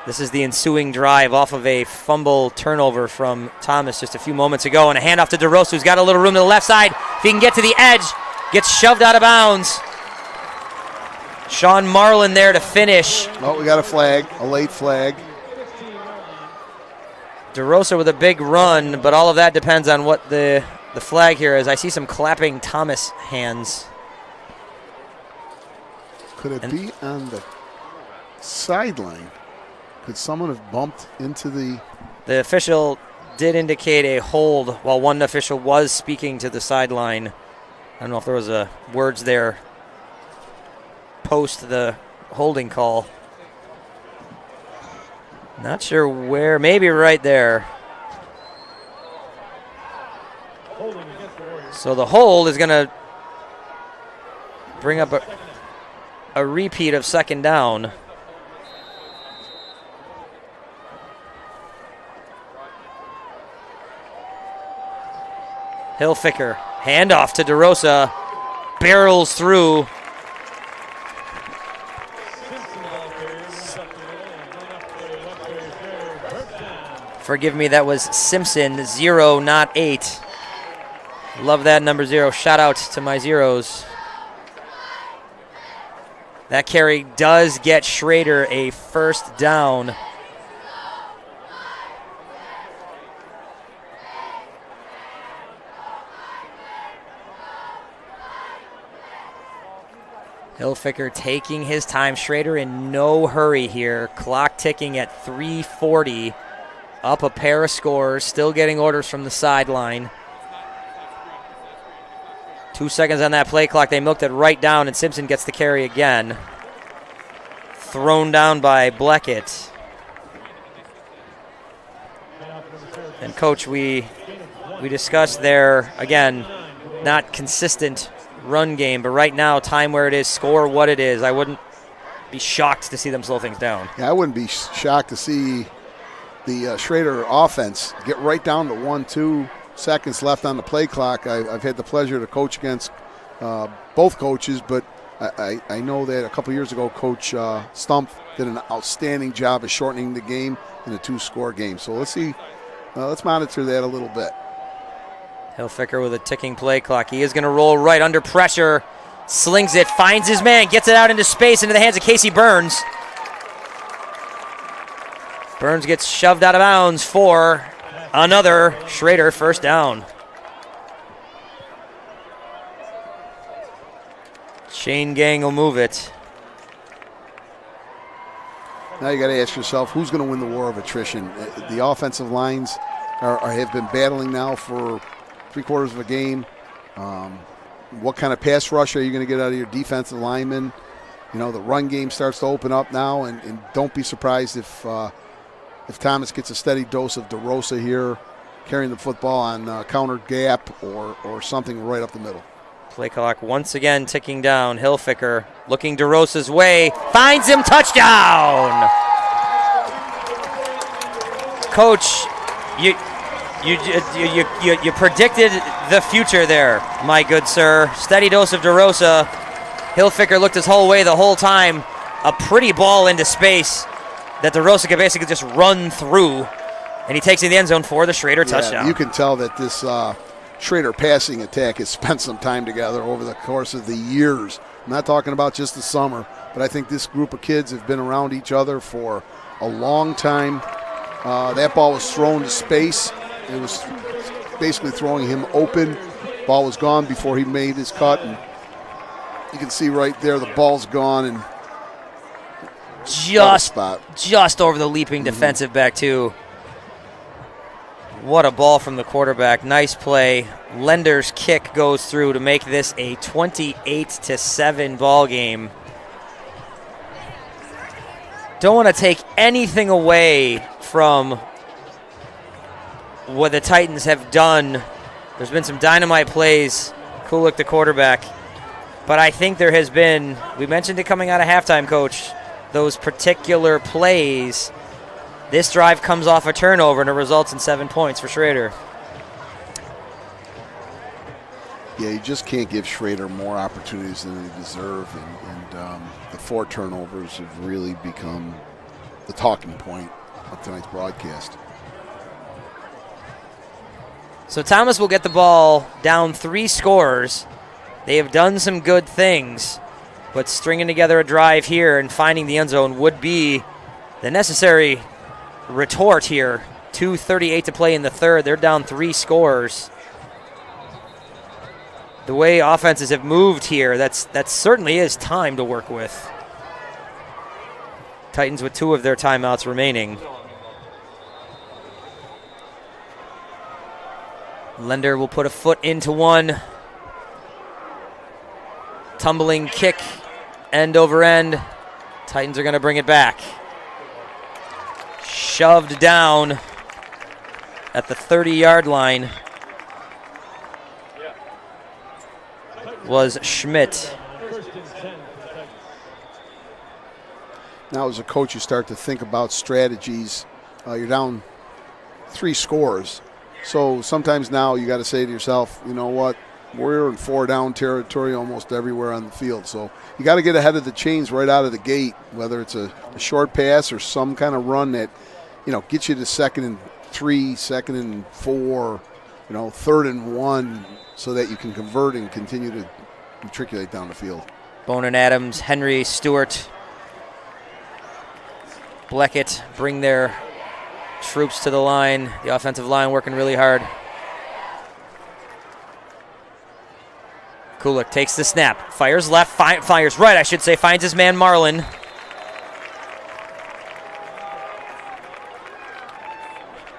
This is the ensuing drive off of a fumble turnover from Thomas just a few moments ago, and a handoff to DeRosa, who's got a little room to the left side. If he can get to the edge, gets shoved out of bounds. Sean Marlin there to finish. Oh, we got a flag, a late flag. DeRosa with a big run, but all of that depends on what the flag here is. I see some clapping Thomas hands. Could it be on the sideline? Could someone have bumped into the... The official did indicate a hold while one official was speaking to the sideline. I don't know if there was words there post the holding call. Not sure where. Maybe right there. So the hold is going to bring up a repeat of 2nd down. Hilfiker, handoff to DeRosa, barrels through. Forgive me, that was Simpson, 0, not 8. Love that number 0. Shout out to my zeros. That carry does get Schroeder a first down. Hilfiker taking his time. Schroeder in no hurry here. Clock ticking at 3:40. Up a pair of scores. Still getting orders from the sideline. 2 seconds on that play clock. They milked it right down, and Simpson gets the carry again. Thrown down by Bleckett. And, Coach, we discussed there, again, not consistent run game, but right now, time where it is, score what it is. I wouldn't be shocked to see them slow things down. Yeah, I wouldn't be shocked to see the Schroeder offense get right down to 1-2 seconds left on the play clock. I've had the pleasure to coach against both coaches, but I know that a couple years ago, Coach Stump did an outstanding job of shortening the game in a 2-score game. So let's see, let's monitor that a little bit. Hilfiker with a ticking play clock. He is going to roll right under pressure. Slings it, finds his man, gets it out into space into the hands of Casey Burns. Burns gets shoved out of bounds for another Schroeder first down. Shane Gang will move it. Now you got to ask yourself, who's going to win the war of attrition? The offensive lines have been battling now for 3/4 of a game. What kind of pass rush are you going to get out of your defensive linemen? You know, the run game starts to open up now, and don't be surprised if Thomas gets a steady dose of DeRosa here, carrying the football on counter gap or something right up the middle. Play clock once again ticking down. Hilfiker looking DeRosa's way, finds him, touchdown! Coach, you predicted the future there, my good sir. Steady dose of DeRosa. Hilfiker looked his whole way the whole time. A pretty ball into space that DeRosa could basically just run through, and he takes it in the end zone for the Schroeder touchdown. You can tell that this Schroeder passing attack has spent some time together over the course of the years. I'm not talking about just the summer, but I think this group of kids have been around each other for a long time. That ball was thrown to space. It was basically throwing him open. Ball was gone before he made his cut, and you can see right there the ball's gone and just over the leaping defensive back too. What a ball from the quarterback. Nice play. Lender's kick goes through to make this a 28-7 ball game. Don't want to take anything away from what the Titans have done. There's been some dynamite plays. Kulik, the quarterback. But I think there has been, we mentioned it coming out of halftime, Coach, those particular plays. This drive comes off a turnover, and it results in 7 points for Schroeder. Yeah, you just can't give Schroeder more opportunities than they deserve, and the 4 turnovers have really become the talking point of tonight's broadcast. So Thomas will get the ball down 3 scores. They have done some good things, but stringing together a drive here and finding the end zone would be the necessary retort here. 2:38 to play in the third. They're down 3 scores. The way offenses have moved here, that certainly is time to work with. Titans with 2 of their timeouts remaining. Lender will put a foot into one. Tumbling kick, end over end. Titans are going to bring it back. Shoved down at the 30-yard line was Schmidt. Now as a coach, you start to think about strategies. You're down 3 scores. So sometimes now you got to say to yourself, you know what, we're in 4-down territory almost everywhere on the field. So you got to get ahead of the chains right out of the gate, whether it's a short pass or some kind of run that, gets you to 2nd and 3, 2nd and 4, 3rd and 1, so that you can convert and continue to matriculate down the field. Bonin, Adams, Henry, Stewart, Bleckett bring their troops to the line. The offensive line working really hard. Kulik takes the snap, fires left, fires right, I should say, finds his man Marlin.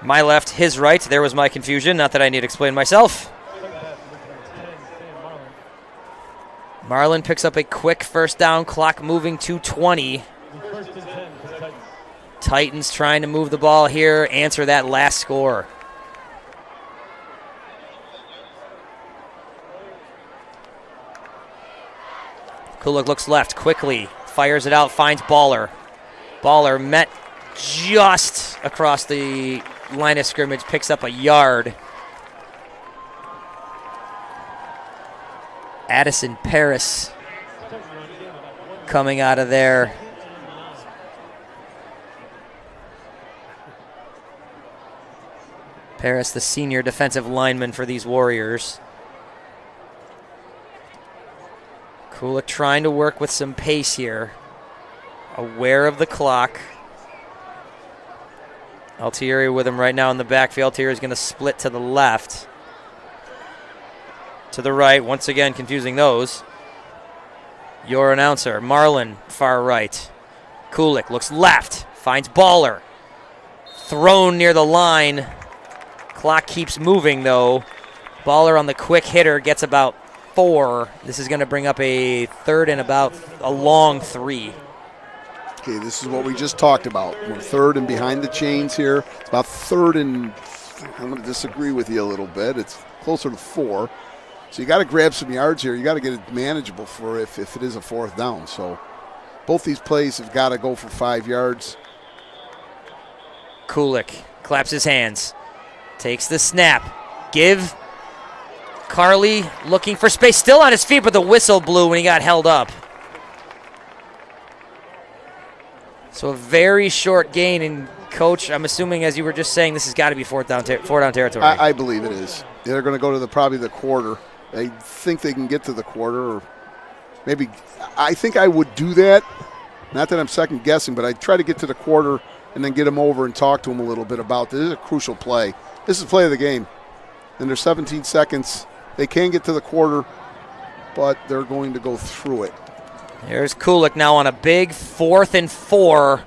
My left, his right. There was my confusion. Not that I need to explain myself. Marlin picks up a quick first down, clock moving to 20. Titans trying to move the ball here, answer that last score. Kulik looks left quickly, fires it out, finds Baller. Baller met just across the line of scrimmage, picks up a yard. Addison Paris coming out of there. Paris, the senior defensive lineman for these Warriors. Kulik trying to work with some pace here. Aware of the clock. Altieri with him right now in the backfield. Altieri is going to split to the left. To the right, once again confusing those. Your announcer, Marlin, far right. Kulik looks left, finds Baller. Thrown near the line. Clock keeps moving though. Baller on the quick hitter gets about 4. This is going to bring up a 3rd and about a long 3. Okay, this is what we just talked about. We're 3rd and behind the chains here. It's about 3rd and, I'm going to disagree with you a little bit. It's closer to 4. So you got to grab some yards here. You got to get it manageable for if it is a 4th down. So both these plays have got to go for 5 yards. Kulik claps his hands, takes the snap. Give Carly looking for space, still on his feet, but the whistle blew when he got held up. So a very short gain, and Coach, I'm assuming, as you were just saying, this has got to be 4th down territory. I believe it is. They're going to go to probably the quarter. I think they can get to the quarter, or maybe I think I would do that. Not that I'm second guessing, but I'd try to get to the quarter and then get them over and talk to them a little bit about this. This is a crucial play. This is play of the game. And there's 17 seconds. They can get to the quarter, but they're going to go through it. There's Kulik now on a big 4th and 4.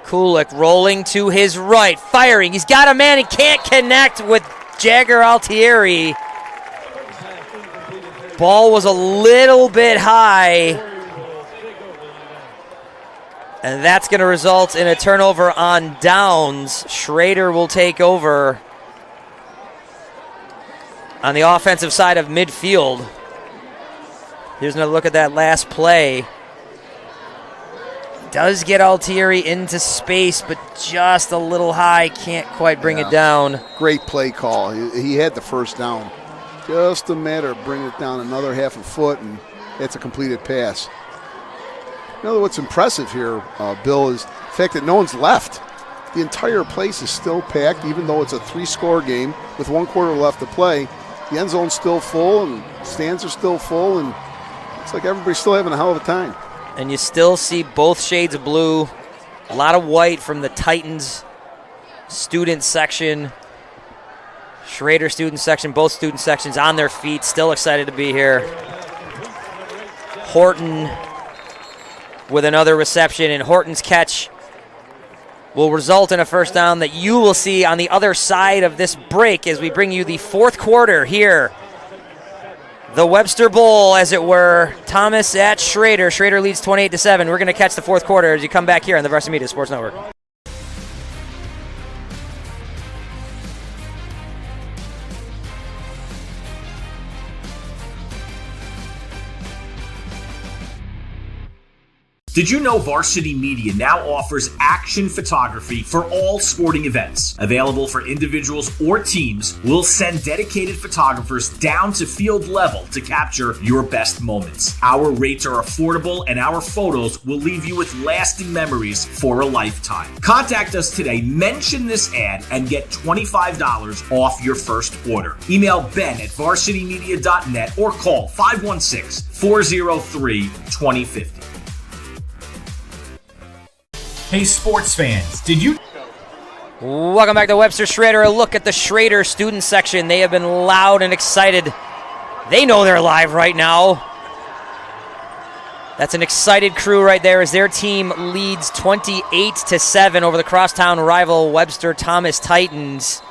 Kulik rolling to his right, firing. He's got a man and can't connect with Jagger Altieri. Ball was a little bit high. And that's going to result in a turnover on downs. Schroeder will take over on the offensive side of midfield. Here's another look at that last play. Does get Altieri into space, but just a little high. Can't quite bring it down. Great play call. He had the first down. Just a matter of bringing it down another half a foot, and it's a completed pass. You know what's impressive here, Bill, is the fact that no one's left. The entire place is still packed, even though it's a 3-score game with 1 quarter left to play. The end zone's still full, and stands are still full, and it's like everybody's still having a hell of a time. And you still see both shades of blue, a lot of white from the Titans student section, Schroeder student section, both student sections on their feet, still excited to be here. Horton with another reception, and Horton's catch will result in a first down that you will see on the other side of this break as we bring you the 4th quarter here. The Webster Bowl, as it were. Thomas at Schroeder. Schroeder leads 28-7. We're going to catch the 4th quarter as you come back here on the Varsity Media Sports Network. Did you know Varsity Media now offers action photography for all sporting events? Available for individuals or teams, we'll send dedicated photographers down to field level to capture your best moments. Our rates are affordable and our photos will leave you with lasting memories for a lifetime. Contact us today, mention this ad, and get $25 off your first order. Email ben@varsitymedia.net or call 516-403-2050. Hey, sports fans, did you... Welcome back to Webster Schroeder. A look at the Schroeder student section. They have been loud and excited. They know they're live right now. That's an excited crew right there as their team leads 28-7 over the crosstown rival Webster Thomas Titans.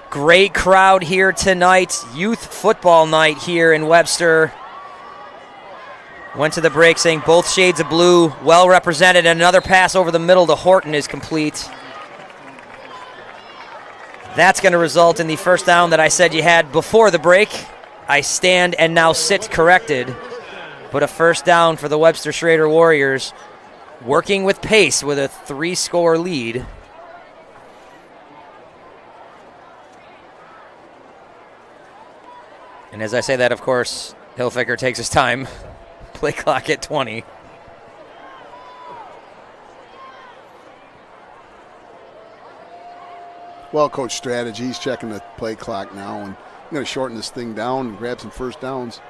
Great crowd here tonight. Youth football night here in Webster. Went to the break saying both shades of blue, well represented. Another pass over the middle to Horton is complete. That's going to result in the first down that I said you had before the break. I stand and now sit corrected. But a first down for the Webster Schroeder Warriors, working with pace with a 3-score lead. And as I say that, of course, Hilfiger takes his time. Play clock at 20. Well, coach strategy. He's checking the play clock now, and I'm going to shorten this thing down and grab some first downs.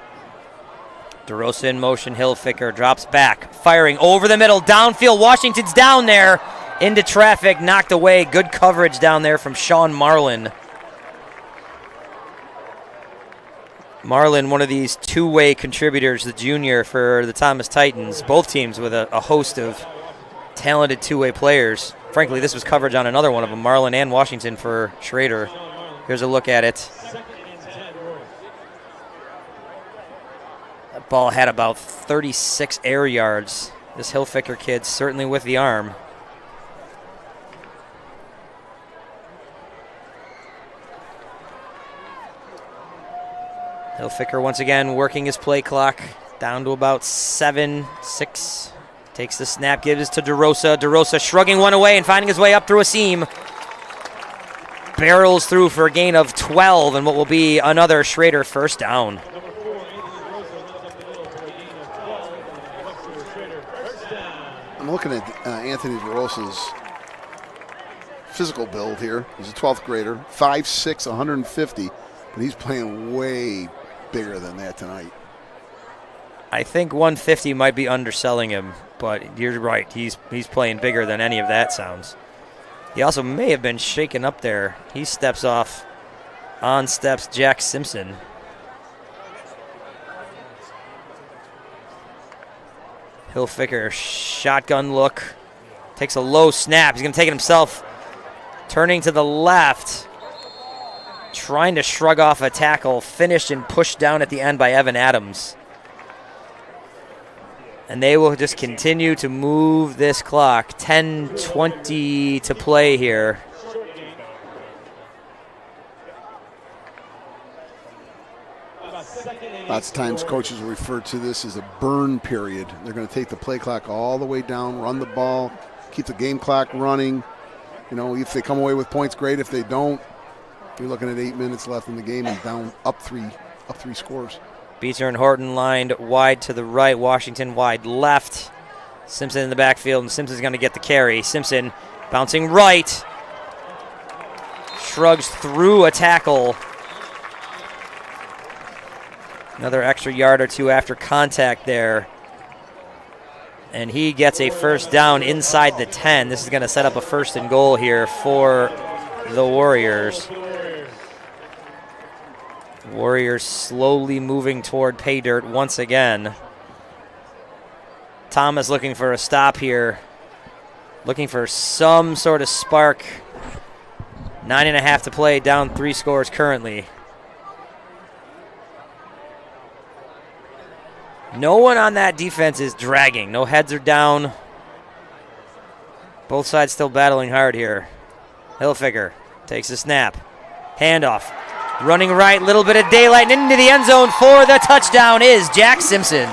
DeRosa in motion. Hilfiger drops back, firing over the middle, downfield. Washington's down there into traffic, knocked away. Good coverage down there from Sean Marlin. Marlin, one of these two-way contributors, the junior for the Thomas Titans. Both teams with a host of talented two-way players. Frankly, this was coverage on another one of them, Marlin and Washington for Schroeder. Here's a look at it. That ball had about 36 air yards. This Hilfiger kid certainly with the arm. Hilfiger once again working his play clock down to about 7-6. Takes the snap, gives it to DeRosa. DeRosa shrugging one away and finding his way up through a seam. Barrels through for a gain of 12 and what will be another Schroeder first down. I'm looking at Anthony DeRosa's physical build here. He's a 12th grader, 5'6", 150, but he's playing way bigger than that tonight. I think 150 might be underselling him, but you're right. He's playing bigger than any of that sounds. He also may have been shaken up there. He steps off. On steps Jack Simpson. Hilfiger, shotgun look. Takes a low snap. He's going to take it himself. Turning to the left. Trying to shrug off a tackle. Finished and pushed down at the end by Evan Adams. And they will just continue to move this clock. 10:20 to play here. Lots of times coaches will refer to this as a burn period. They're going to take the play clock all the way down, run the ball, keep the game clock running. You know, if they come away with points, great. If they don't, you're looking at 8 minutes left in the game and down up three scores. Beecher and Horton lined wide to the right. Washington wide left. Simpson in the backfield, and Simpson's going to get the carry. Simpson bouncing right. Shrugs through a tackle. Another extra yard or two after contact there. And he gets a first down inside the 10. This is going to set up a first and goal here for the Warriors. Warriors slowly moving toward pay dirt once again. Thomas looking for a stop here. Looking for some sort of spark. 9.5 to play, down 3 scores currently. No one on that defense is dragging. No heads are down. Both sides still battling hard here. Hilfiger takes a snap. Handoff. Running right, little bit of daylight, and into the end zone for the touchdown is Jack Simpson.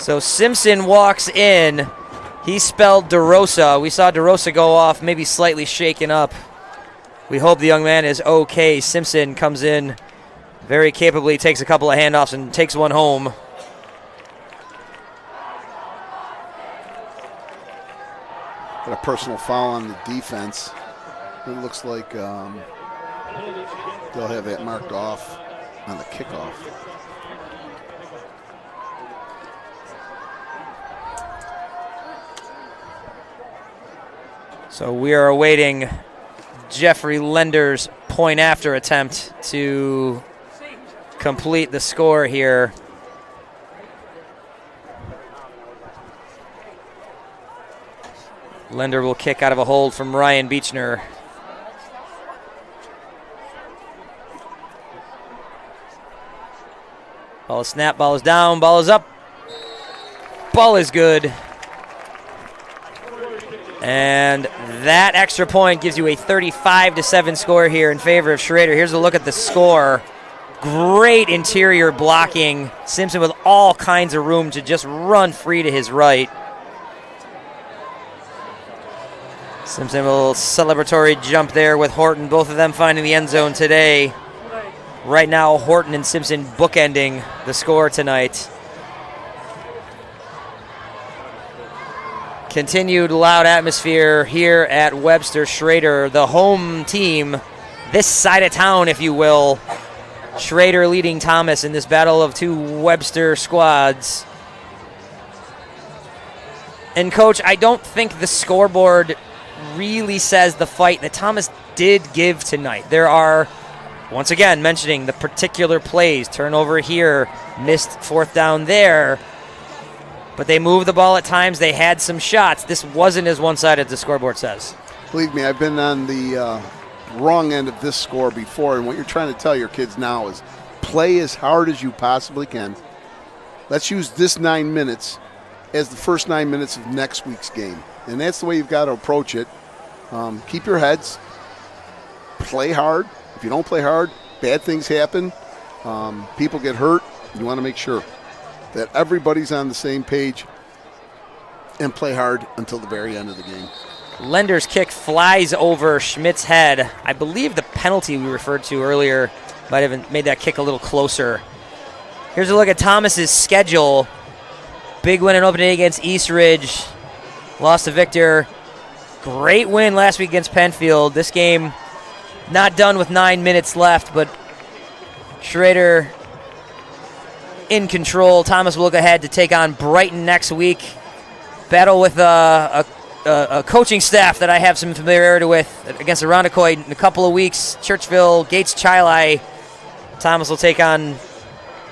So Simpson walks in. He spelled DeRosa. We saw DeRosa go off, maybe slightly shaken up. We hope the young man is okay. Simpson comes in very capably, takes a couple of handoffs, and takes one home. Got a personal foul on the defense. It looks like they'll have that marked off on the kickoff. So we are awaiting Jeffrey Lender's point after attempt to complete the score here. Lender will kick out of a hold from Ryan Beechner. Ball is snap, ball is down, ball is up. Ball is good. And that extra point gives you a 35-7 score here in favor of Schroeder. Here's a look at the score. Great interior blocking. Simpson with all kinds of room to just run free to his right. Simpson with a little celebratory jump there with Horton, both of them finding the end zone today. Right now, Horton and Simpson bookending the score tonight. Continued loud atmosphere here at Webster. Schroeder, the home team, this side of town, if you will. Schroeder leading Thomas in this battle of two Webster squads. And, Coach, I don't think the scoreboard really says the fight that Thomas did give tonight. There are, once again, mentioning the particular plays. Turnover here, missed fourth down there. But they moved the ball at times. They had some shots. This wasn't as one-sided as the scoreboard says. Believe me, I've been on the wrong end of this score before, and what you're trying to tell your kids now is play as hard as you possibly can. Let's use this 9 minutes as the first 9 minutes of next week's game. And that's the way you've got to approach it. Keep your heads. Play hard. If you don't play hard, bad things happen. People get hurt. You want to make sure that everybody's on the same page and play hard until the very end of the game. Lender's kick flies over Schmidt's head. I believe the penalty we referred to earlier might have made that kick a little closer. Here's a look at Thomas's schedule. Big win in opening day against East Ridge. Lost to Victor. Great win last week against Penfield. This game not done with 9 minutes left, but Schroeder in control. Thomas will look ahead to take on Brighton next week. Battle with a coaching staff that I have some familiarity with against Irondequoit in a couple of weeks. Churchville, Gates, Chili. Thomas will take on a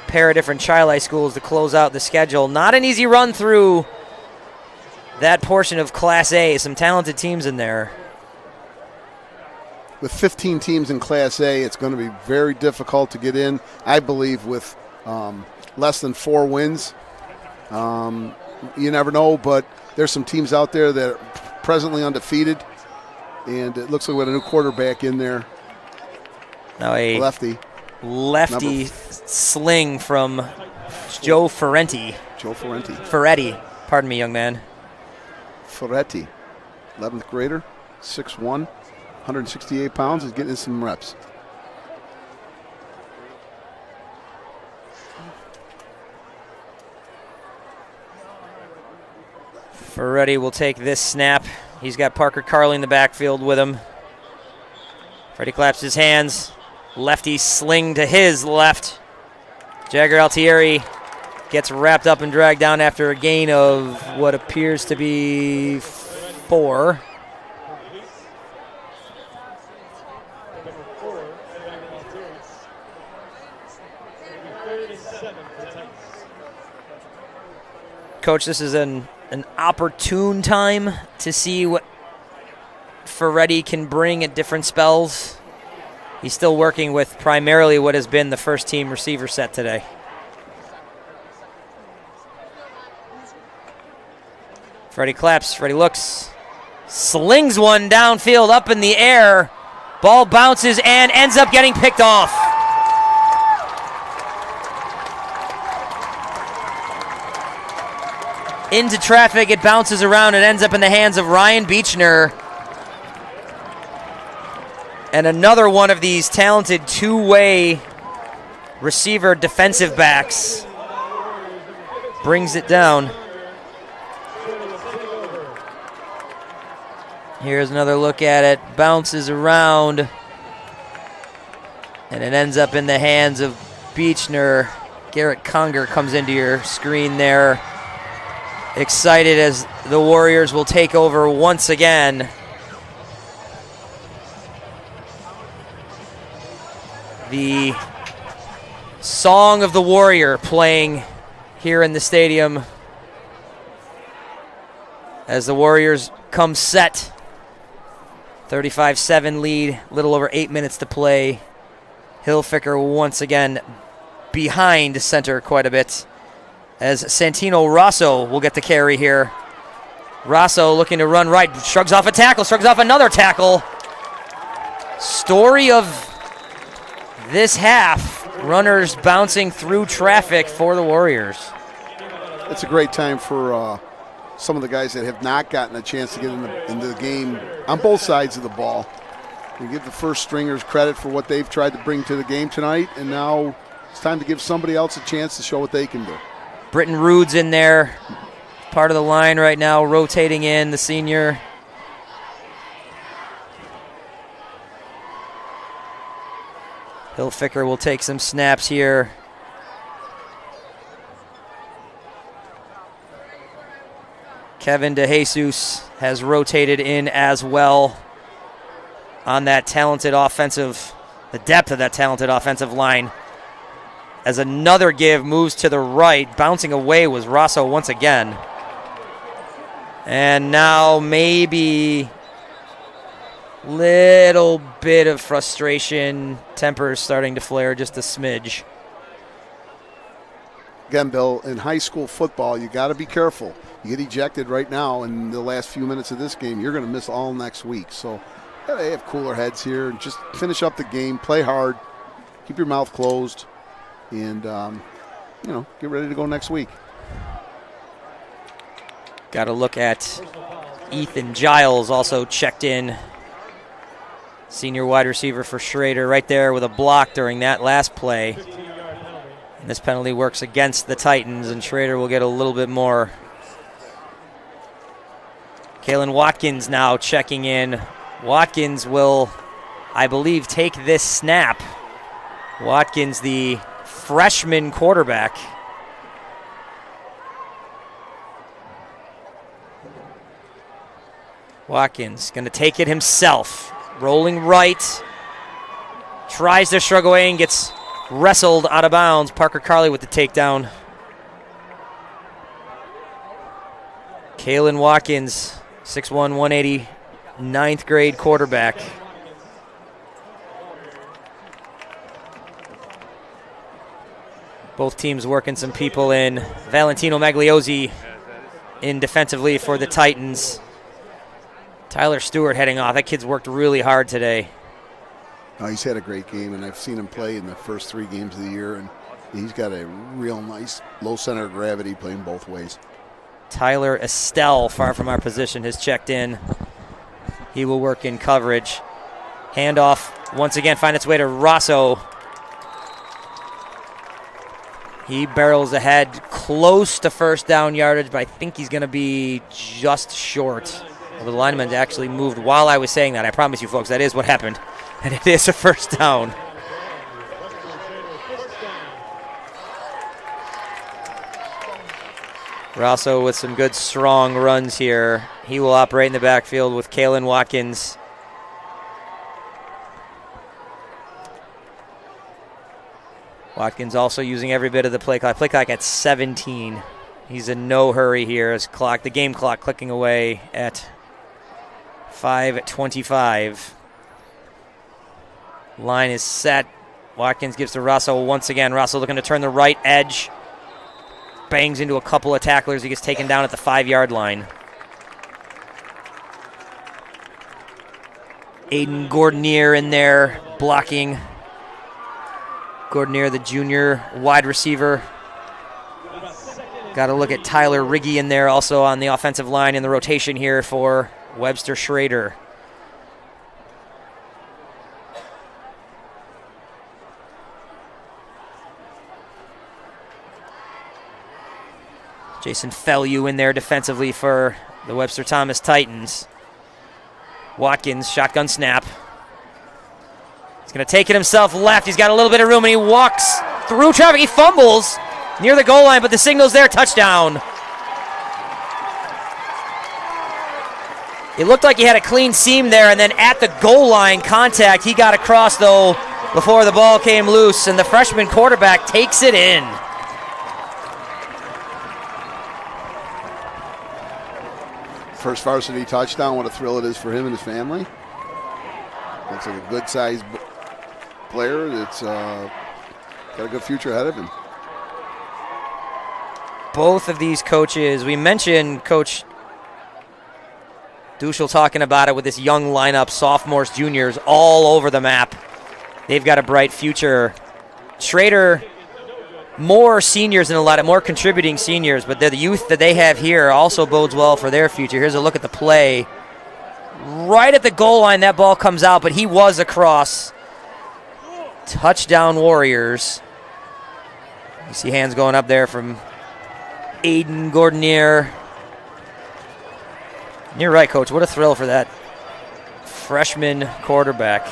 pair of different Chili schools to close out the schedule. Not an easy run through that portion of Class A. Some talented teams in there. With 15 teams in Class A, it's going to be very difficult to get in. I believe with less than 4 wins. You never know, but there's some teams out there that are presently undefeated, and it looks like we have a new quarterback in there. Now a lefty sling from Joe Ferretti. Ferretti, pardon me, young man. Ferretti, 11th grader, 6'1", 168 pounds, is getting in some reps. Ferretti will take this snap. He's got Parker Carley in the backfield with him. Freddie claps his hands. Lefty sling to his left. Jagger Altieri gets wrapped up and dragged down after a gain of what appears to be 4. Coach, this is an opportune time to see what Ferretti can bring at different spells. He's still working with primarily what has been the first team receiver set today. Freddie claps, Freddie looks, slings one downfield up in the air. Ball bounces and ends up getting picked off. into traffic. It bounces around and ends up in the hands of Ryan Beechner. And another one of these talented two-way receiver defensive backs brings it down. Here's another look at it. Bounces around. And it ends up in the hands of Beechner. Garrett Conger comes into your screen there. Excited as the Warriors will take over once again. The Song of the Warrior playing here in the stadium as the Warriors come set. 35-7 lead, a little over 8 minutes to play. Hilfiger once again behind center quite a bit as Santino Rosso will get the carry here. Rosso looking to run right, shrugs off a tackle, shrugs off another tackle. Story of this half, runners bouncing through traffic for the Warriors. It's a great time for some of the guys that have not gotten a chance to get into the game on both sides of the ball. We give the first stringers credit for what they've tried to bring to the game tonight, and now it's time to give somebody else a chance to show what they can do. Britton Rude's in there, part of the line right now, rotating in, the senior. Hilfiger will take some snaps here. Kevin DeJesus has rotated in as well on that talented offensive, the depth of that talented offensive line. As another give moves to the right, bouncing away was Rosso once again. And now maybe little bit of frustration, temper starting to flare just a smidge. Again, Bill, in high school football, you got to be careful. You get ejected right now in the last few minutes of this game, you're going to miss all next week. So they have cooler heads here and just finish up the game, play hard, keep your mouth closed, and get ready to go next week. Got to look at Ethan Giles also checked in. Senior wide receiver for Schroeder right there with a block during that last play. And this penalty works against the Titans, and Schroeder will get a little bit more. Kalen Watkins now checking in. Watkins will, I believe, take this snap. Watkins, the freshman quarterback. Watkins going to take it himself. Rolling right. Tries to shrug away and gets wrestled out of bounds. Parker Carley with the takedown. Kalen Watkins, 6'1", 180, ninth grade quarterback. Both teams working some people in. Valentino Magliozzi in defensively for the Titans. Tyler Stewart heading off. That kid's worked really hard today. Oh, he's had a great game, and I've seen him play in the first 3 games of the year, and he's got a real nice low center of gravity playing both ways. Tyler Estelle, far from our position, has checked in. He will work in coverage. Handoff once again find its way to Rosso. He barrels ahead close to first down yardage, but I think he's going to be just short. Well, the lineman actually moved while I was saying that. I promise you, folks, that is what happened. And it is a first down. Rosso with some good strong runs here. He will operate in the backfield with Kalen Watkins. Watkins also using every bit of the play clock. Play clock at 17. He's in no hurry here as the game clock clicking away at 5:25. Line is set. Watkins gives to Rosso once again. Rosso looking to turn the right edge. Bangs into a couple of tacklers. He gets taken down at the 5-yard line. Aiden Gordonier in there blocking. Gordonier, the junior wide receiver. Got Got to look at Tyler Riggy in there also on the offensive line in the rotation here for Webster Schroeder. Jason Fellew in there defensively for the Webster Thomas Titans. Watkins, shotgun snap. He's going to take it himself left. He's got a little bit of room, and he walks through traffic. He fumbles near the goal line, but the signal's there. Touchdown. It looked like he had a clean seam there, and then at the goal line contact, he got across, though, before the ball came loose, and the freshman quarterback takes it in. First varsity touchdown, what a thrill it is for him and his family. Looks like a good-sized player that's got a good future ahead of him. Both of these coaches, we mentioned Coach Duschel talking about it with this young lineup, sophomores, juniors, all over the map. They've got a bright future. Schroeder, more seniors and a lot of more contributing seniors, but the youth that they have here also bodes well for their future. Here's a look at the play. Right at the goal line, that ball comes out, but he was across. Touchdown Warriors. You see hands going up there from Aiden Gordonier. You're right, Coach. What a thrill for that freshman quarterback.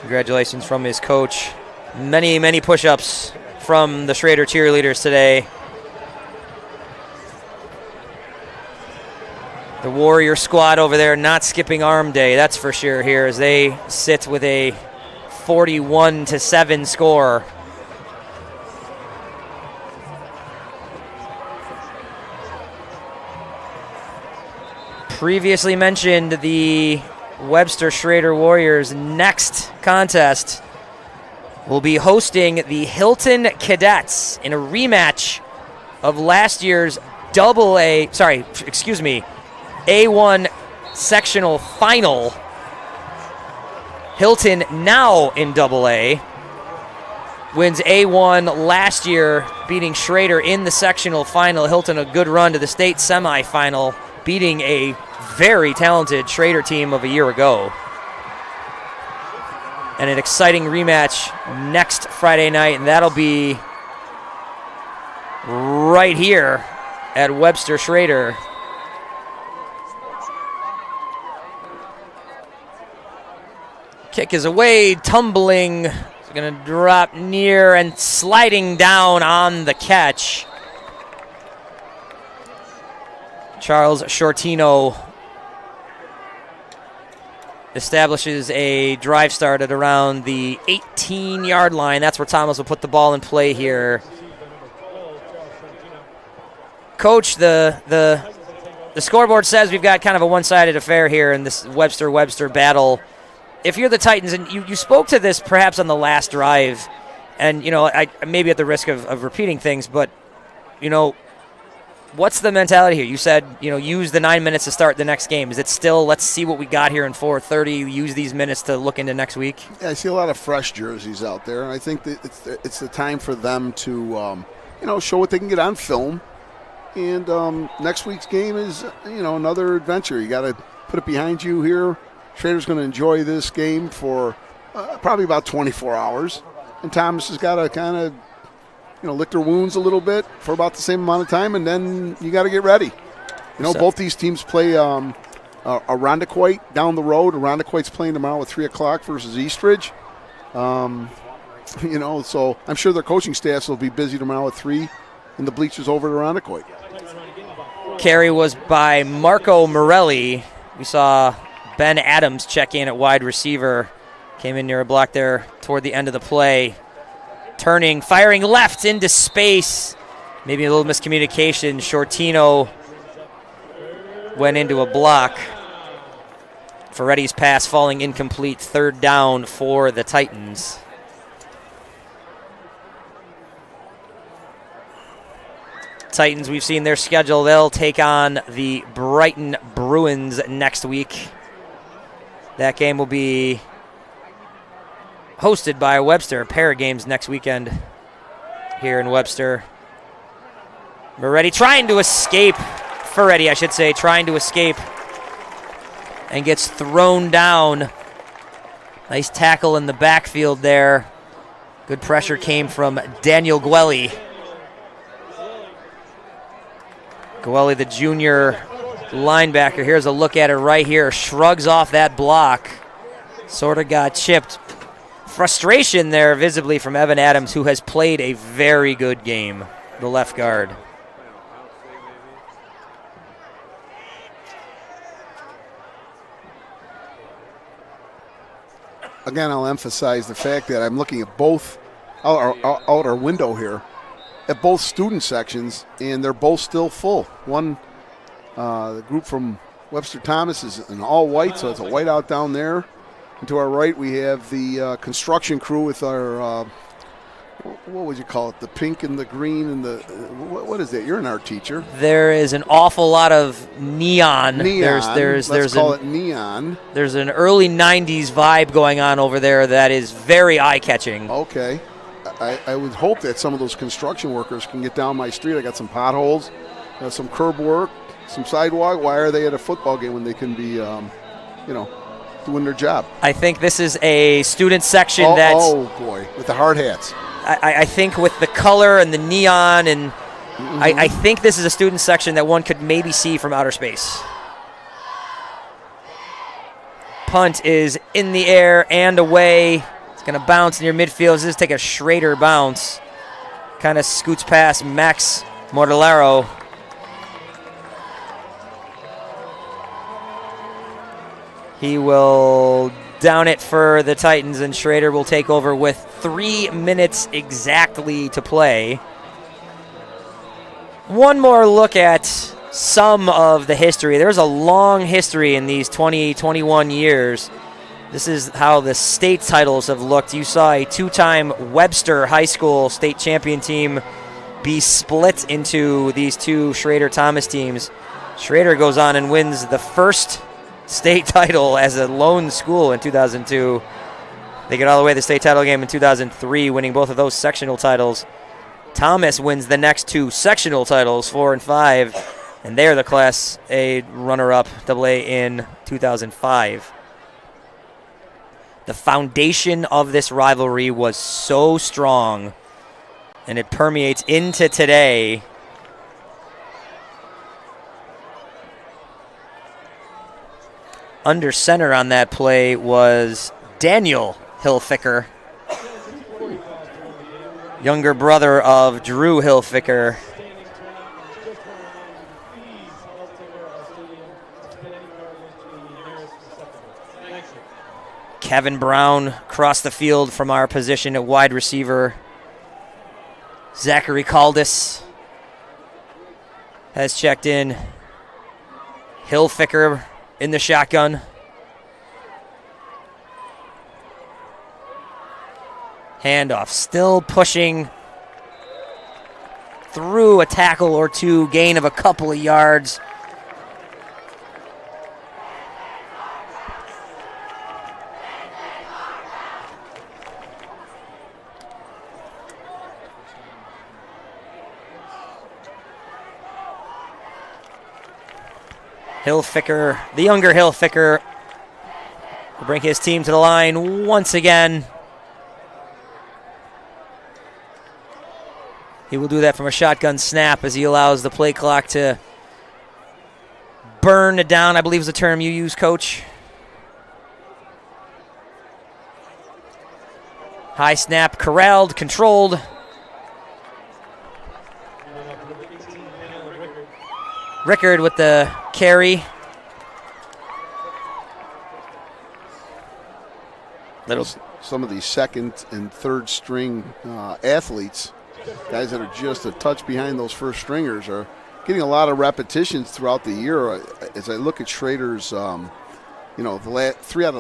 Congratulations from his coach. Many, many push-ups from the Schroeder cheerleaders today. The Warrior squad over there not skipping arm day, that's for sure here, as they sit with a 41-7 score. Previously mentioned, the Webster Schroeder Warriors' next contest will be hosting the Hilton Cadets in a rematch of last year's A1 sectional final. Hilton, now in AA, wins A1 last year, beating Schroeder in the sectional final. Hilton, a good run to the state semifinal, beating a very talented Schroeder team of a year ago. And an exciting rematch next Friday night, and that'll be right here at Webster Schroeder. Kick is away, tumbling. It's going to drop near and sliding down on the catch. Charles Shortino establishes a drive start at around the 18-yard line. That's where Thomas will put the ball in play here. Coach, the scoreboard says we've got kind of a one-sided affair here in this Webster battle. If you're the Titans, and you spoke to this perhaps on the last drive, and, I maybe at the risk of repeating things, but, what's the mentality here? You said, use the 9 minutes to start the next game. Is it still, let's see what we got here in 4:30, use these minutes to look into next week? Yeah, I see a lot of fresh jerseys out there, and I think that it's the time for them to, show what they can get on film. And next week's game is, another adventure. You got to put it behind you here. Schroeder's going to enjoy this game for probably about 24 hours. And Thomas has got to kind of, lick their wounds a little bit for about the same amount of time, and then you got to get ready. Both these teams play Irondequoit down the road. Irondequoit's playing tomorrow at 3 o'clock versus Eastridge. So I'm sure their coaching staffs will be busy tomorrow at 3 in the bleachers over at Irondequoit. Carry was by Marco Morelli. We saw Ben Adams check in at wide receiver. Came in near a block there toward the end of the play. Turning, firing left into space. Maybe a little miscommunication. Shortino went into a block. Ferretti's pass falling incomplete. Third down for the Titans. Titans, we've seen their schedule. They'll take on the Brighton Bruins next week. That game will be hosted by Webster. A pair of games next weekend here in Webster. Ferretti trying to escape, trying to escape, and gets thrown down. Nice tackle in the backfield there. Good pressure came from Daniel Gwelly. Gwelly, the junior linebacker. Here's a look at it right here. Shrugs off that block. Sort of got chipped. Frustration there visibly from Evan Adams, who has played a very good game, the left guard. Again, I'll emphasize the fact that I'm looking at both out our window here at both student sections, and they're both still full. One, the group from Webster Thomas is an all white, so it's a whiteout down there. And to our right, we have the construction crew with our, what would you call it, the pink and the green and the, what is that? You're an art teacher. There is an awful lot of neon. Let's call it neon. There's an early 90s vibe going on over there that is very eye-catching. Okay. I would hope that some of those construction workers can get down my street. I got some potholes, some curb work, some sidewalk. Why are they at a football game when they can be, doing their job? I think this is a student section that's... Oh, boy, with the hard hats. I think with the color and the neon, and I think this is a student section that one could maybe see from outer space. Punt is in the air and away. It's going to bounce near midfield. This is take a Schroeder bounce. Kind of scoots past Max Mortellaro. He will down it for the Titans, and Schroeder will take over with 3 minutes exactly to play. One more look at some of the history. There's a long history in these 21 years. This is how the state titles have looked. You saw a 2-time Webster High School state champion team be split into these two Schroeder-Thomas teams. Schroeder goes on and wins the first state title as a lone school in 2002. They get all the way to the state title game in 2003, winning both of those sectional titles. Thomas wins the next 2 sectional titles, 4 and 5, and they're the Class A runner-up, AA, in 2005. The foundation of this rivalry was so strong, and it permeates into today. Under center on that play was Daniel Hilfiker, younger brother of Drew Hilfiker. Kevin Brown across the field from our position at wide receiver. Zachary Caldis has checked in. Hilfiker in the shotgun. Handoff, still pushing through a tackle or two, gain of a couple of yards. Hilfiker, the younger Hilfiker, will bring his team to the line once again. He will do that from a shotgun snap as he allows the play clock to burn it down, I believe is the term you use, Coach. High snap, corralled, controlled. Rickard with the carry. Some of these second and third string athletes, guys that are just a touch behind those first stringers, are getting a lot of repetitions throughout the year. As I look at Schroeder's, 3 out of the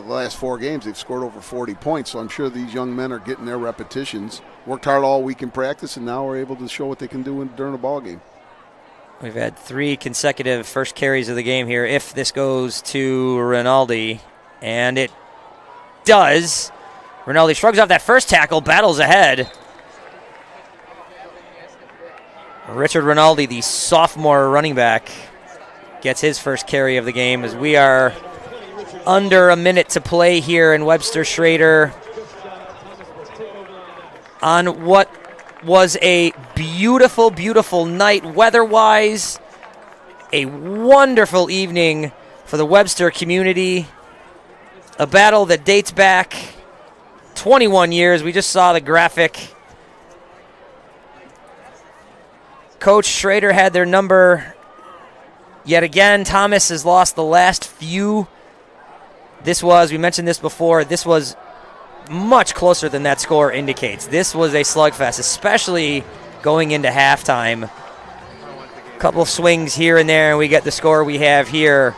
last 4 games, they've scored over 40 points. So I'm sure these young men are getting their repetitions. Worked hard all week in practice, and now are able to show what they can do during a ball game. We've had 3 consecutive first carries of the game here. If this goes to Rinaldi, and it does, Rinaldi shrugs off that first tackle, battles ahead. Richard Rinaldi, the sophomore running back, gets his first carry of the game as we are under a minute to play here in Webster Schroeder on what was a beautiful, beautiful night weather-wise. A wonderful evening for the Webster community. A battle that dates back 21 years. We just saw the graphic. Coach Schroeder had their number yet again. Thomas has lost the last few. We mentioned this before, this was much closer than that score indicates. This was a slugfest, especially going into halftime. A couple swings here and there, and we get the score we have here.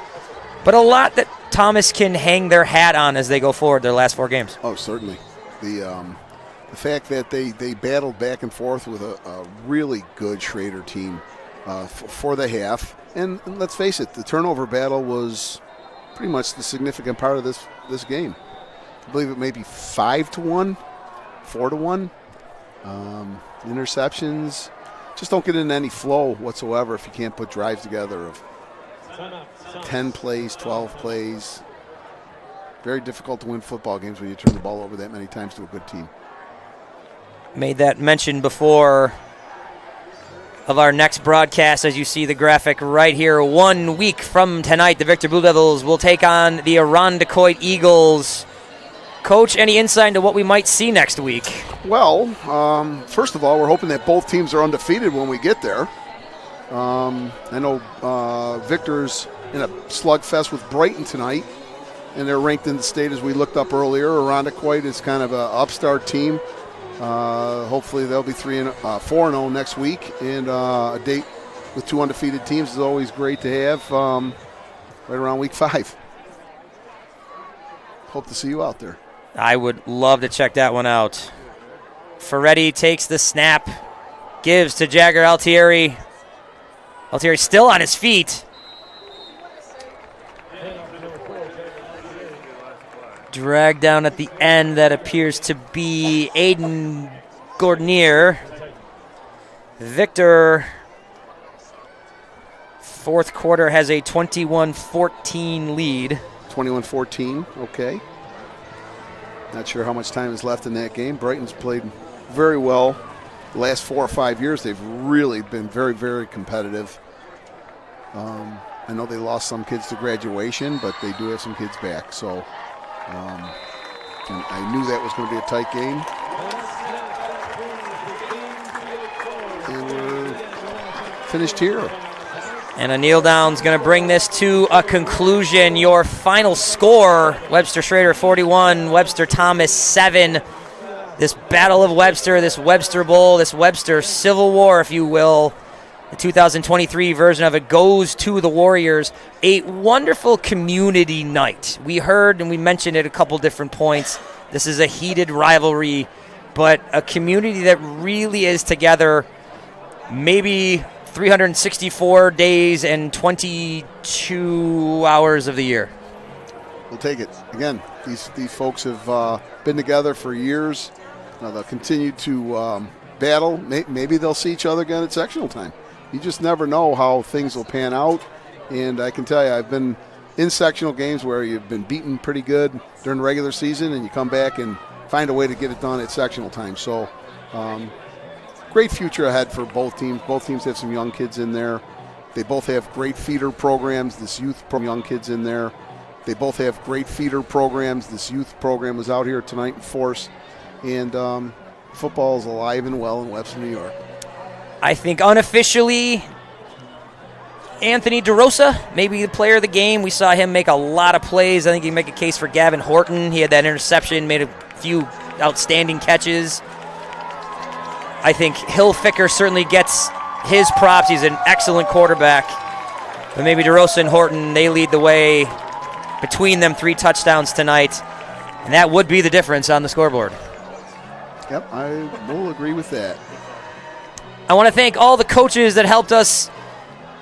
But a lot that Thomas can hang their hat on as they go forward their last 4 games. Oh, certainly. The fact that they battled back and forth with a really good Schroeder team for the half. And let's face it, the turnover battle was pretty much the significant part of this game. I believe it may be 5-1, 4-1. Interceptions just don't get into any flow whatsoever if you can't put drives together of 10 plays, 12 plays. Very difficult to win football games when you turn the ball over that many times to a good team. Made that mention before of our next broadcast, as you see the graphic right here. 1 week from tonight, the Victor Blue Devils will take on the Irondequoit Eagles. Coach, any insight into what we might see next week? Well, first of all, we're hoping that both teams are undefeated when we get there. I know Victor's in a slugfest with Brighton tonight, and they're ranked in the state as we looked up earlier. Irondequoit is kind of an upstart team. Hopefully they'll be 4-0 next week, and a date with 2 undefeated teams is always great to have right around week 5. Hope to see you out there. I would love to check that one out. Ferretti takes the snap, gives to Jagger Altieri. Altieri still on his feet. Dragged down at the end, that appears to be Aiden Gordonier. Victor, fourth quarter, has a 21-14 lead. 21-14, okay. Not sure how much time is left in that game. Brighton's played very well. The last 4 or 5 years, they've really been very, very competitive. I know they lost some kids to graduation, but they do have some kids back. So and I knew that was going to be a tight game. And we're finished here. And a kneel down's going to bring this to a conclusion. Your final score, Webster Schroeder 41, Webster Thomas 7. This Battle of Webster, this Webster Bowl, this Webster Civil War, if you will, the 2023 version of it goes to the Warriors. A wonderful community night. We heard and we mentioned at a couple different points, this is a heated rivalry, but a community that really is together maybe 364 days and 22 hours of the year. We'll take it. Again, these folks have been together for years. They'll continue to battle. Maybe they'll see each other again at sectional time. You just never know how things will pan out. And I can tell you, I've been in sectional games where you've been beaten pretty good during the regular season, and you come back and find a way to get it done at sectional time. So great future ahead for both teams. Both teams have some young kids in there. They both have great feeder programs. This youth young kids in there. They both have great feeder programs. This youth program was out here tonight in force. And football is alive and well in Webster, New York. I think unofficially, Anthony DeRosa, maybe the player of the game. We saw him make a lot of plays. I think he can make a case for Gavin Horton. He had that interception, made a few outstanding catches. I think Hilfiker certainly gets his props. He's an excellent quarterback. But maybe DeRosa and Horton, they lead the way. Between them, 3 touchdowns tonight. And that would be the difference on the scoreboard. Yep, I will agree with that. I want to thank all the coaches that helped us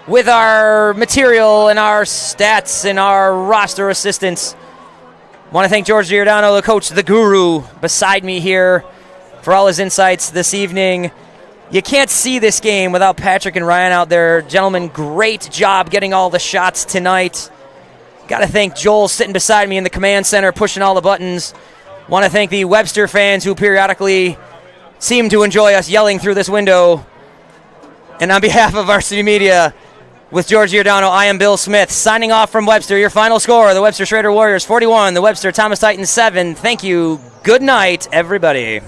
with our material and our stats and our roster assistants. Want to thank George Giordano, the coach, the guru, beside me here for all his insights this evening. You can't see this game without Patrick and Ryan out there. Gentlemen, great job getting all the shots tonight. Got to thank Joel sitting beside me in the command center, pushing all the buttons. Want to thank the Webster fans who periodically seem to enjoy us yelling through this window. And on behalf of Varsity Media, with George Giordano, I am Bill Smith, signing off from Webster. Your final score, the Webster Schroeder Warriors 41, the Webster Thomas Titans 7. Thank you. Good night, everybody.